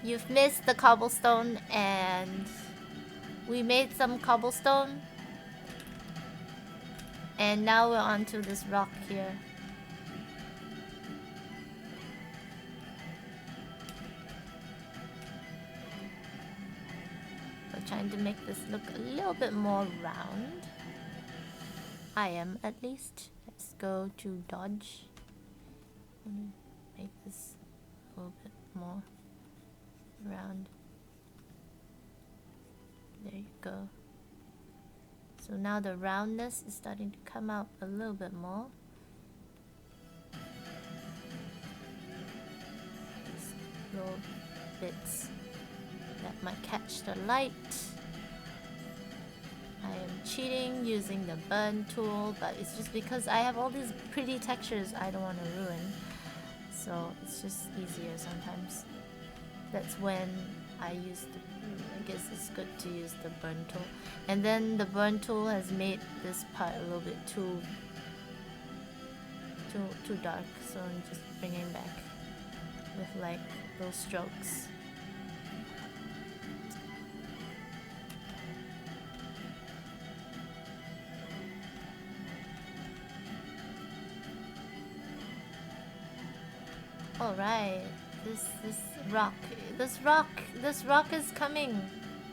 You've missed the cobblestone, and we made some cobblestone. And now we're onto this rock here. We're trying to make this look a little bit more round. I am, at least. Let's go to dodge. Make this a little bit more round. There you go. So now the roundness is starting to come out a little bit more. These little bits that might catch the light. I am cheating using the burn tool, but it's just because I have all these pretty textures I don't want to ruin. So it's just easier sometimes. That's when I use the... I guess it's good to use the burn tool. And then the burn tool has made this part a little bit too dark. So I'm just bringing back with like those strokes. Alright, this rock is coming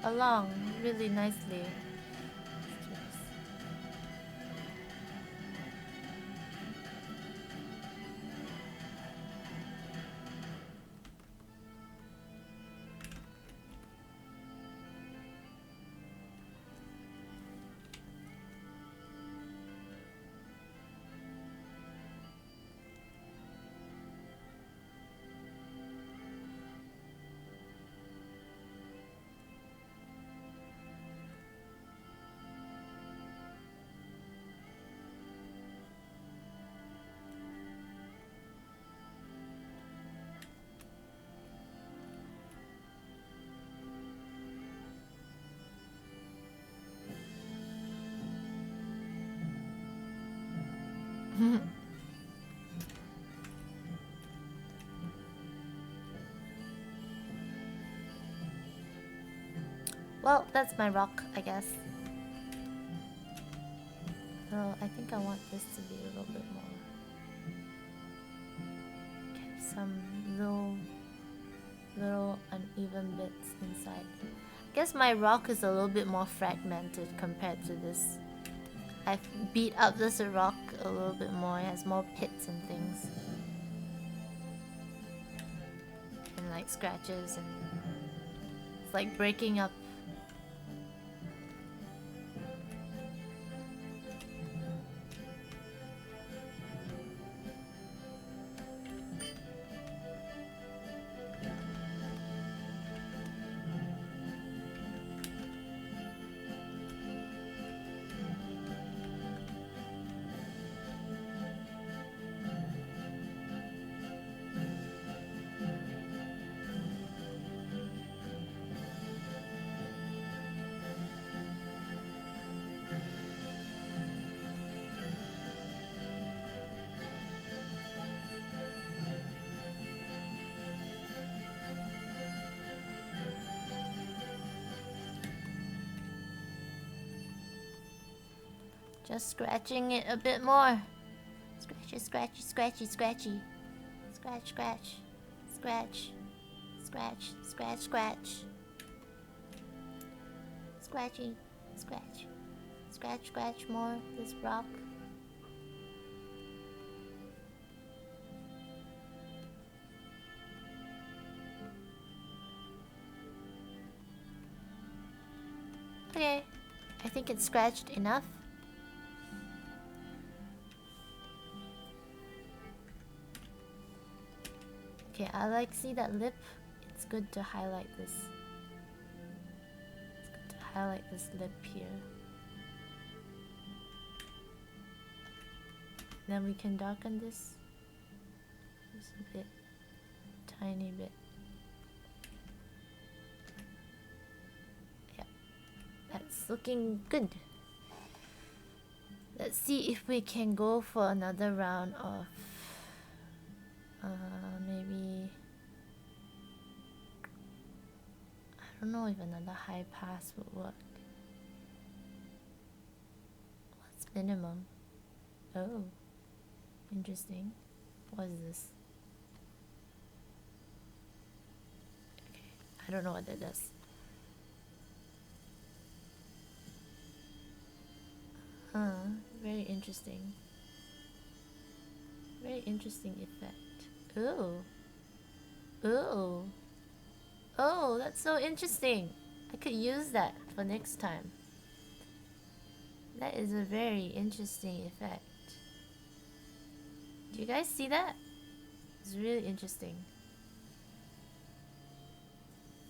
along really nicely. Well, that's my rock, I guess. So I think I want this to be a little bit more. Get some little uneven bits inside. I guess my rock is a little bit more fragmented compared to this. I've beat up this rock a little bit more. It has more pits and things. And like scratches, and it's like breaking up. Just scratching it a bit more. Scratchy, scratchy, scratchy, scratchy. Scratch, scratch, scratch, scratch, scratch, scratch. Scratchy, scratch, scratch, scratch more. This rock. Okay, I think it's scratched enough. Okay, I like, see that lip? It's good to highlight this. It's good to highlight this lip here. Then we can darken this just a bit, tiny bit. Yeah, that's looking good. Let's see if we can go for another round of maybe, I don't know if another high pass would work. What's minimum? Oh, interesting. What is this? Okay, I don't know what that does. Very interesting. Very interesting effect. Ooh. Ooh. Oh, that's so interesting. I could use that for next time. That is a very interesting effect. Do you guys see that? It's really interesting.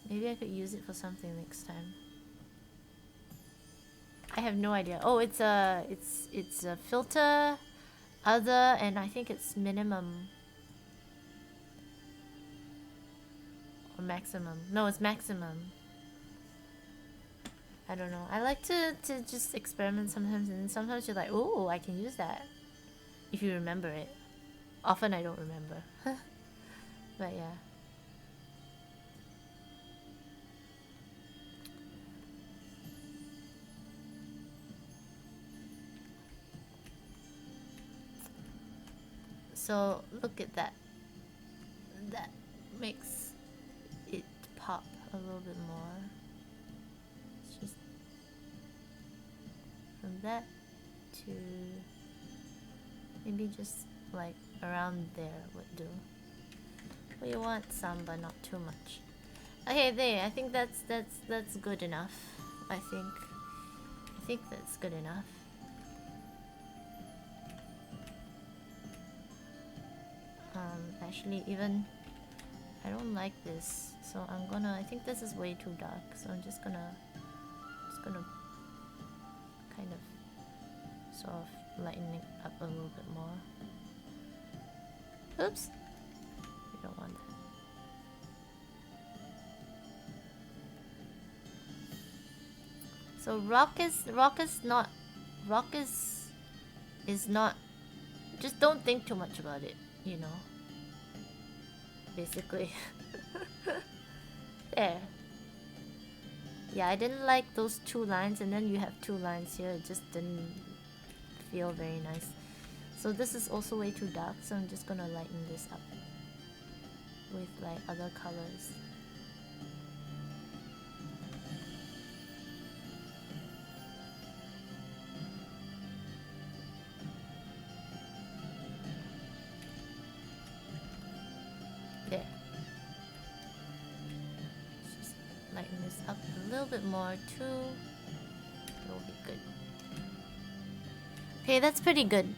Maybe I could use it for something next time. I have no idea. Oh, it's a filter, other, and I think it's minimum or maximum. No, it's maximum. I don't know. I like to just experiment sometimes, and sometimes you're like, oh, I can use that. If you remember it. Often I don't remember. But yeah. So look at that. That makes it pop a little bit more. It's just from that to maybe just like around there would do. We want some, but not too much. Okay, there. I think that's good enough. I think that's good enough. Actually, even I don't like this, so I'm gonna. I think this is way too dark, so I'm just gonna kind of sort of lighten it up a little bit more. Oops, we don't want that. So rock is not. Just don't think too much about it, you know. Basically. There. Yeah, I didn't like those two lines, and then you have two lines here. It just didn't feel very nice. So this is also way too dark, so I'm just gonna lighten this up with like other colors. There. Let's just lighten this up a little bit more too. It'll be good. Okay, that's pretty good.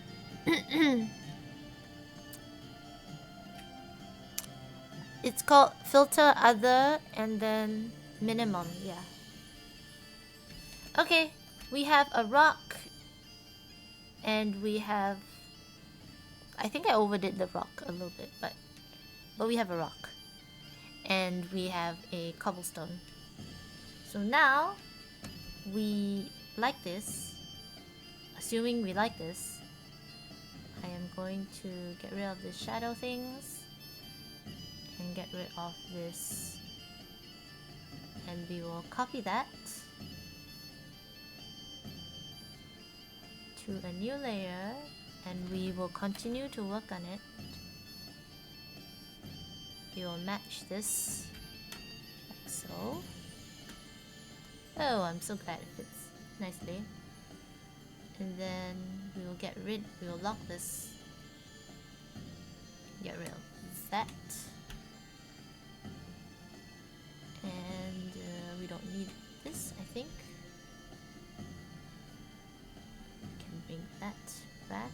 It's called filter other and then minimum, yeah. Okay, we have a rock and we have, I think I overdid the rock a little bit, but we have a rock and we have a cobblestone. So now we like this. Assuming we like this, I am going to get rid of the shadow things and get rid of this, and we will copy that to a new layer, and we will continue to work on it. We will match this like so. Oh, I'm so glad it fits nicely. And then we will lock this. Get rid of that. And we don't need this, I think. that back.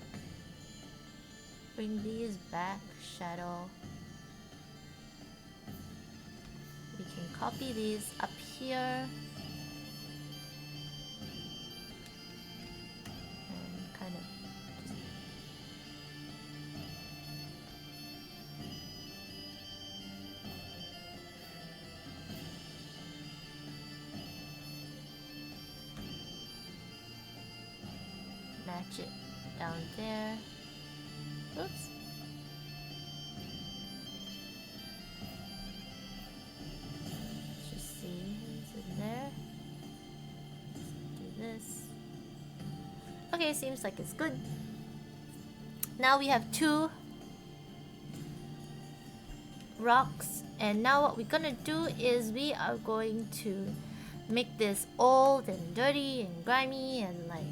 Bring these back. Shadow. We can copy these up here. And kind of match it down there. Oops. Let's just see who's in there. Let's do this. Okay, seems like it's good. Now we have 2 rocks, and now what we're gonna do is we are going to make this old and dirty and grimy and like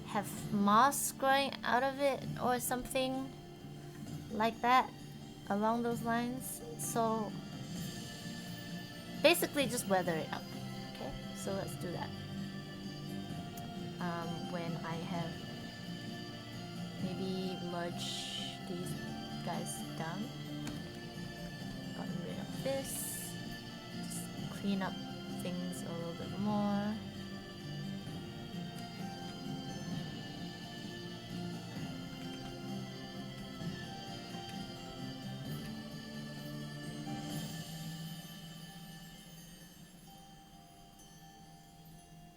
have moss growing out of it or something like that, along those lines. So basically just weather it up. Okay, so let's do that. When I have maybe merge these guys down, gotten rid of this, just clean up things a little bit more.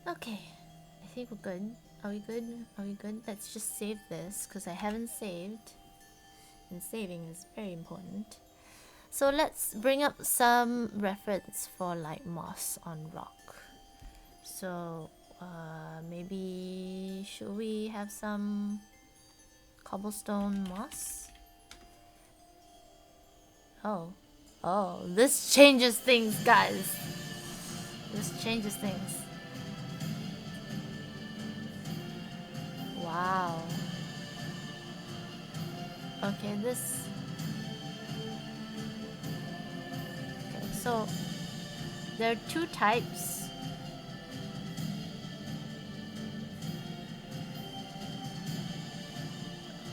Okay, I think we're good. Are we good? Are we good? Let's just save this because I haven't saved, and saving is very important. So let's bring up some reference for like moss on rock. So maybe should we have some cobblestone moss? Oh, this changes things, guys. This changes things. Wow. Okay, this. Okay, so there are 2 types.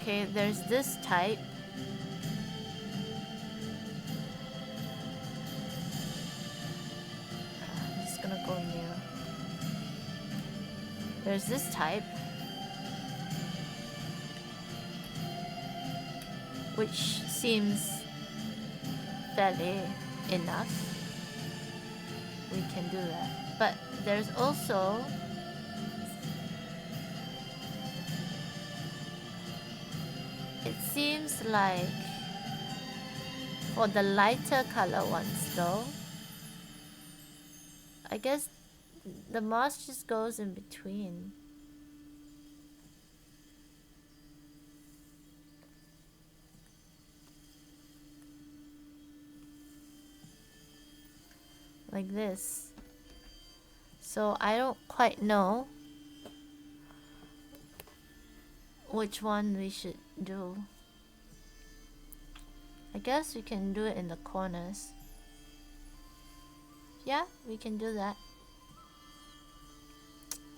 Okay, there's this type. I'm just gonna go near. There's this type, which seems fairly enough. We can do that. But there's also it seems like for the lighter color ones though, I guess the moss just goes in between. Like this. So I don't quite know which one we should do. I guess we can do it in the corners. Yeah, we can do that.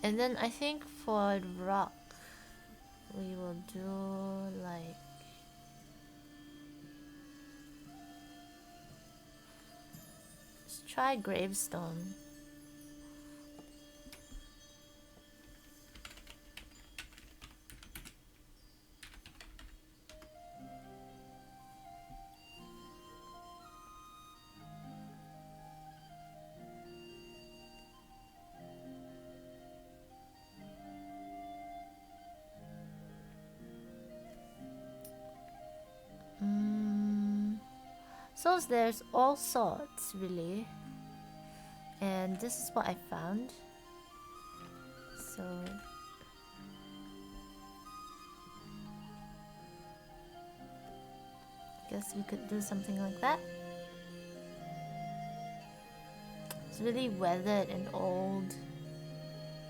And then I think for rock, we will do like try gravestone. So there's all sorts really, and this is what I found. So I guess we could do something like that. It's really weathered and old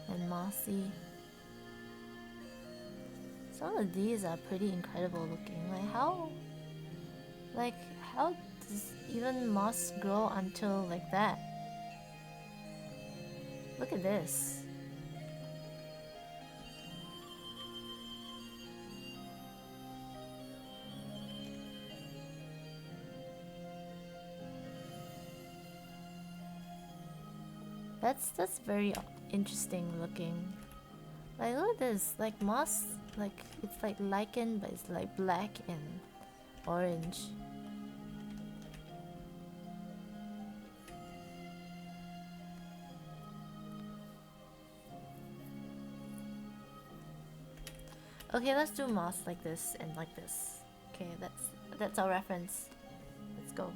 and mossy. Some of these are pretty incredible looking. Like how does even moss grow until like that? Look at this. That's very interesting looking. Like look at this, like moss, like it's like lichen, but it's like black and orange. Okay, let's do moss like this and like this. Okay, that's our reference. Let's go.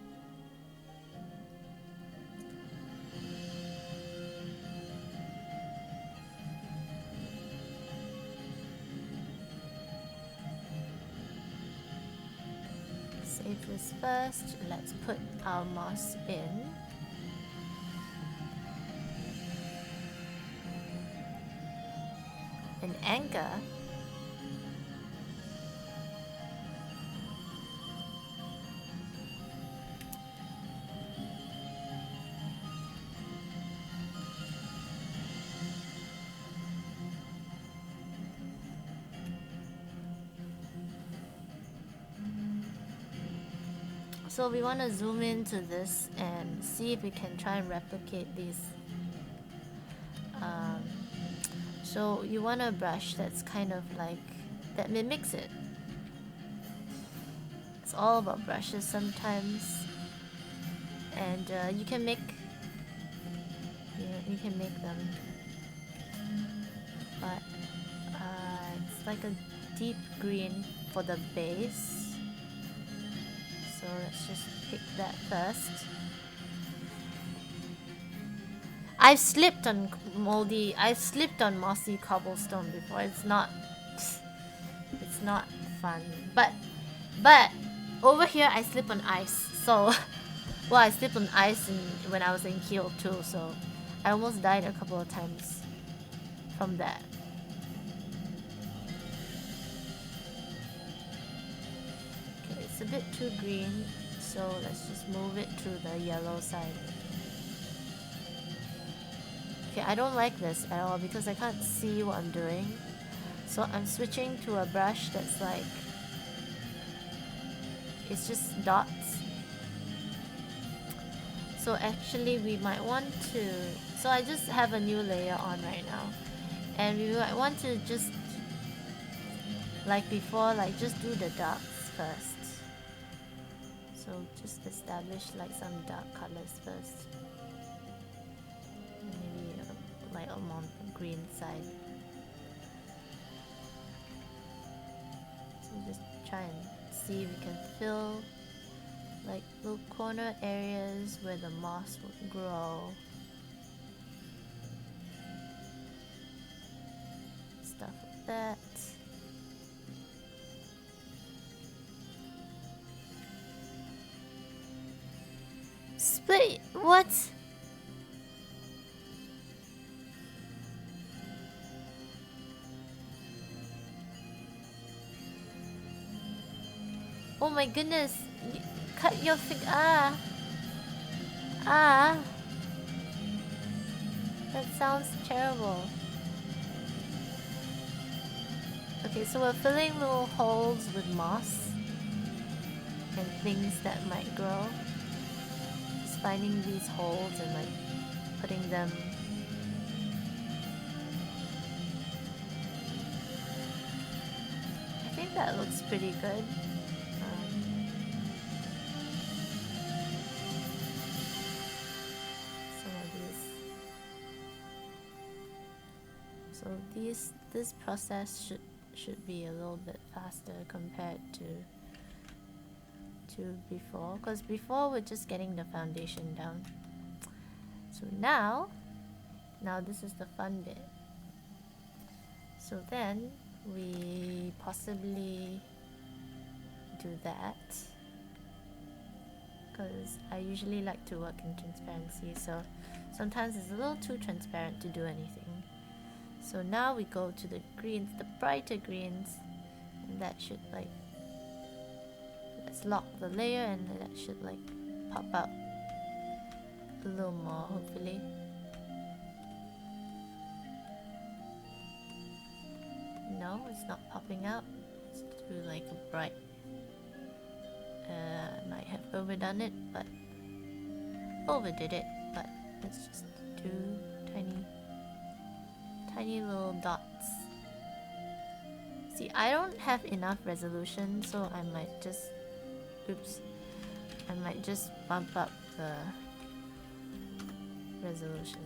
Save this first. Let's put our moss in. An anchor. So we want to zoom into this and see if we can try and replicate these. So you want a brush that's kind of like, that mimics it. It's all about brushes sometimes. And you can make, you can make them. But it's like a deep green for the base. So let's just pick that first. I've slipped on mossy cobblestone before. It's not fun. But over here I slip on ice. So well, I slipped on ice when I was in Kiel too. So I almost died a couple of times from that. Okay, it's a bit too green, so let's just move it to the yellow side. Okay, I don't like this at all because I can't see what I'm doing. So I'm switching to a brush that's like, it's just dots. So actually we might want to, so I just have a new layer on right now. And we might want to just, like before, like just do the darks first. So just establish like some dark colors first. Maybe like on the green side. So just try and see if we can fill like little corner areas where the moss will grow. Stuff like that. Split what? Oh my goodness, you cut your finger. That sounds terrible. Okay, so we're filling little holes with moss and things that might grow. Just finding these holes and like putting them. I think that looks pretty good. So this process should be a little bit faster compared to before, because before we're just getting the foundation down. So now this is the fun bit. So then we possibly do that, because I usually like to work in transparency, so sometimes it's a little too transparent to do anything. So now we go to the greens, the brighter greens, and that should like, let's lock the layer and that should like pop out a little more, hopefully. No, it's not popping out. Let's do like a bright. I might have overdone it, but overdid it, but let's just do Tiny little dots. See, I don't have enough resolution, so I might just... Oops. I might just bump up the resolution.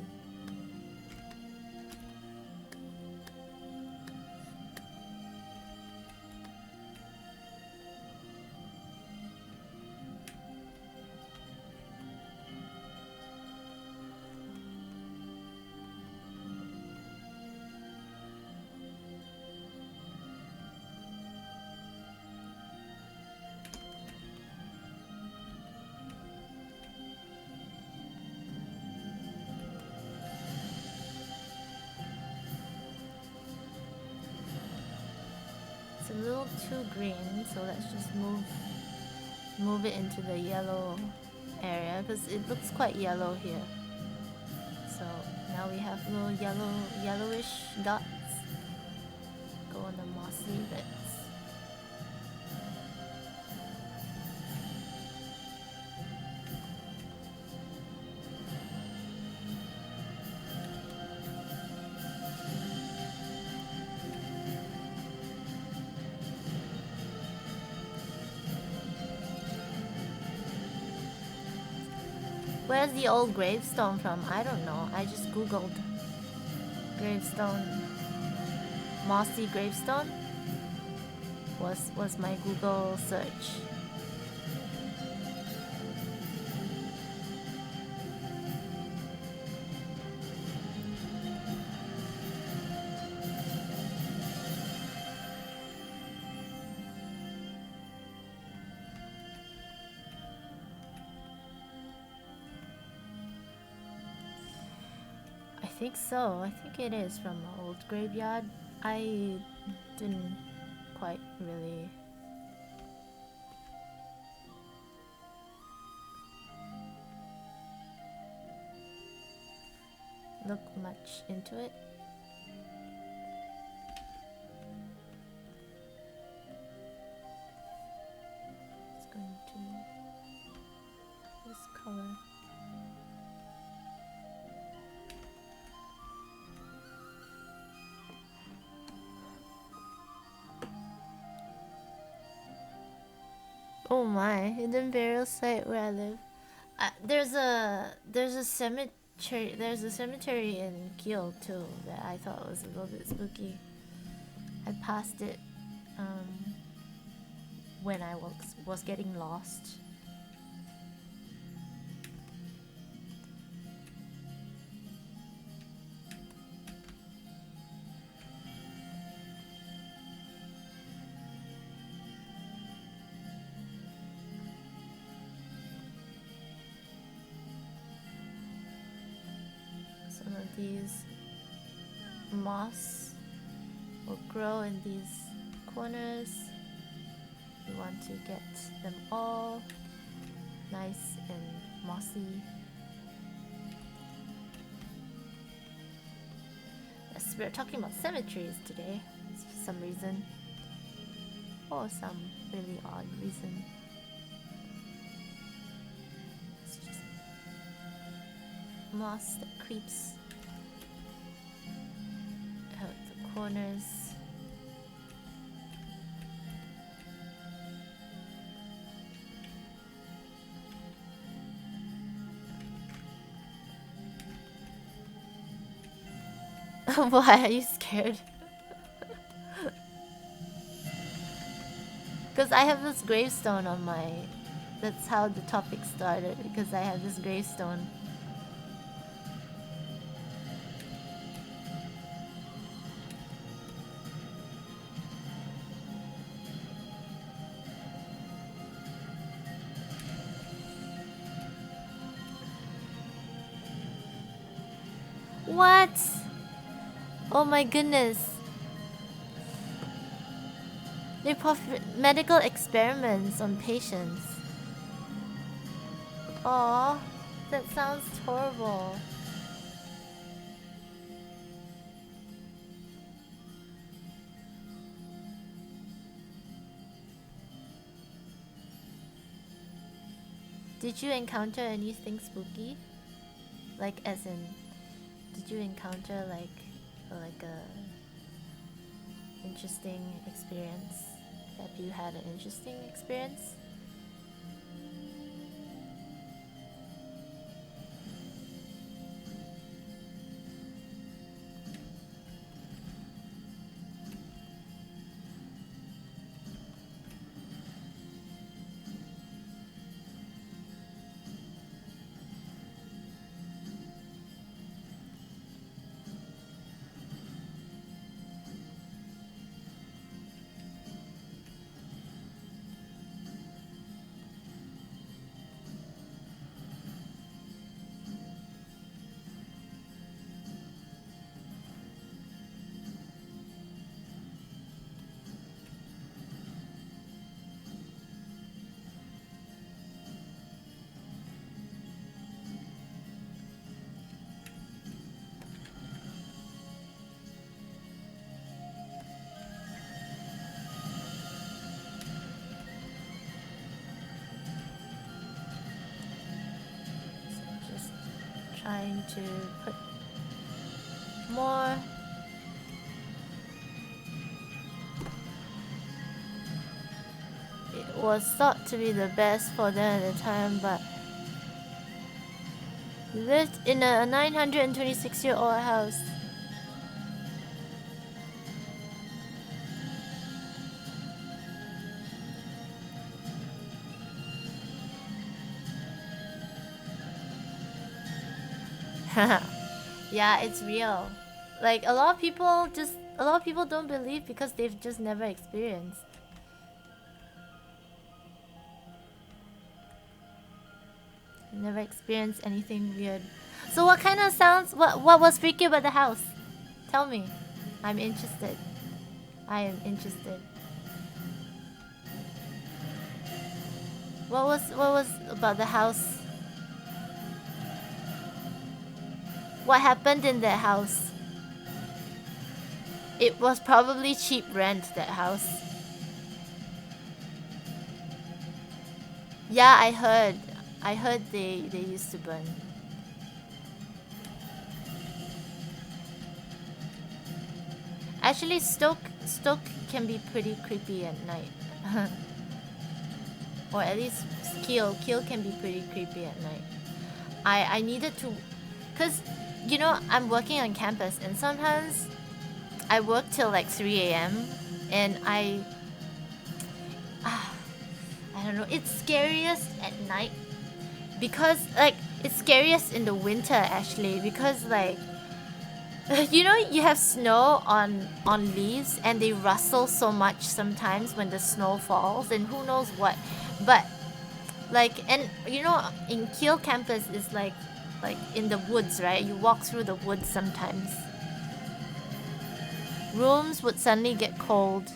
It's a little too green, so let's just move it into the yellow area because it looks quite yellow here. So now we have little yellowish dots go on the mossy bits. Where's the old gravestone from? I don't know. I just googled gravestone. Mossy gravestone was my Google search. I think so. I think it is from an old graveyard. I didn't quite really look much into it. It's going to this color. Oh my, hidden burial site where I live. There's a cemetery. There's a cemetery in Kiel too that I thought was a little bit spooky. I passed it when I was getting lost. These moss will grow in these corners. We want to get them all nice and mossy. Yes, we're talking about cemeteries today for some reason, or some really odd reason. It's just moss that creeps out the corners. Why are you scared? Because I have this gravestone on my... That's how the topic started, because I have this gravestone. What? Oh my goodness. They perform medical experiments on patients. Aw, that sounds horrible. Did you encounter anything spooky? Like, as in, did you encounter like like a interesting experience? Have you had an interesting experience? Trying to put more it was thought to be the best for them at the time, but we lived in a 926-year-old house. Yeah, it's real. Like a lot of people don't believe because they've just never experienced. Never experienced anything weird. So what kind of sounds what was freaky about the house? Tell me. I'm interested. I am interested. What was about the house? What happened in that house? It was probably cheap rent, that house. Yeah, I heard. I heard they used to burn. Actually, Stoke can be pretty creepy at night. Or at least Kiel can be pretty creepy at night. I needed to, cause you know I'm working on campus and sometimes I work till like 3 a.m. and I don't know. It's scariest at night because like it's scariest in the winter actually because like you know you have snow on leaves and they rustle so much sometimes when the snow falls and who knows what, but like and you know in Kiel campus is like in the woods, right? You walk through the woods sometimes. Rooms would suddenly get cold.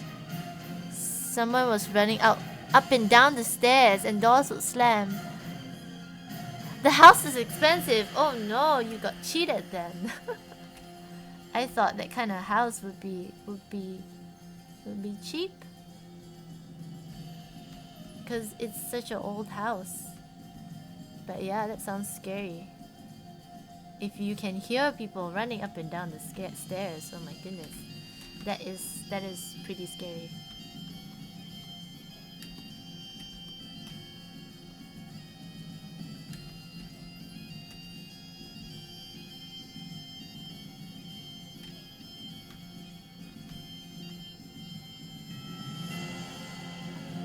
Someone was running up and down the stairs and doors would slam. The house is expensive. Oh no, you got cheated then. I thought that kind of house would be cheap. Cause it's such an old house. But yeah, that sounds scary. If you can hear people running up and down the stairs, oh my goodness. That is pretty scary.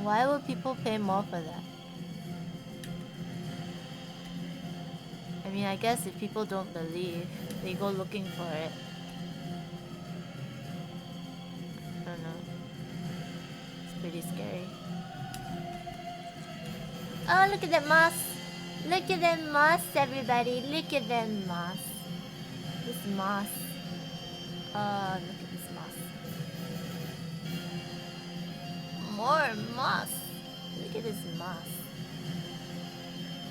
Why would people pay more for that? I mean, I guess if people don't believe, they go looking for it. I don't know. It's pretty scary. Oh, look at that moss! Look at that moss, everybody! Look at that moss! This moss. Oh, look at this moss. More moss! Look at this moss.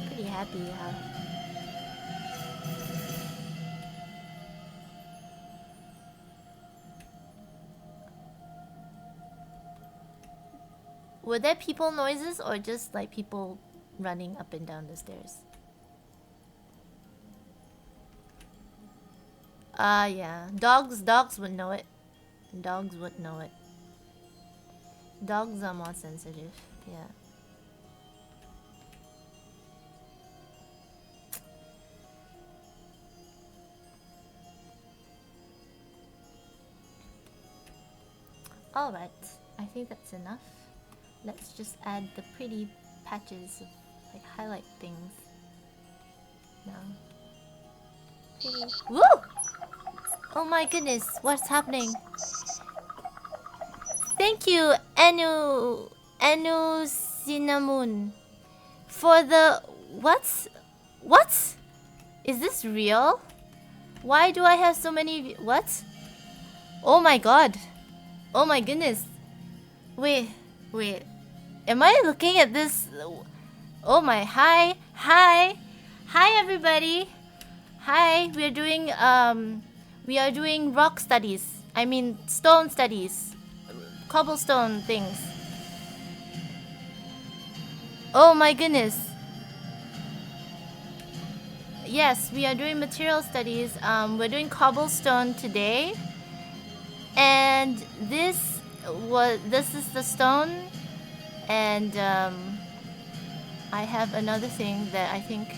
Pretty happy, huh? Were there people noises or just like people running up and down the stairs? Yeah. Dogs would know it. Dogs would know it. Dogs are more sensitive. Yeah. Alright. I think that's enough. Let's just add the pretty patches of like highlight things now. Pretty. Woo! Oh my goodness, what's happening? Thank you, Anu Cinnamon, for the what? Is this real? Why do I have so many? What? Oh my god! Oh my goodness! Wait. Am I looking at this? Oh my! Hi everybody! Hi, we are doing rock studies. I mean stone studies. Cobblestone things. Oh my goodness. Yes, we are doing material studies. We're doing cobblestone today. And this is the stone. And I have another thing that I think...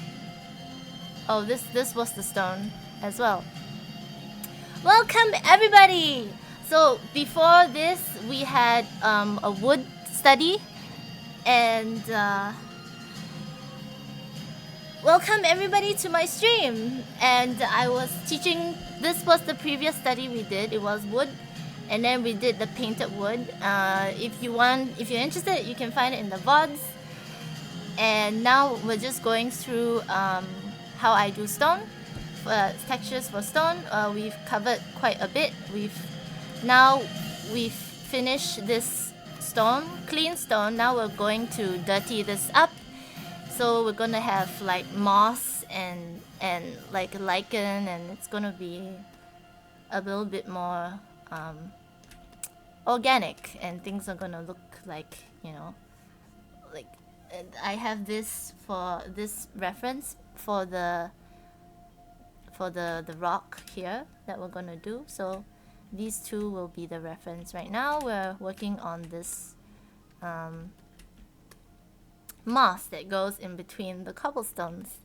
Oh, this was the stone as well. Welcome everybody! So before this we had a wood study, and welcome everybody to my stream. And I was teaching, this was the previous study we did. It was wood, and then we did the painted wood. If you're interested, you can find it in the VODs. And now we're just going through how I do stone, textures for stone. We've covered quite a bit. We've finished this stone, clean stone. Now we're going to dirty this up. So we're gonna have like moss and like lichen, and it's gonna be a little bit more organic, and things are gonna look like, you know, like... I have this for this reference for the rock here that we're gonna do. So these two will be the reference. Right now we're working on this moss that goes in between the cobblestones.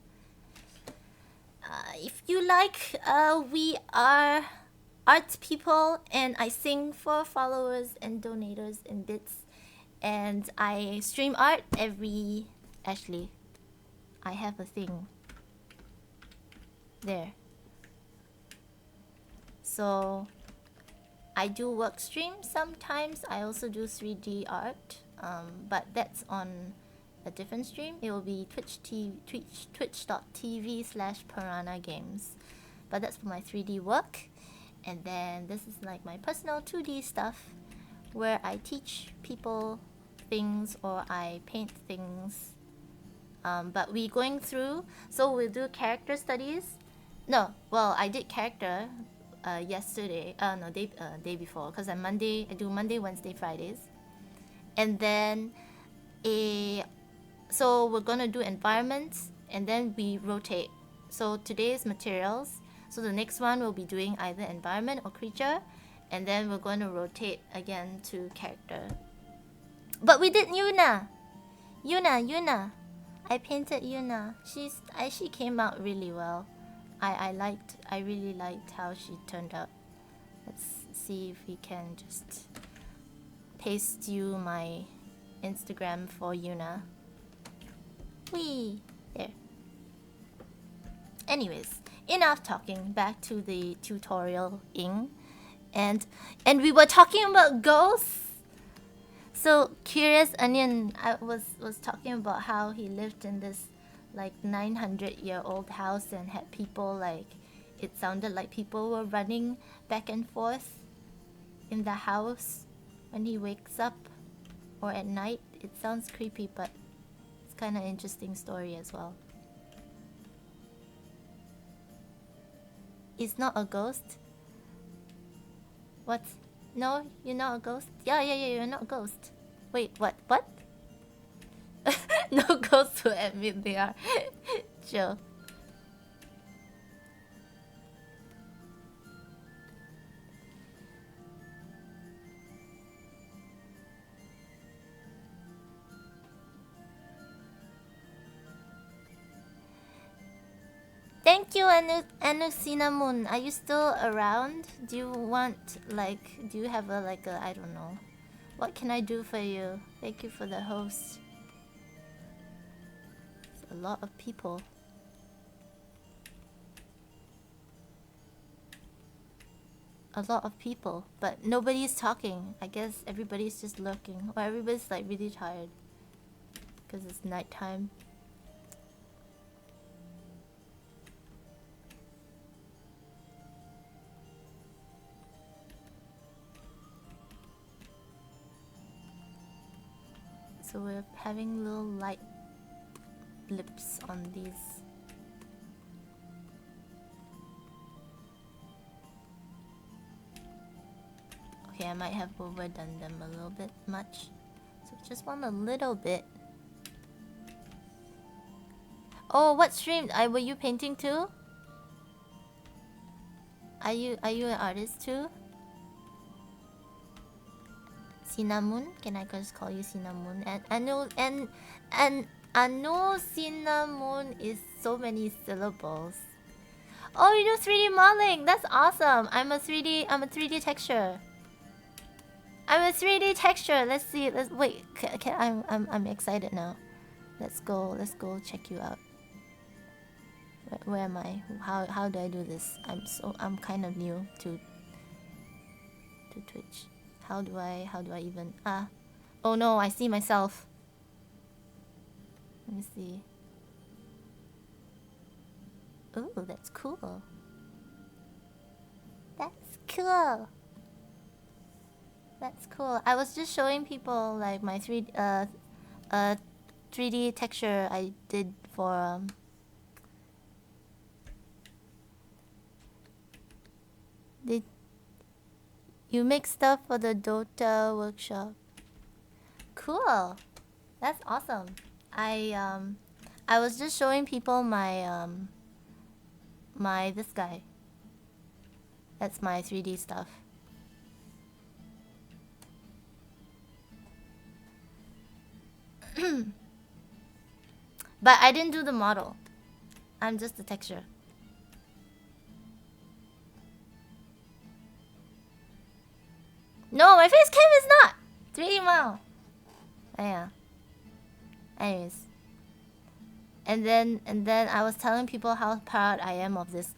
If you like, we are art people, and I sing for followers and donators and bits. And I stream art every... Actually, I have a thing there. So I do work streams sometimes. I also do 3D art, but that's on a different stream. It will be twitch.tv/piranha games. But that's for my 3D work. And then this is like my personal 2D stuff, where I teach people things or I paint things. But we going through, so we'll do character studies. No, well, I did character yesterday. No, day before, because I do Monday, Wednesday, Fridays. And then so we're gonna do environments, and then we rotate. So today is materials. So the next one we'll be doing either environment or creature, and then we're going to rotate again to character. But we did Yuna. I painted Yuna. She came out really well. I really liked how she turned out. Let's see if we can just paste you my Instagram for Yuna. Whee! There. Anyways, enough talking. Back to the tutorial-ing. And we were talking about ghosts. So Curious Onion was talking about how he lived in this like 900-year-old house and had people, like, it sounded like people were running back and forth in the house when he wakes up or at night. It sounds creepy, but it's kind of interesting story as well. It's not a ghost? What? No, you're not a ghost? Yeah, you're not a ghost. Wait, what? No ghosts will admit they are. Chill. Thank you, Anu Cinnamon. Are you still around? Do you want, like, do you have a, like a, I don't know. What can I do for you? Thank you for the host. It's a lot of people. A lot of people, but nobody's talking. I guess everybody's just lurking, or everybody's like really tired because it's nighttime. So we're having little light blips on these. Okay, I might have overdone them a little bit much. So just want a little bit. Oh, what stream? Were you painting too? Are you an artist too? Cinnamon? Can I just call you Cinnamon? And I know Cinnamon is so many syllables. Oh, you do 3D modeling. That's awesome. I'm a 3D texture. I'm a 3D texture. Let's see. Let's wait. I'm excited now. Let's go check you out. Where am I? How do I do this? I'm kind of new to Twitch. How do I even oh no, I see myself. Let me see. Ooh, that's cool. That's cool. That's cool. I was just showing people like my 3D texture I did for Did you make stuff for the Dota workshop? Cool. That's awesome. I was just showing people my this guy. That's my 3D stuff. But I didn't do the model. I'm just the texture. No, my face cam is not 3D model. Oh, yeah. Anyways. And then I was telling people how proud I am of this.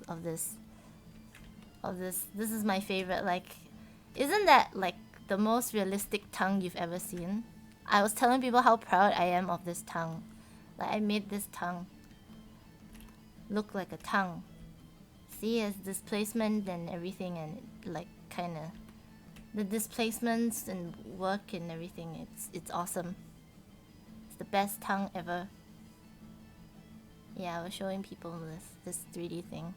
This is my favorite. Like, isn't that like the most realistic tongue you've ever seen? I was telling people how proud I am of this tongue. Like, I made this tongue look like a tongue. See, it has displacement and everything, and like kind of the displacements and work and everything. It's awesome. It's the best tongue ever. Yeah, I was showing people this 3D thing.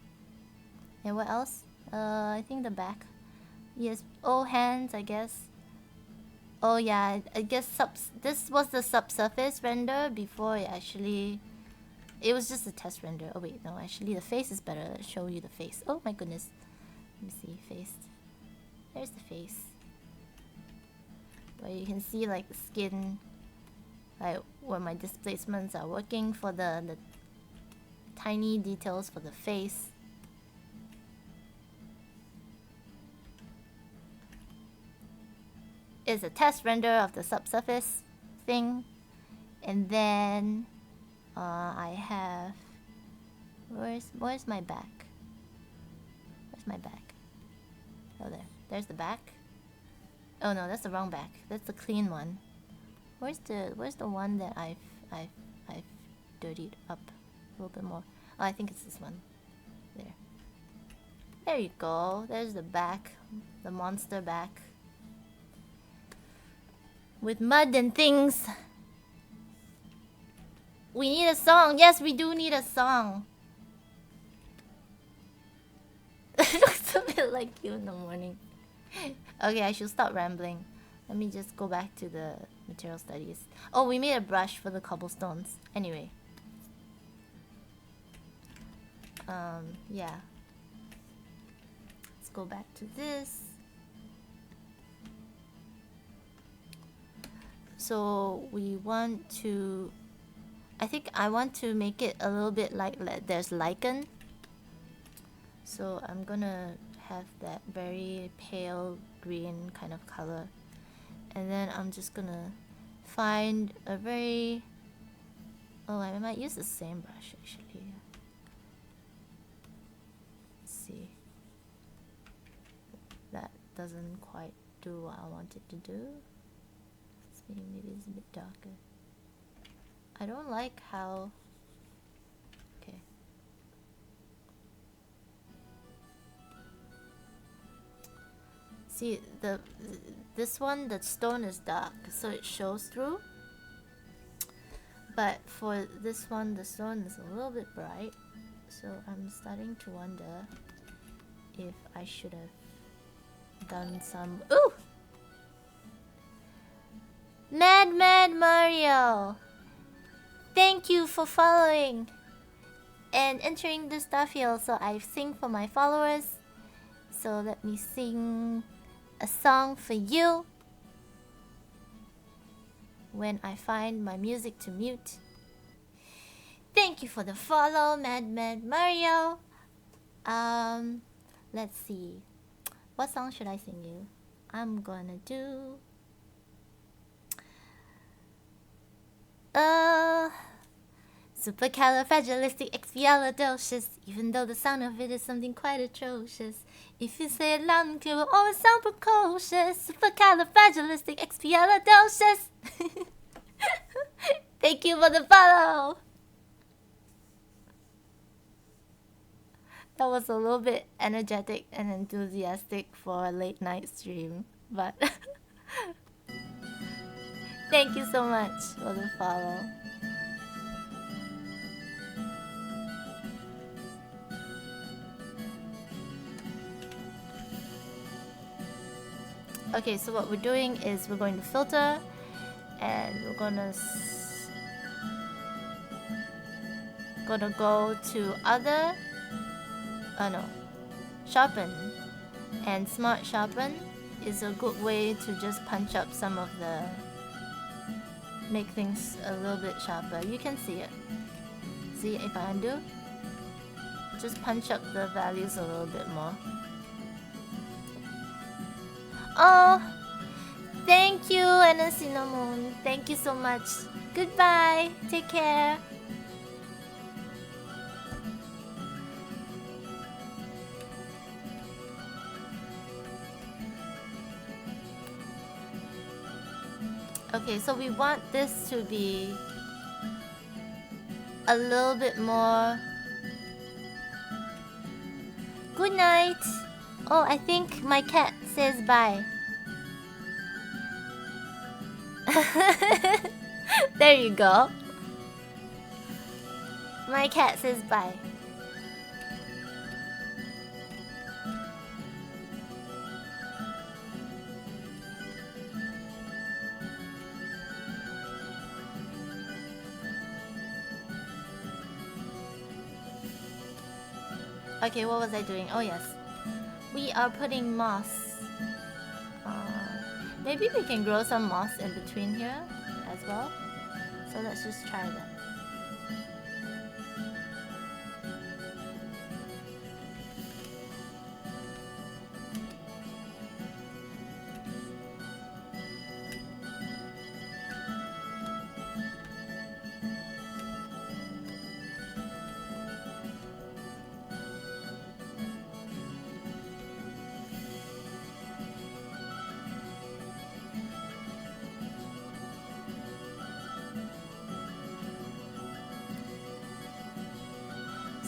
And what else? I think the back. Yes. Oh, hands, I guess. Oh yeah, I guess this was the subsurface render before it actually. It was just a test render. Oh wait, no, actually the face is better. Let's show you the face. Oh my goodness. Let me see, face. There's the face. Where you can see like the skin, like where my displacements are working for the tiny details for the face. Is a test render of the subsurface thing, and then I have where's my back? Where's my back? Oh, there's the back. Oh no, that's the wrong back. That's the clean one. Where's the one that I've dirtied up a little bit more? Oh, I think it's this one. There you go. There's the back, the monster back. With mud and things. We need a song. Yes, we do need a song. It looks a bit like you in the morning. Okay, I should stop rambling. Let me just go back to the material studies. Oh, we made a brush for the cobblestones. Anyway. Yeah. Let's go back to this. So we want to, I think I want to make it a little bit like there's lichen So I'm gonna have that very pale green kind of color, and then I'm just gonna find a very... Oh, I might use the same brush actually. Let's see. That doesn't quite do what I want it to do. Maybe it's a bit darker. I don't like how... Okay. See, this one, the stone is dark, so it shows through. But for this one, the stone is a little bit bright. So I'm starting to wonder if I should have done some... Ooh! Mad Mario! Thank you for following and entering the stuff here. So I sing for my followers. So let me sing a song for you when I find my music to mute. Thank you for the follow, Mad Mario. Let's see. What song should I sing you? I'm gonna do... Supercalifragilisticexpialidocious. Even though the sound of it is something quite atrocious. If you say it loud and clear, will always sound precocious. Supercalifragilisticexpialidocious. Thank you for the follow. That was a little bit energetic and enthusiastic for a late night stream, but thank you so much for the follow. Okay, so what we're doing is we're going to filter, and we're gonna go to other. Oh no, sharpen. And smart sharpen is a good way to just punch up some of the... make things a little bit sharper. You can see it. See, if I undo, just punch up the values a little bit more. Oh, thank you, and a cinnamon. Thank you so much. Goodbye. Take care. Okay, so we want this to be a little bit more... Good night. Oh, I think my cat says bye. There you go. My cat says bye. Okay, what was I doing? Oh yes. We are putting moss. Maybe we can grow some moss in between here as well. So let's just try that.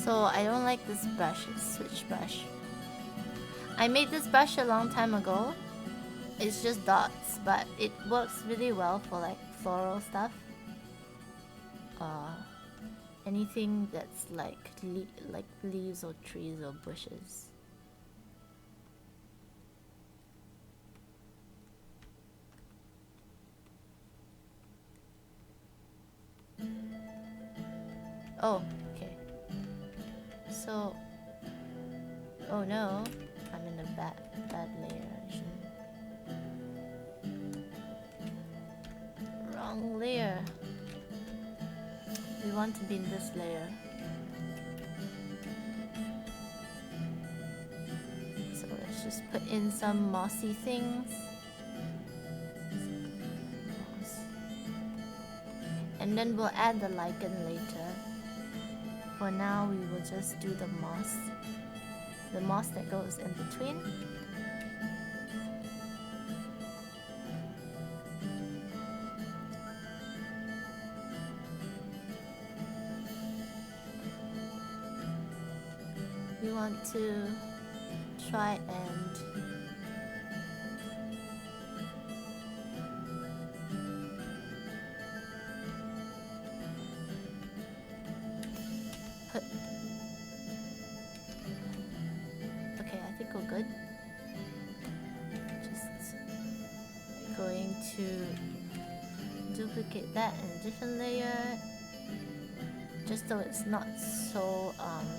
So I don't like this brush, it's switch brush. I made this brush a long time ago. It's just dots, but it works really well for like floral stuff. Anything that's like leaves or trees or bushes. Oh, okay. So, oh no, I'm in a bad layer. Wrong layer. We want to be in this layer. let's just put in some mossy things. And then we'll add the lichen later. For now, we will just do the moss that goes in between. We want to try and put... Okay, I think we're good. Just going to duplicate that in a different layer, just so it's not so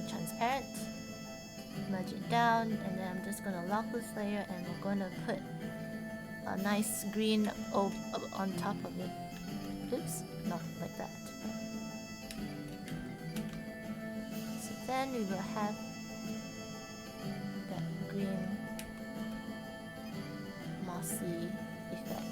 transparent. Merge it down, and then I'm just gonna lock this layer, and we're gonna put a nice green on top of it. Oops, not like that. So then we will have that green mossy effect.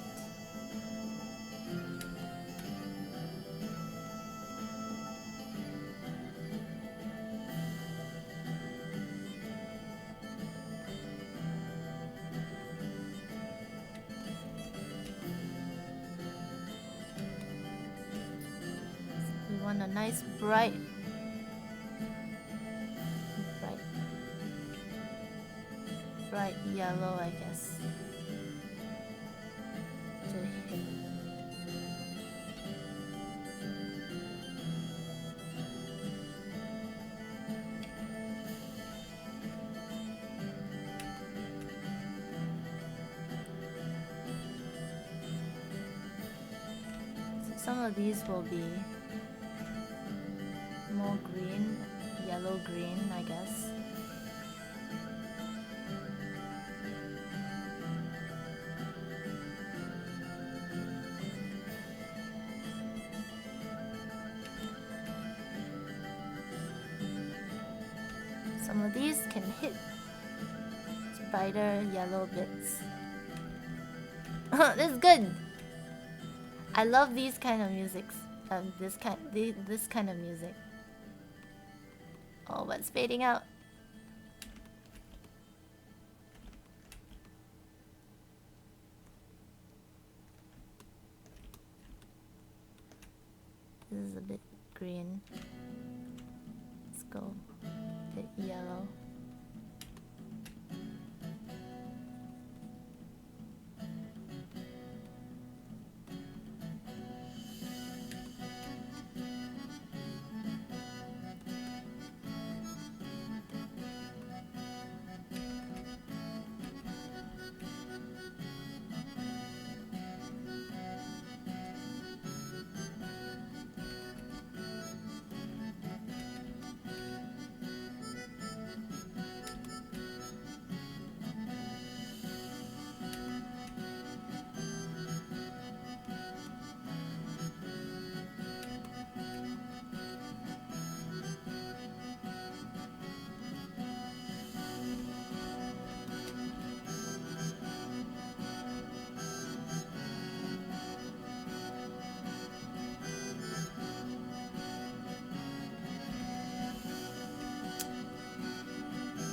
A nice bright yellow, I guess, to hit. So some of these will be more green, yellow green, I guess. Some of these can hit brighter yellow bits. This is good. I love these kind of musics. This kind of music. Oh, but it's fading out. This is a bit green. Let's go a bit yellow.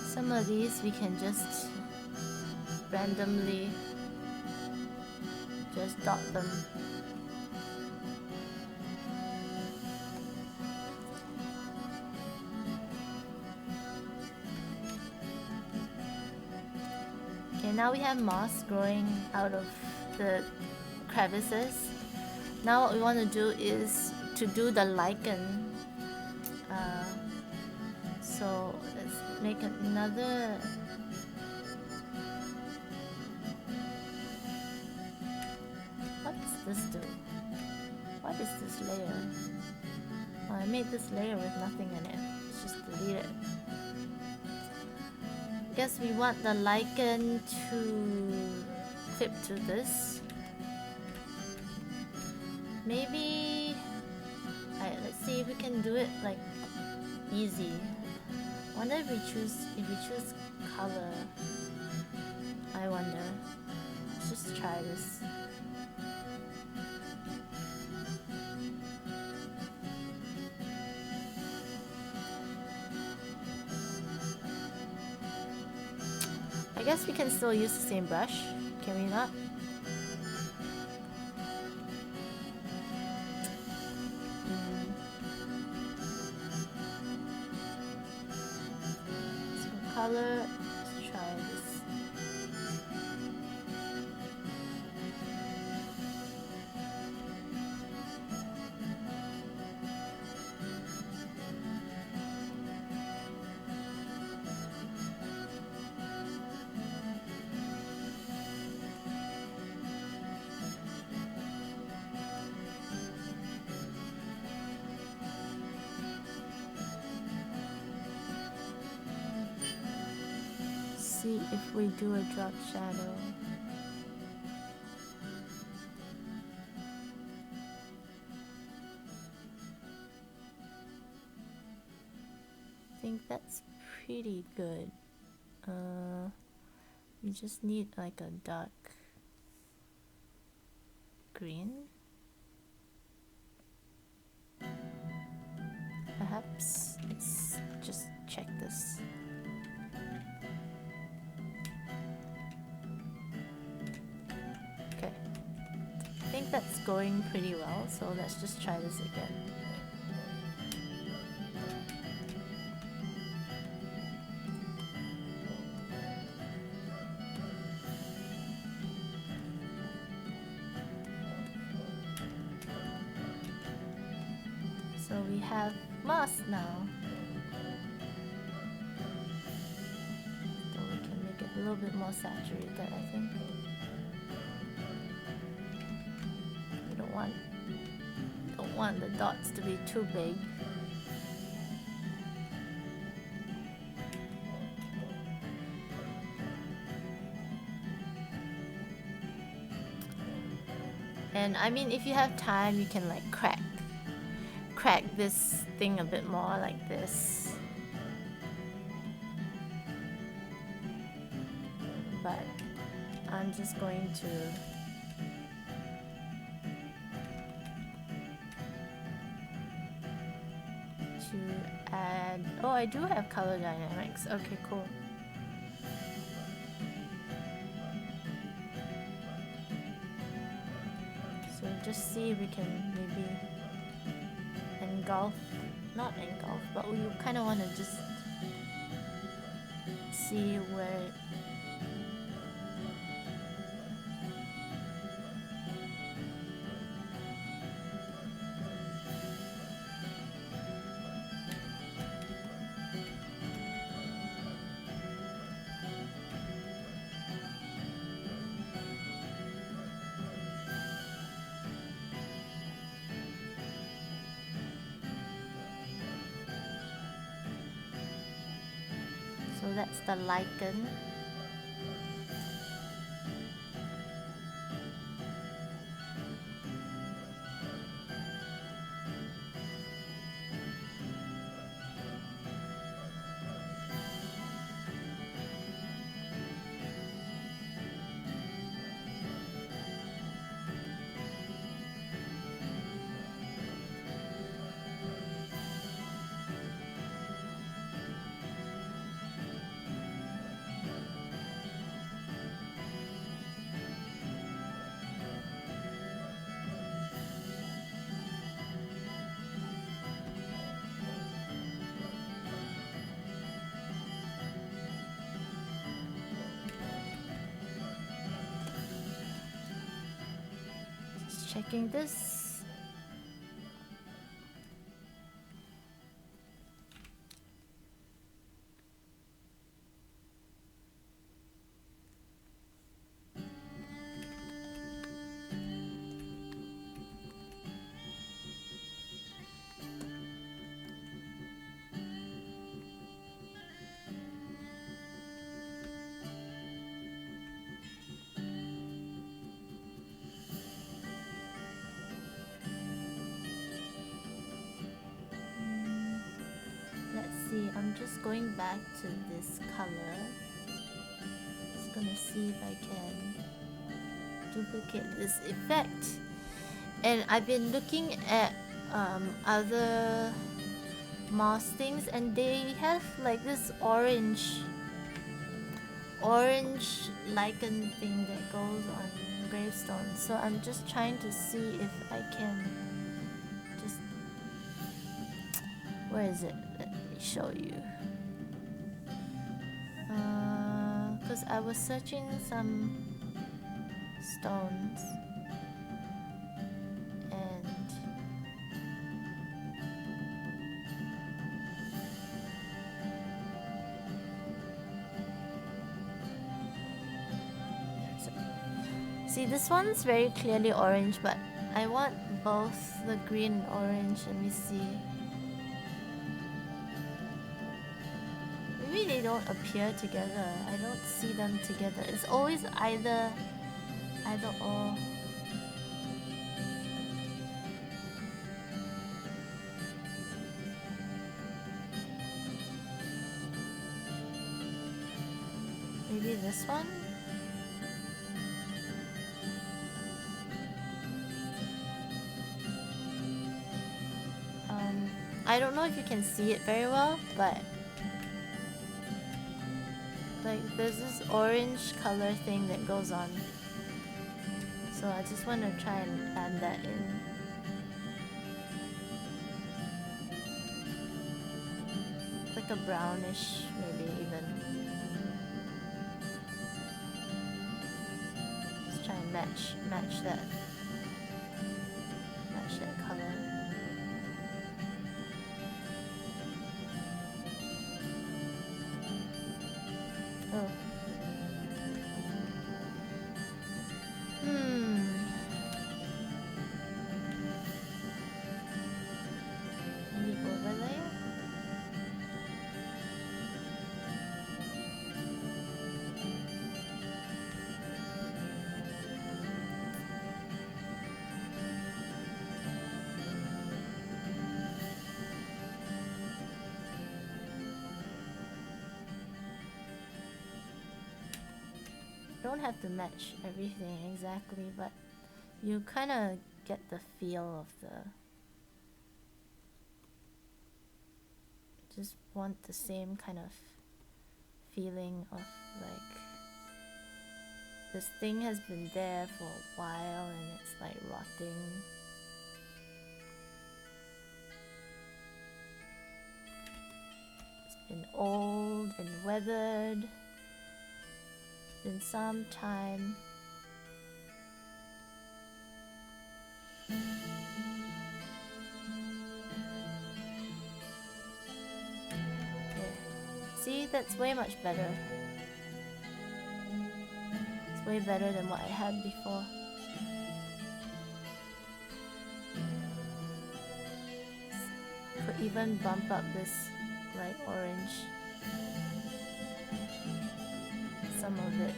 Some of these we can just randomly just dot them. Okay, now we have moss growing out of the crevices. Now what we want to do is to do the lichen. So let's make another. What does this do? What is this layer? Oh, I made this layer with nothing in it. Let's just delete it. Guess we want the lichen to clip to this. Maybe. Alright, let's see if we can do it like easy. Wonder if we choose color. I wonder. Let's just try this. I guess we can still use the same brush, can we not? So color, let's try this. See if we do a drop shadow. I think that's pretty good. We just need like a dark green. Perhaps let's just check this. Okay, I think that's going pretty well, so let's just try this again. So we have moss now. So we can make it a little bit more saturated, I think. We don't want the dots to be too big. And I mean, if you have time, you can like crack this thing a bit more like this. But I'm just going to add, oh, I do have color dynamics. Okay, cool. So just see if we can maybe not engulf, but we kind of want to just see where so that's the lichen. Checking this. I'm just going back to this color. This gonna see if I can duplicate this effect. And I've been looking at other moss things, and they have like this orange lichen thing that goes on gravestone. So I'm just trying to see if I can just, where is it? Let me show you. Because I was searching some stones and see, this one's very clearly orange, but I want both the green and orange. Let me see. Maybe they don't appear together. I don't see them together. It's always either or. Maybe this one? I don't know if you can see it very well, but like there's this orange color thing that goes on. So I just want to try and add that in. It's like a brownish, maybe even. Let's try and match that color. Oh. Maybe overlay? Don't have to match everything exactly, but you kind of get the feel of the, just want the same kind of feeling of like this thing has been there for a while and it's like rotting. It's been old and weathered. Been some time. See, that's way much better. It's way better than what I had before. Could even bump up this like orange. Some of it.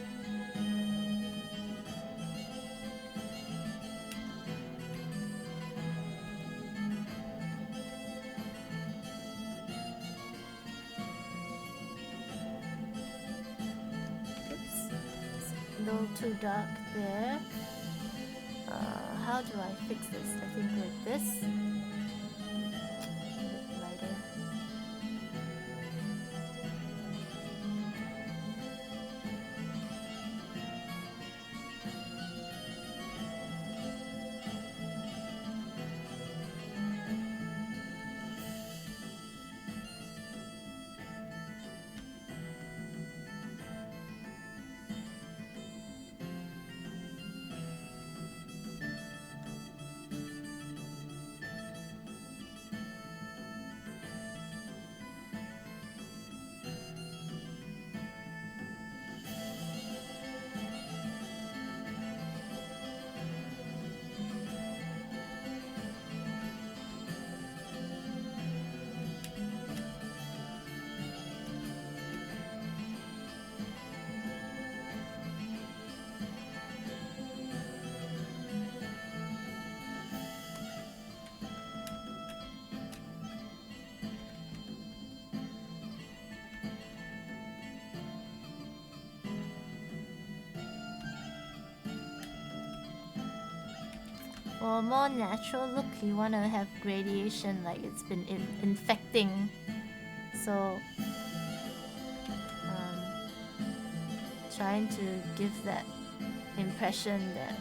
Too dark there. How do I fix this? I think like this. A bit lighter. For a more natural look, you want to have gradation, like it's been infecting. So, trying to give that impression that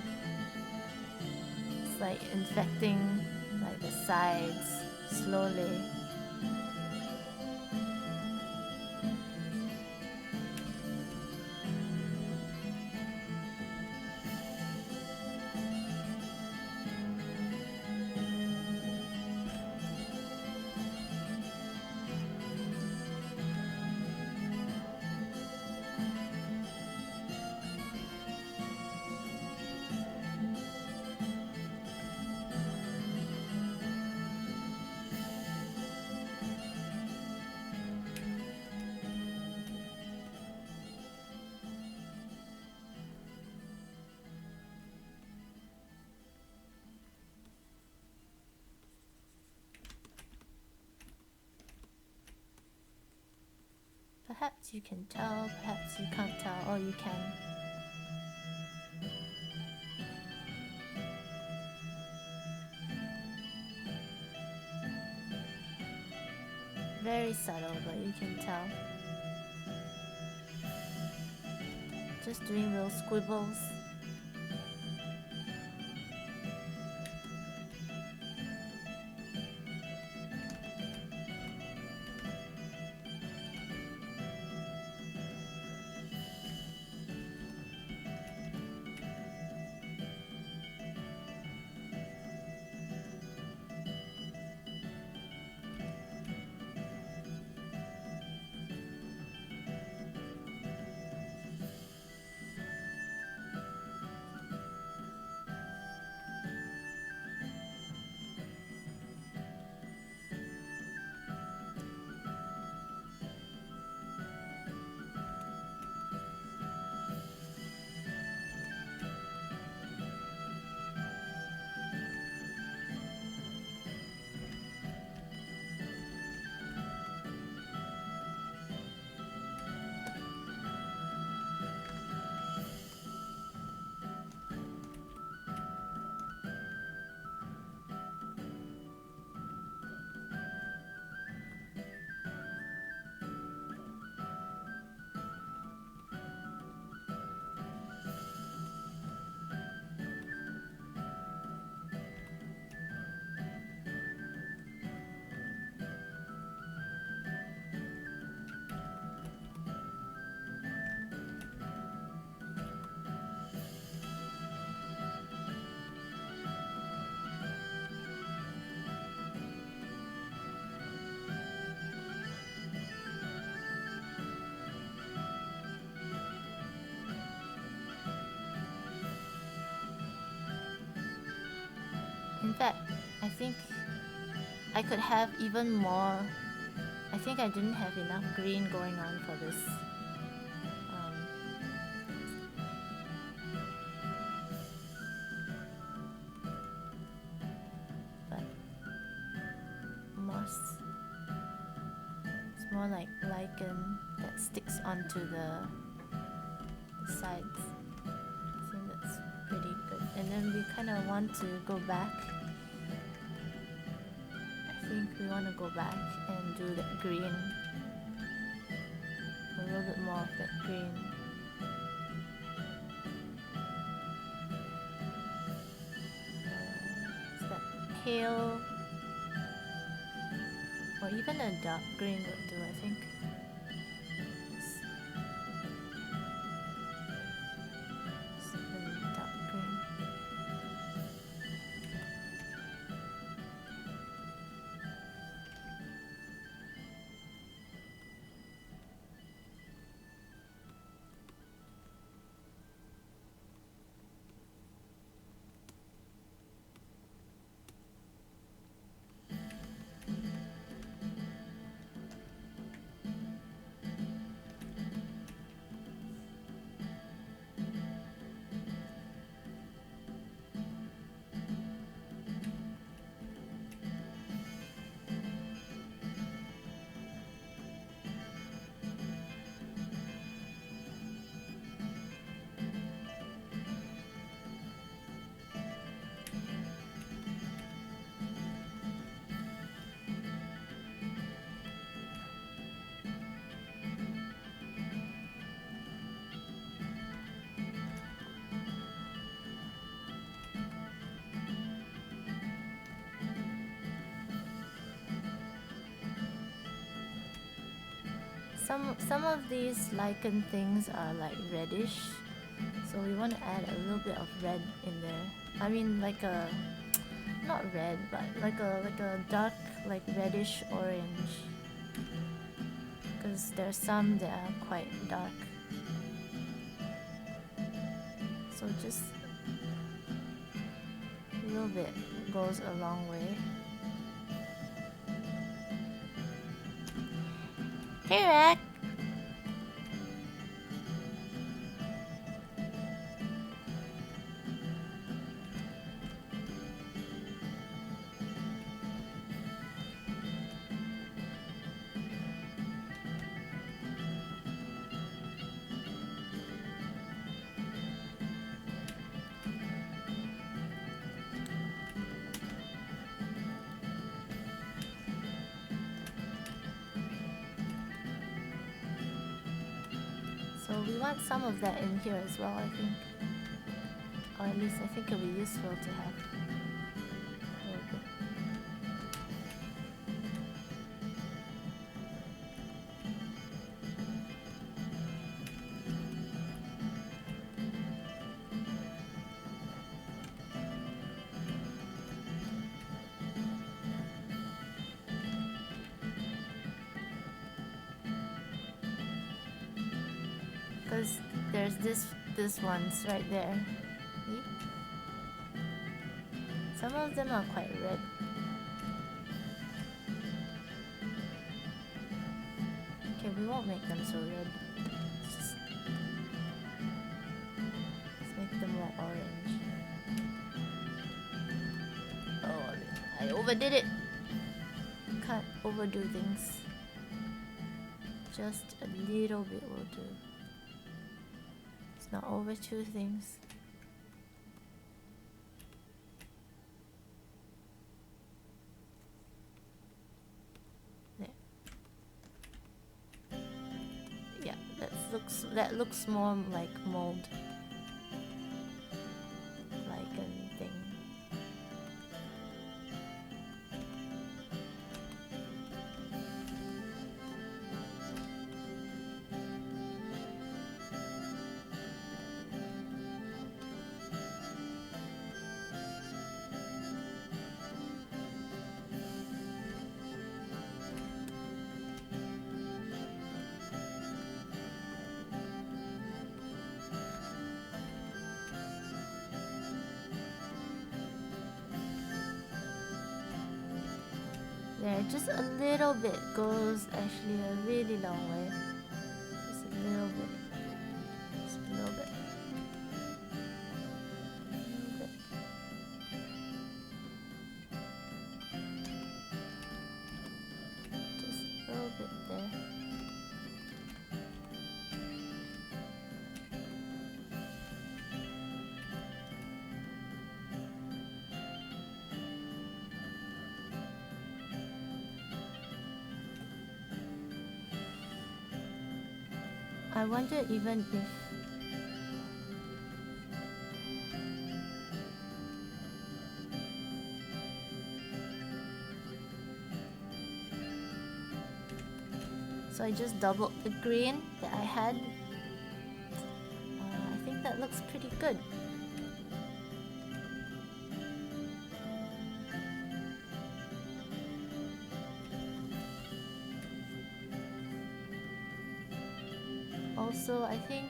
it's like infecting like the sides slowly. Perhaps you can tell, perhaps you can't tell, or you can. Very subtle, but you can tell. Just doing little squibbles. In fact, I think I could have even more. I think I didn't have enough green going on for this. But moss. It's more like lichen that sticks onto the sides. So that's pretty good. And then we kind of want to go back. I think we want to go back and do that green. A little bit more of that green. Is that pale? Or even a dark green would do, I think. Dark green. some of these lichen things are like reddish, so we want to add a little bit of red in there. I mean, like a not red, but like a dark, like reddish orange. Because there's some that are quite dark. So just a little bit goes a long way. Hey, Rack! So we want some of that in here as well, I think. Or at least I think it'll be useful to have a little bit. Because there's this one's right there. See? Some of them are quite red. Okay, we won't make them so red. Let's make them more orange. Oh, I overdid it. Can't overdo things. Just a little bit will do. Let's not overdo things. Yeah, that looks more like mold, like a thing. There, just a little bit goes actually a really long way. Just a little bit. Just a little bit. Just a little bit there. I wonder even if so I just doubled the green that I had. I think that looks pretty good. Also, I think,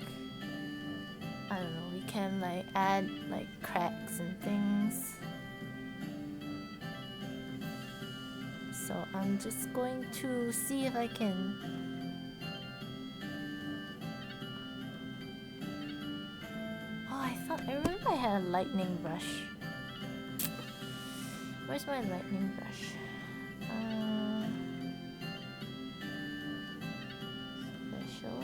I don't know, we can like add like cracks and things. So I'm just going to see if I can I remember I had a lightning brush. Where's my lightning brush? Special.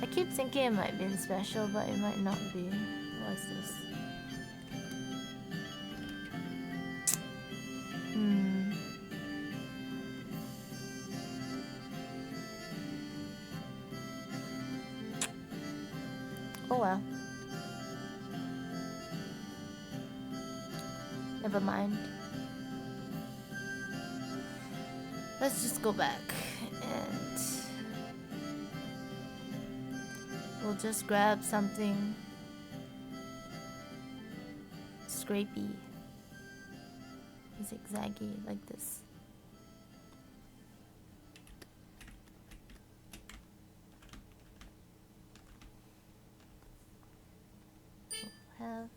I keep thinking it might be special, but it might not be. What is this? Oh well. Never mind. Let's just go back and we'll just grab something scrapey, zigzaggy like this. We'll have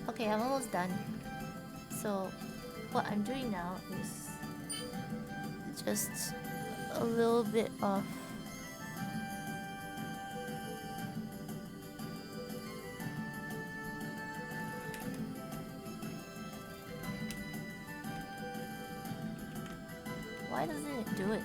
okay, I'm almost done. So what I'm doing now is just a little bit of why doesn't it do it?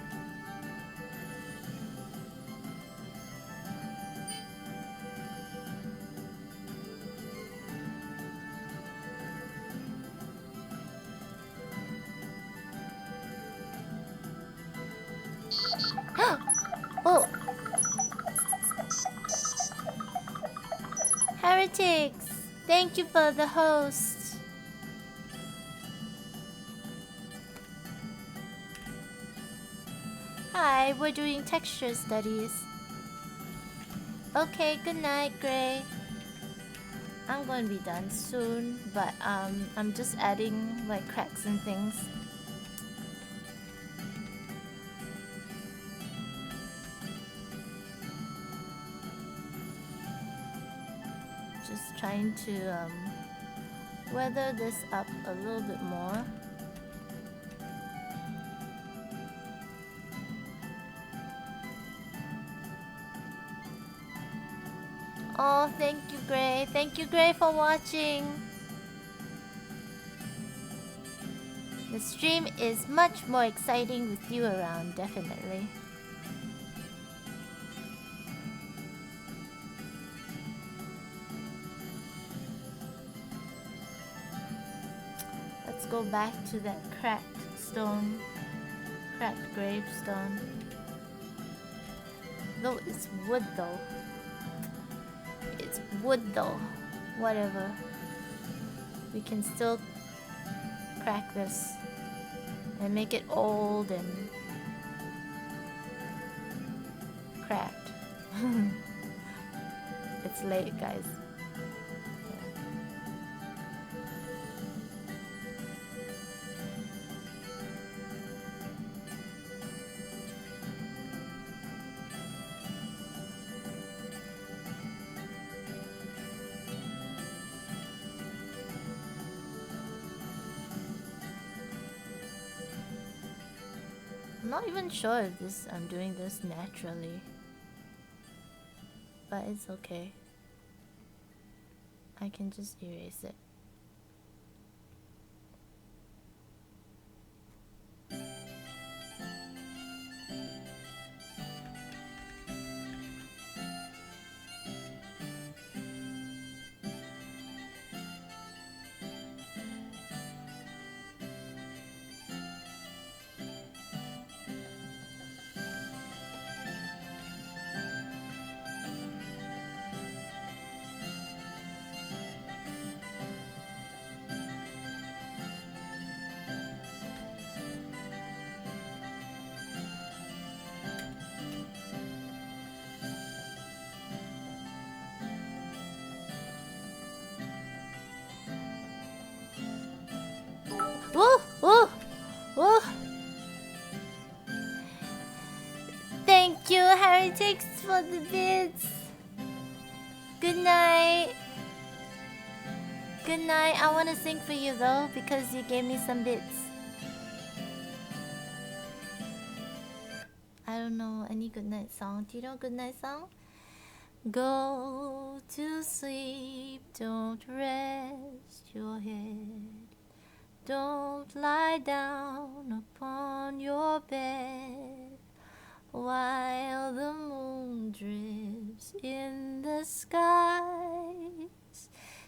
Oh! Heretics! Thank you for the host. Hi, we're doing texture studies. Okay, good night, Gray. I'm going to be done soon, but I'm just adding like cracks and things. Just trying to weather this up a little bit more. Oh, thank you, Gray. Thank you, Gray, for watching. The stream is much more exciting with you around, definitely. Let's go back to that cracked gravestone. No, it's wood though. It's wood though. Whatever. We can still crack this and make it old and cracked. It's late, guys. I'm not even sure if I'm doing this naturally, but it's okay. I can just erase it. Woo! Woo! Woo! Thank you, Heretics, for the bits. Good night. Good night. I want to sing for you though because you gave me some bits. I don't know any good night song. Do you know a good night song? Go to sleep, don't rest your head. Don't lie down upon your bed while the moon drips in the skies.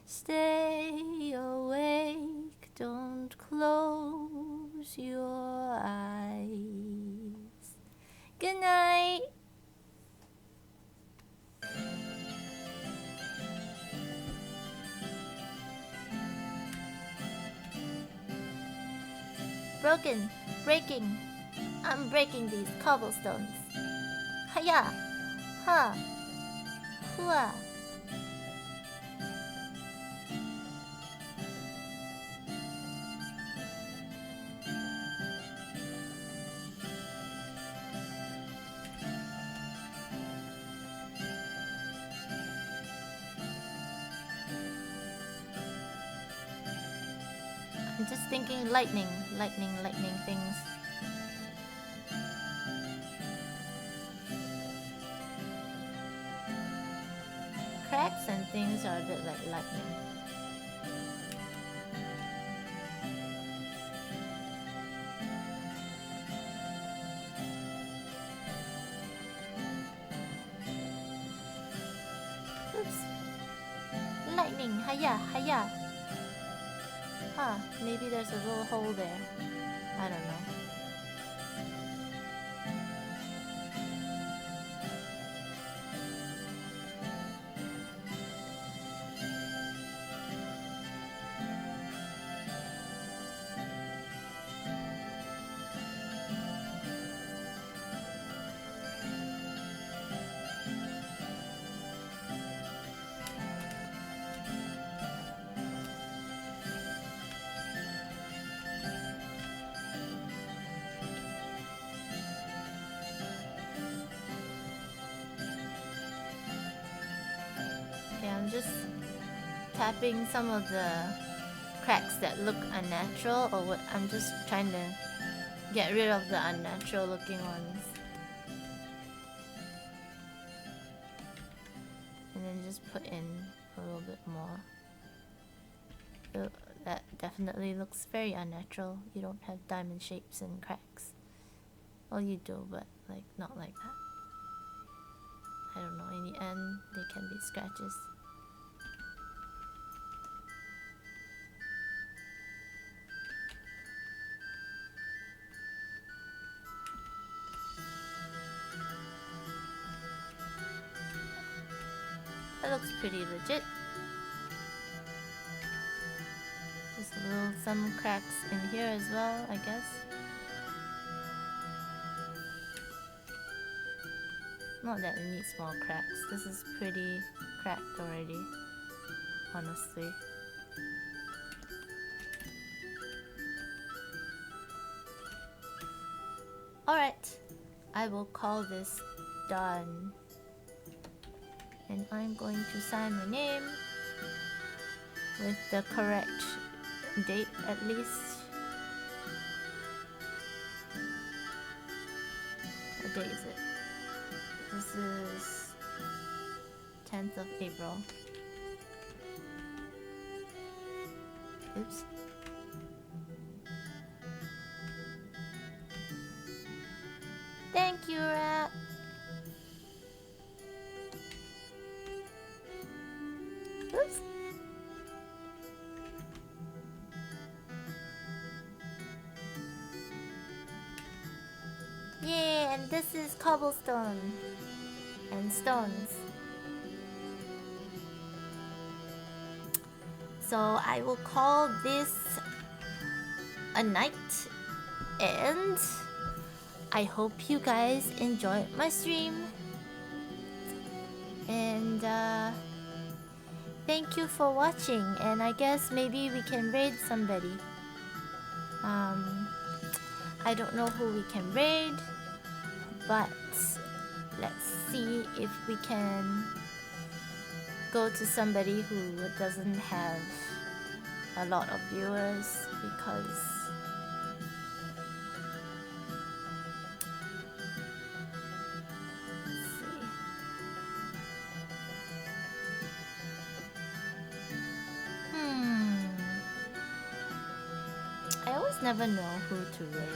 Stay awake, don't close your eyes. Good night. Broken, breaking. I'm breaking these cobblestones. Hiya! Ha! Hua! I'm just thinking lightning things. Cracks and things are a bit like lightning. Oops. Lightning, hiya, hiya. Huh, maybe there's a little hole there. I don't know. I'm just tapping some of the cracks that look unnatural, or what. I'm just trying to get rid of the unnatural looking ones. And then just put in a little bit more. That definitely looks very unnatural. You don't have diamond shapes and cracks. Well, you do, but like not like that. I don't know, in the end they can be scratches. That looks pretty legit. Just some cracks in here as well, I guess. Not that it needs small cracks. This is pretty cracked already, honestly. Alright, I will call this done. And I'm going to sign my name with the correct date at least. What day is it? This is 10th of April. Oops. Thank you, Rat. Oops. Yeah, and this is cobblestone and stones. So I will call this a night, and I hope you guys enjoyed my stream. And thank you for watching, and I guess maybe we can raid somebody. I don't know who we can raid, but let's see if we can go to somebody who doesn't have a lot of viewers, because let's see. just never know who to raid.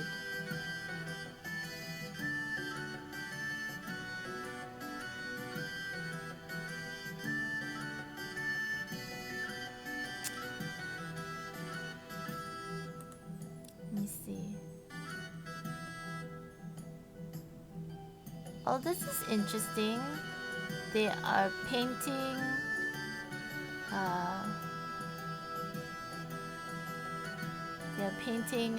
Let me see. Oh, this is interesting. They are painting they're painting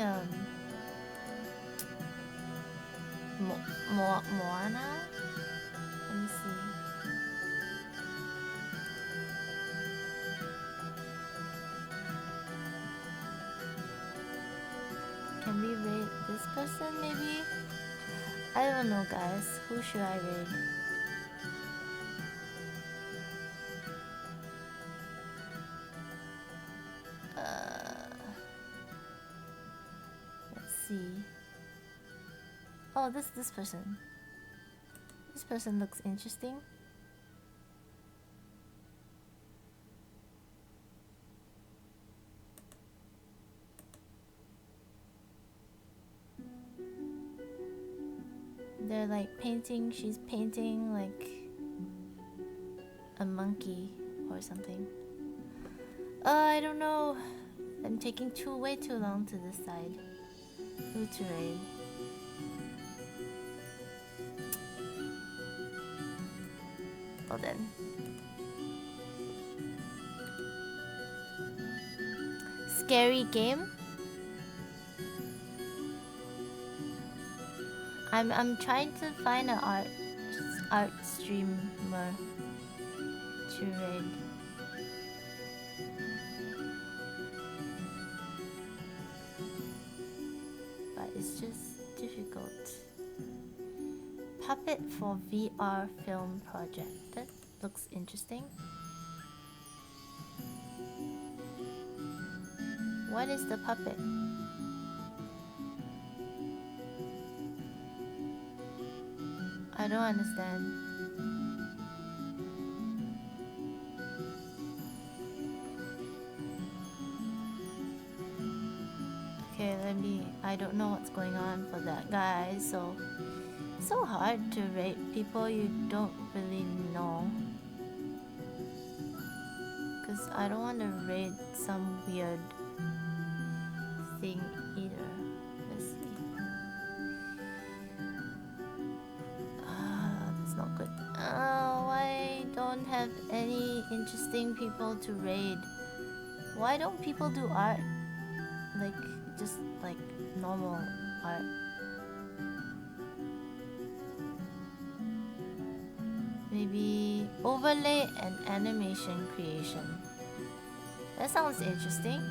Moana. Let me see. Can we raid this person maybe? I don't know, guys. Who should I raid? Let's see. Oh, this person. This person looks interesting. They're like painting, she's painting like a monkey or something. I don't know. I'm taking way too long to decide who to raid. Well then. Scary game? I'm trying to find an art streamer to raid. But it's just difficult. Puppet for VR film project. That looks interesting. What is the puppet? I don't understand. Okay, I don't know what's going on for that guy, so it's so hard to rate people you don't really know. Cause I don't want to rate some weird thing either. Let's see. That's not good. I don't have any interesting people to raid. Why don't people do art? Like, just like normal art. Maybe overlay and animation creation. That sounds interesting.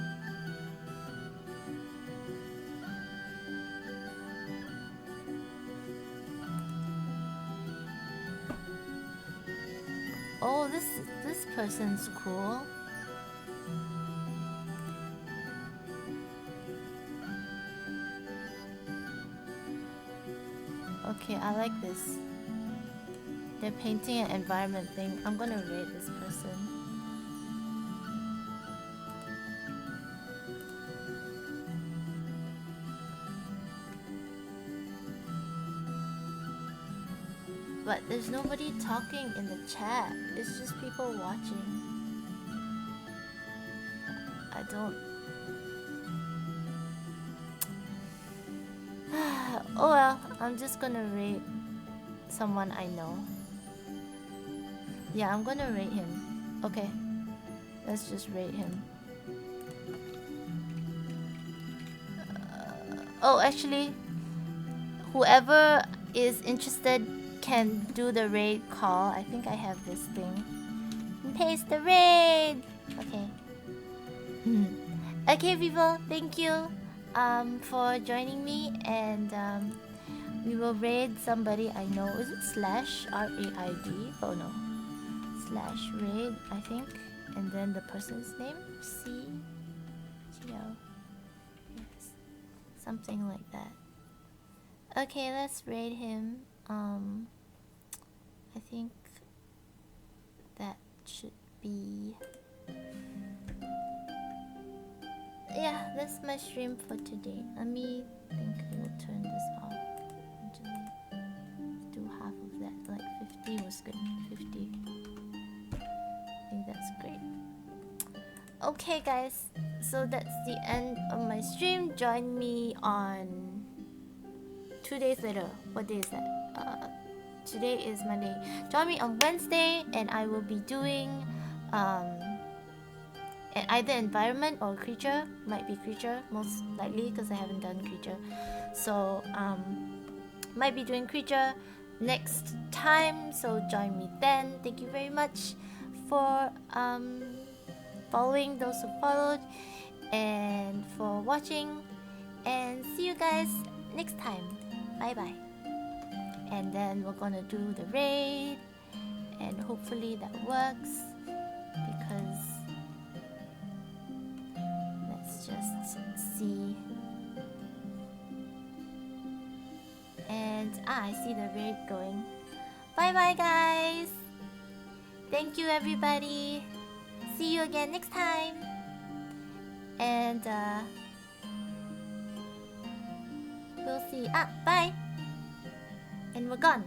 Oh, this person's cool. Okay, I like this. They're painting an environment thing. I'm gonna rate this person. But there's nobody talking in the chat. It's just people watching. I don't... Oh well, I'm just gonna rate someone I know. Yeah, I'm gonna rate him. Okay, let's just rate him. Oh, actually, whoever is interested can do the raid call. I think I have this thing. Paste the raid. Okay. Okay, people. Thank you for joining me, and we will raid somebody I know. Is it slash RAID? Oh no, slash raid I think, and then the person's name CGO. Yes, something like that. Okay, let's raid him. I think that should be yeah, that's my stream for today. Let me think I will turn this off. Actually, do half of that. Like 50 was good. 50. I think that's great. Okay, guys. So that's the end of my stream. Join me on 2 days later. What day is that? Today is Monday. Join me on Wednesday, and I will be doing either environment or creature. Might be creature, most likely, because I haven't done creature. So might be doing creature next time. So join me then. Thank you very much for following those who followed, and for watching. And see you guys next time. Bye bye. And then we're gonna do the raid, and hopefully that works, because let's just see. And I see the raid going. Bye bye, guys. Thank you, everybody. See you again next time. And we'll see. Bye. And we're gone.